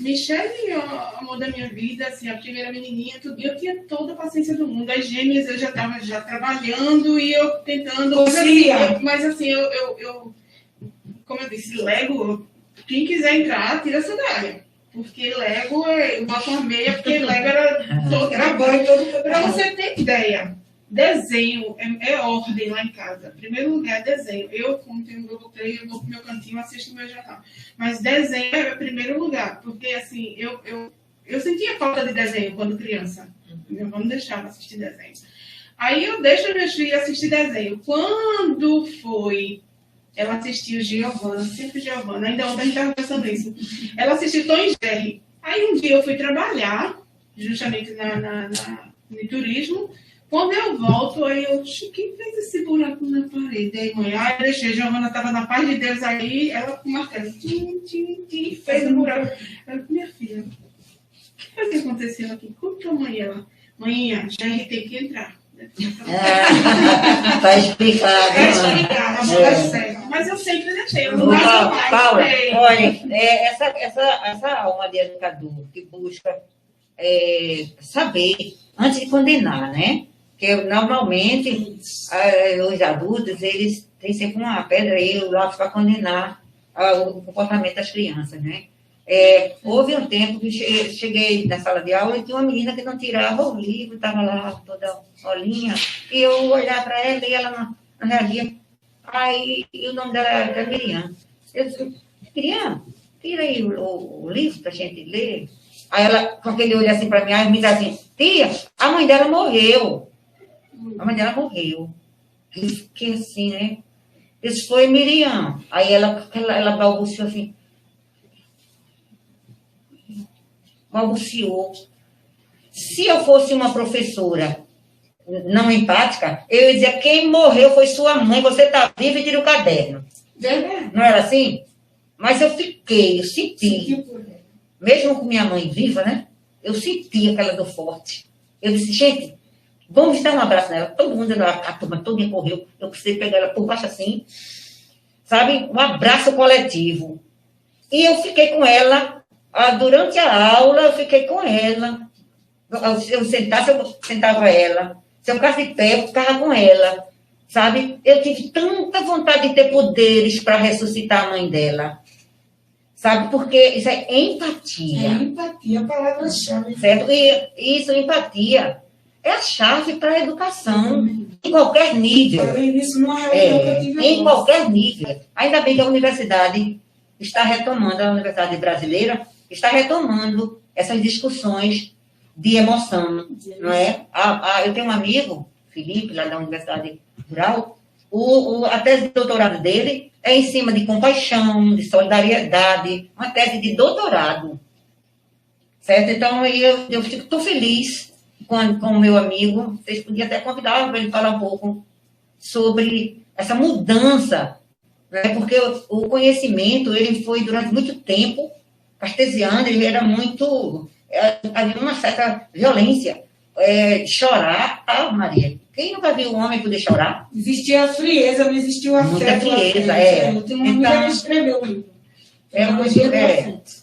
S2: Michelle, amor da minha vida, assim, a primeira menininha, tudo, eu tinha toda a paciência do mundo. As gêmeas eu já estava trabalhando e eu tentando. Mas assim, eu como eu disse, Lego, quem quiser entrar, tira a sandália. Porque Lego é uma formeia, porque Lego era todo. Para você ter ideia, desenho é ordem lá em casa. Primeiro lugar, desenho. Eu, como tenho um Google Play, eu vou pro meu cantinho, assisto o meu jornal. Mas desenho é o primeiro lugar, porque assim, eu sentia falta de desenho quando criança. Meu avô não deixava assistir desenho. Aí eu deixo a minha filha assistir desenho. Quando foi... Ela assistiu Giovana, sempre Giovana, ainda ontem a gente estava pensando nisso. Ela assistiu Tom e Jerry. Aí um dia eu fui trabalhar, justamente no turismo. Quando eu volto, aí eu, quem fez esse buraco na parede? Aí, mãe, eu deixei, Giovana estava na paz de Deus aí, ela com o martelo, fez um buraco. Eu, minha filha, o que aconteceu aqui? Conta pra mãe, ela, mãe, a Jerry tem que entrar.
S3: Tá explicado.
S2: Mas eu sempre deixei.
S3: Paula, olha, essa alma de educador que busca saber antes de condenar, né? Porque normalmente os adultos, eles têm sempre uma pedra aí lá para condenar o comportamento das crianças, né? Houve um tempo que cheguei na sala de aula e tinha uma menina que não tirava o livro, estava lá toda molinha, e eu olhava para ela e ela não reagia. Aí o nome dela era Miriam. Eu disse, Miriam, tira aí o livro para a gente ler. Aí ela, com aquele olho assim para mim, aí me diz assim, tia, a mãe dela morreu. A mãe dela morreu. Eu fiquei assim, né? Isso foi Miriam. Aí ela balbuciou assim, balbuciou. Se eu fosse uma professora não empática, eu ia dizer, quem morreu foi sua mãe, você está viva e tira o caderno. Não era assim? Mas eu senti, mesmo com minha mãe viva, né? Eu senti aquela dor forte. Eu disse, gente, vamos dar um abraço nela. Todo mundo, a turma toda correu. Eu precisei pegar ela por baixo assim, sabe? Um abraço coletivo. E eu fiquei com ela. Durante a aula, eu fiquei com ela. Se eu sentasse, eu sentava ela. Se eu ficasse de pé, eu ficava com ela. Sabe? Eu tive tanta vontade de ter poderes para ressuscitar a mãe dela. Sabe? Porque isso é empatia.
S4: É empatia, a palavra-chave.
S3: Certo? E isso, empatia, é a chave para a educação. Em qualquer nível.
S4: Isso não é
S3: em qualquer nível. Ainda bem que a universidade está retomando, a Universidade Brasileira está retomando essas discussões de emoção, não é? Eu tenho um amigo, Felipe, lá da Universidade Rural, a tese de doutorado dele é em cima de compaixão, de solidariedade, uma tese de doutorado, certo? Então, eu fico tão feliz com o meu amigo, vocês podiam até convidar para ele falar um pouco sobre essa mudança, né? Porque o conhecimento, ele foi durante muito tempo cartesiano, ele era muito... havia uma certa violência. Chorar, Maria. Quem nunca viu um homem poder chorar?
S4: Existia a frieza, não existiu o afeto.
S3: Muita frieza,
S4: Eu tenho uma amiga que escreveu o livro.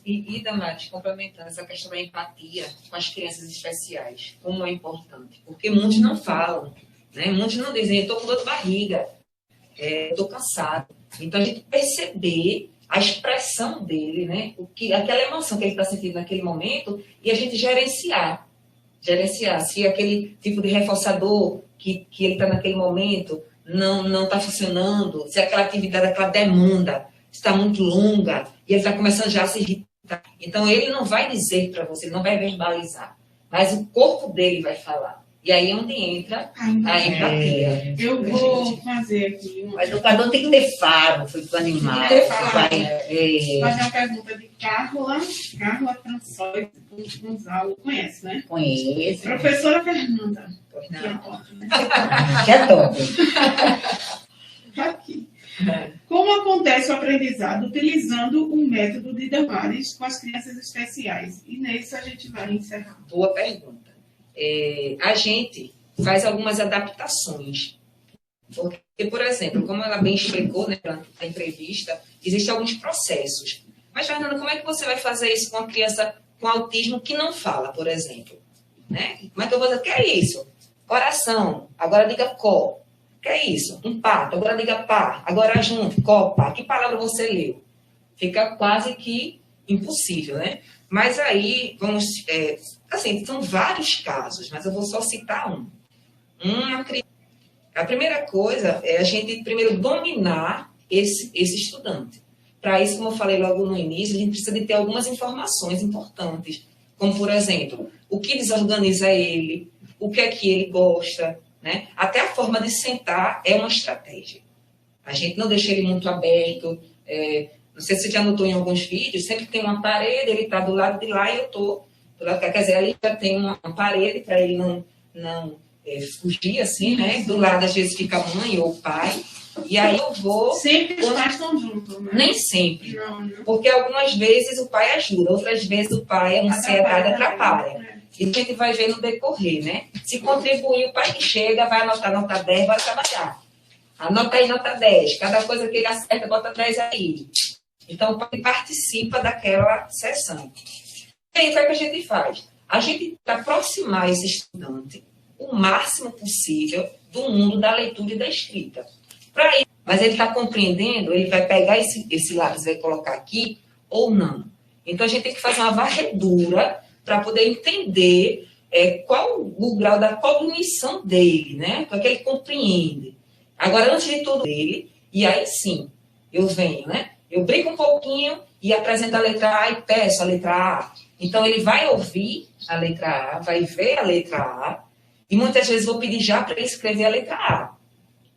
S5: E Damares, complementando essa questão da empatia com as crianças especiais, como é importante. Porque muitos não falam, né? Muitos não dizem, eu estou com dor de barriga, estou cansado. Então, a gente perceber a expressão dele, né? Aquela emoção que ele está sentindo naquele momento, e a gente gerenciar se aquele tipo de reforçador que ele está naquele momento não está funcionando, se aquela atividade, aquela demanda está muito longa, e ele está começando já a se irritar. Então, ele não vai dizer para você, ele não vai verbalizar, mas o corpo dele vai falar. E aí é onde entra a empatia.
S2: Eu vou fazer aqui.
S3: O educador tem que ter faro, foi para animar.
S2: Fazer uma pergunta de Carla François Gonzalo. Conhece, né?
S3: Conheço.
S2: Professora Fernanda.
S3: Pois não.
S2: Que é top, né?
S3: Que é top.
S2: Aqui. Como acontece processo aprendizado utilizando o método de Damares com as crianças especiais. E nesse a gente vai encerrar.
S5: Boa pergunta. A gente faz algumas adaptações. Porque, por exemplo, como ela bem explicou, né, na entrevista, existem alguns processos. Mas, Fernanda, como é que você vai fazer isso com uma criança com autismo que não fala, por exemplo? Né? Como é que eu vou dizer? O que é isso? Coração. Agora diga có. O que é isso? Um pato. Agora diga pá. Agora junto. Copa. Que palavra você leu? Fica quase que impossível, né? Mas aí, vamos... assim, são vários casos, mas eu vou só citar um. A primeira coisa é a gente primeiro dominar esse estudante. Para isso, como eu falei logo no início, a gente precisa de ter algumas informações importantes, como, por exemplo, o que desorganiza ele, o que é que ele gosta, né? Até a forma de sentar é uma estratégia. A gente não deixa ele muito aberto. Não sei se você já notou em alguns vídeos, sempre tem uma parede, ele está do lado de lá e eu estou do lado de cá. Quer dizer, ali já tem uma parede para ele não fugir, assim, né? Do lado, às vezes, fica a mãe ou o pai. E aí eu vou...
S2: Sempre os pais estão juntos, né?
S5: Nem sempre.
S2: Não.
S5: Porque algumas vezes o pai ajuda, outras vezes o pai, a ansiedade atrapalha. E a gente vai ver no decorrer, né? Se contribuir, o pai que chega, vai anotar nota 10, vai trabalhar. Anota aí nota 10. Cada coisa que ele acerta, bota 10 aí. Então, o pai participa daquela sessão. E aí, o que é que a gente faz? A gente tenta aproximar esse estudante o máximo possível do mundo da leitura e da escrita. Mas ele está compreendendo, ele vai pegar esse lápis e vai colocar aqui ou não. Então, a gente tem que fazer uma varredura para poder entender qual o grau da cognição dele, né? Para que ele compreende. Agora, antes de tudo ele, e aí sim, eu venho, né? Eu brinco um pouquinho e apresento a letra A e peço a letra A. Então, ele vai ouvir a letra A, vai ver a letra A, e muitas vezes vou pedir já para ele escrever a letra A.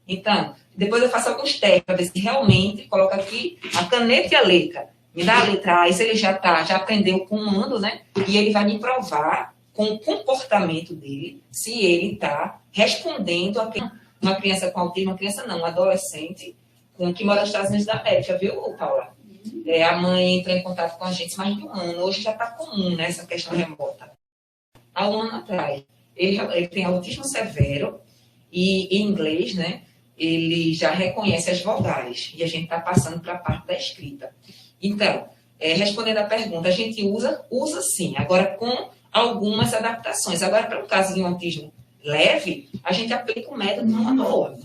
S5: Então, depois eu faço alguns testes para ver se realmente coloca aqui a caneta e a letra. Me dá a letra A, e se ele já aprendeu o comando, né? E ele vai me provar com o comportamento dele se ele está respondendo a uma criança com autismo, uma criança não, um adolescente que mora nos Estados Unidos da América, viu, Paula? A mãe entrou em contato com a gente há mais de um ano. Hoje já está comum, né, essa questão remota. Há um ano atrás. Ele tem autismo severo e, em inglês, né, ele já reconhece as vogais. E a gente está passando para a parte da escrita. Então, respondendo à pergunta, a gente usa sim, agora com algumas adaptações. Agora, para um caso de um autismo leve, a gente aplica o método normal.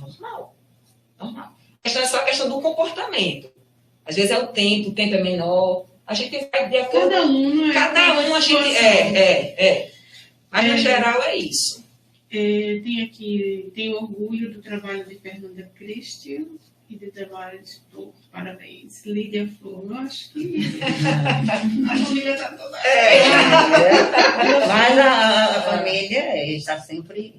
S5: A questão é só a questão do comportamento. Às vezes é o tempo é menor. A gente vai de acordo... Cada um a gente... Mas, no geral, é isso.
S2: Tem orgulho do trabalho de Fernanda Cristian e de trabalho de todos. Parabéns. Lídia Flor, eu acho que a família está toda...
S3: Mas a família está sempre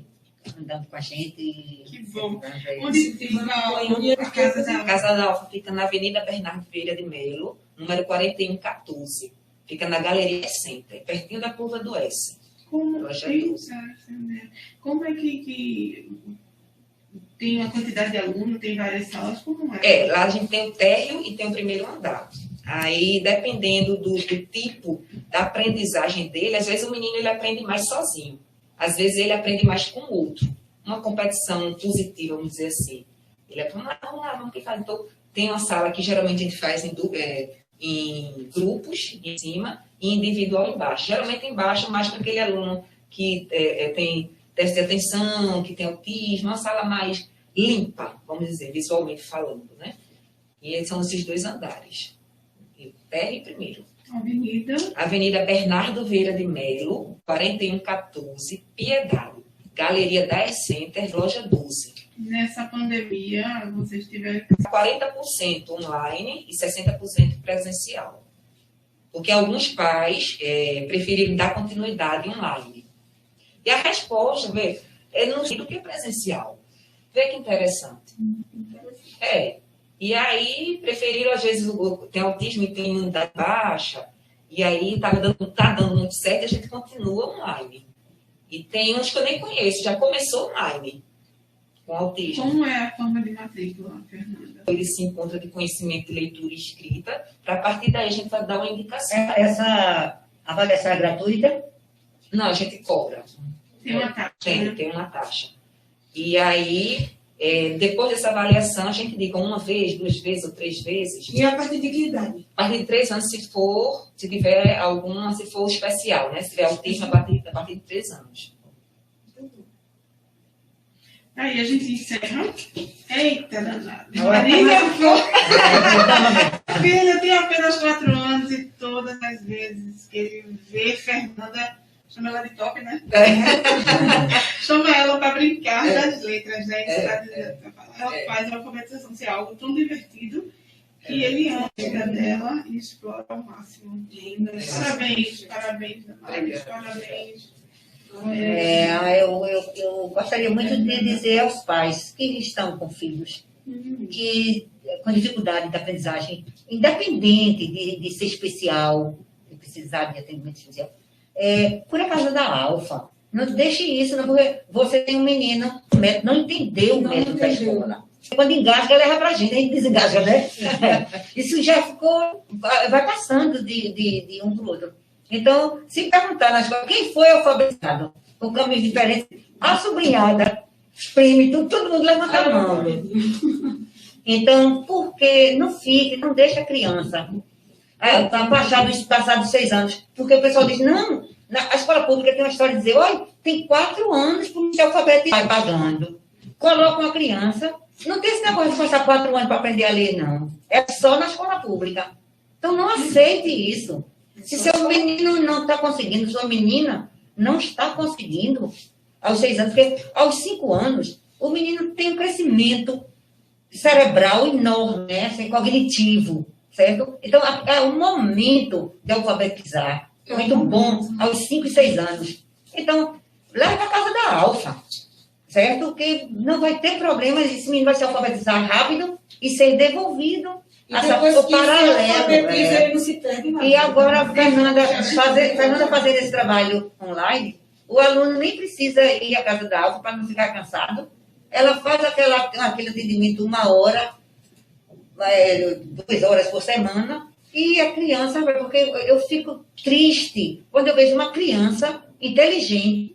S3: andando com a gente.
S2: Que bom. Onde fica a Casa da Alfa?
S5: A Casa da Alfa fica na Avenida Bernardo Vieira de Melo, número 4114. Fica na Galeria Center, pertinho da curva do S.
S2: Como é que tem uma quantidade de alunos, tem várias salas? Como é?
S5: Lá a gente tem o térreo e tem o primeiro andar. Aí, dependendo do tipo da aprendizagem dele, às vezes o menino ele aprende mais sozinho. Às vezes ele aprende mais com o outro. Uma competição positiva, vamos dizer assim. Ele aprende, vamos lá, vamos ficar. Então, tem uma sala que geralmente a gente faz em grupos, em cima, e individual embaixo. Geralmente embaixo, mais para aquele aluno que tem déficit de atenção, que tem autismo, uma sala mais limpa, vamos dizer, visualmente falando, né? E são esses dois andares. Térreo e primeiro. Avenida Bernardo Vieira de Melo, 4114, Piedade. Galeria 10 Center, loja 12.
S2: Nessa pandemia, vocês tiveram
S5: 40% online e 60% presencial. Porque alguns pais preferiram dar continuidade online. E a resposta, não sei do que presencial. Vê que interessante. E aí, preferiram, às vezes, tem autismo e tem imunidade baixa, e aí tá dando muito certo, a gente continua online. E tem uns que eu nem conheço, já começou online, com autismo.
S2: Como é a forma de matrícula, Fernanda?
S5: ele se encontra de conhecimento de leitura e escrita, para a partir daí a gente vai dar uma indicação.
S3: Essa avaliação é gratuita?
S5: Não, a gente cobra.
S2: Tem uma taxa.
S5: Tem uma taxa. E aí, depois dessa avaliação, a gente indica uma vez, 2 vezes ou 3 vezes.
S4: E a partir de que idade?
S5: A partir de 3 anos, se tiver alguma, se for especial, né? Se tiver autismo, a partir de 3 anos.
S2: Aí a gente encerra. Eita, danada. Filho tem apenas 4 anos e todas as vezes que ele vê Fernanda, chama ela de top, né? Chama ela para brincar das letras, né? Ela faz a alfabetização ser algo tão divertido que ele ama a vida dela e explora ao máximo. Parabéns, Damares, parabéns.
S3: Eu gostaria muito de dizer aos pais que estão com filhos que com dificuldade de aprendizagem, independente de ser especial, de precisar de atendimento especial, por a causa da alfa. Não deixe isso, não, porque você tem um menino, não entendeu o método da escola. Quando engasga, leva pra gente, a gente desengasga, né? Isso já ficou, vai passando de um para o outro. Então, se perguntar na escola quem foi alfabetizado com caminhos diferentes, a sobrinhada, primo, todo mundo levanta a mão. Então, porque não deixa a criança passar dos 6 anos. Porque o pessoal diz, não, a escola pública tem uma história de dizer, olha, tem 4 anos para ser alfabetizado, vai pagando. Coloca uma criança, não tem esse negócio de passar 4 anos para aprender a ler, não. É só na escola pública. Então, não aceite isso. Se seu menino não está conseguindo, sua menina não está conseguindo aos 6 anos, porque aos 5 anos o menino tem um crescimento cerebral enorme, né? Assim, cognitivo, certo? Então, é o momento de alfabetizar. É muito bom aos 5 e 6 anos. Então, leva para casa da alfa, certo? Porque não vai ter problema, esse menino vai se alfabetizar rápido e ser devolvido. O paralelo.
S4: Ele não se perde mais.
S3: E agora, Fernanda fazendo esse trabalho online, o aluno nem precisa ir à casa da alfa para não ficar cansado. Ela faz aquele atendimento 1 hora, 2 horas por semana, e a criança vai, porque eu fico triste quando eu vejo uma criança inteligente,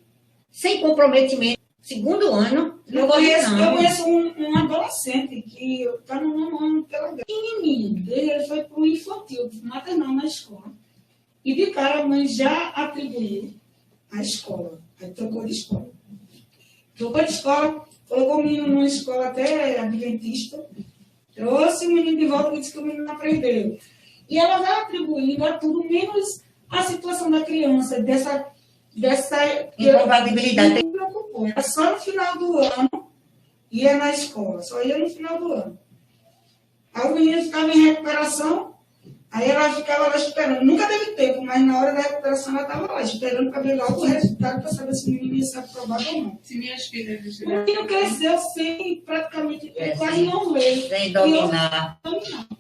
S3: sem comprometimento, 2º ano,
S4: eu conheço um adolescente que está no 9º ano pela pequenininho. Ele foi para o infantil, maternal na escola. E de cara a mãe já atribuiu a escola. Aí trocou de escola. Colocou o menino numa escola até adventista. Trouxe o menino de volta e disse que o menino não aprendeu. E ela vai atribuindo a tudo, menos a situação da criança, dessa
S3: incompatibilidade.
S4: Me preocupou. Era só no final do ano, ia na escola, só ia no final do ano. Aí o menino ficava em recuperação, aí ela ficava lá esperando. Nunca teve tempo, mas na hora da recuperação ela estava lá, esperando para ver logo o resultado, para saber se o menino ia ser aprovado ou não.
S2: Se minhas filhas...
S4: O menino cresceu sem praticamente, quase não ler.
S3: Sem dominar.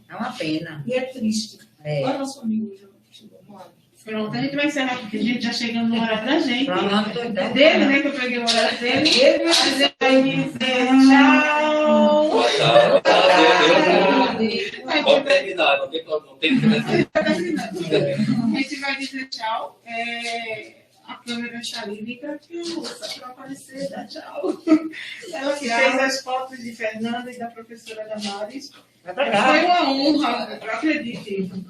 S3: É uma pena.
S4: E é triste. Olha nosso amigo já chegou, mora.
S2: Pronto, a gente vai encerrar, porque a gente já chegando no horário da gente.
S3: Pronto,
S2: Dele, né, que eu peguei o horário dele. Ele vai dizer tchau.
S6: Pode terminar, não tem que dizer.
S2: A gente vai dizer tchau. A câmera está livre para que eu ouça para aparecer, dá tchau. Ela que fez as fotos de Fernanda e da professora Damares. Foi uma honra, eu acredito.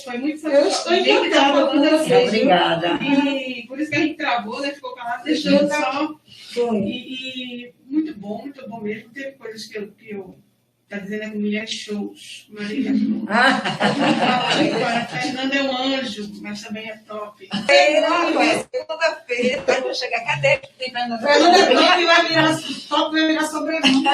S2: Foi muito satisfatório.
S4: Eu estou encantada com você.
S3: Obrigada.
S2: E por isso que a gente travou, né? Ficou calado, deixando só. E muito bom mesmo. Teve coisas que eu tá dizendo que mulher shows. Marília. Fernanda é um anjo, mas também é top.
S5: Segunda-feira, eu vou chegar. Cadê que tem Fernanda?
S4: Fernanda é top, vai virar sobrenome.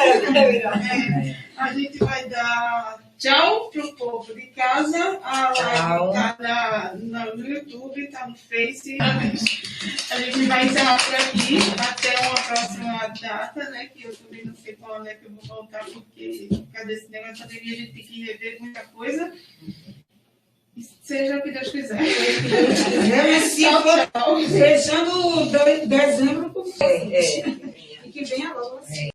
S2: A gente vai dar tchau pro povo de casa. A live tá no YouTube, tá no Face. A gente vai encerrar por aqui até uma próxima data, né? Que eu também não sei qual é que eu vou voltar, porque cadê esse negócio de pandemia, a gente tem que rever muita coisa. E seja o que Deus quiser.
S4: Fechando dezembro por você. E que venha logo assim.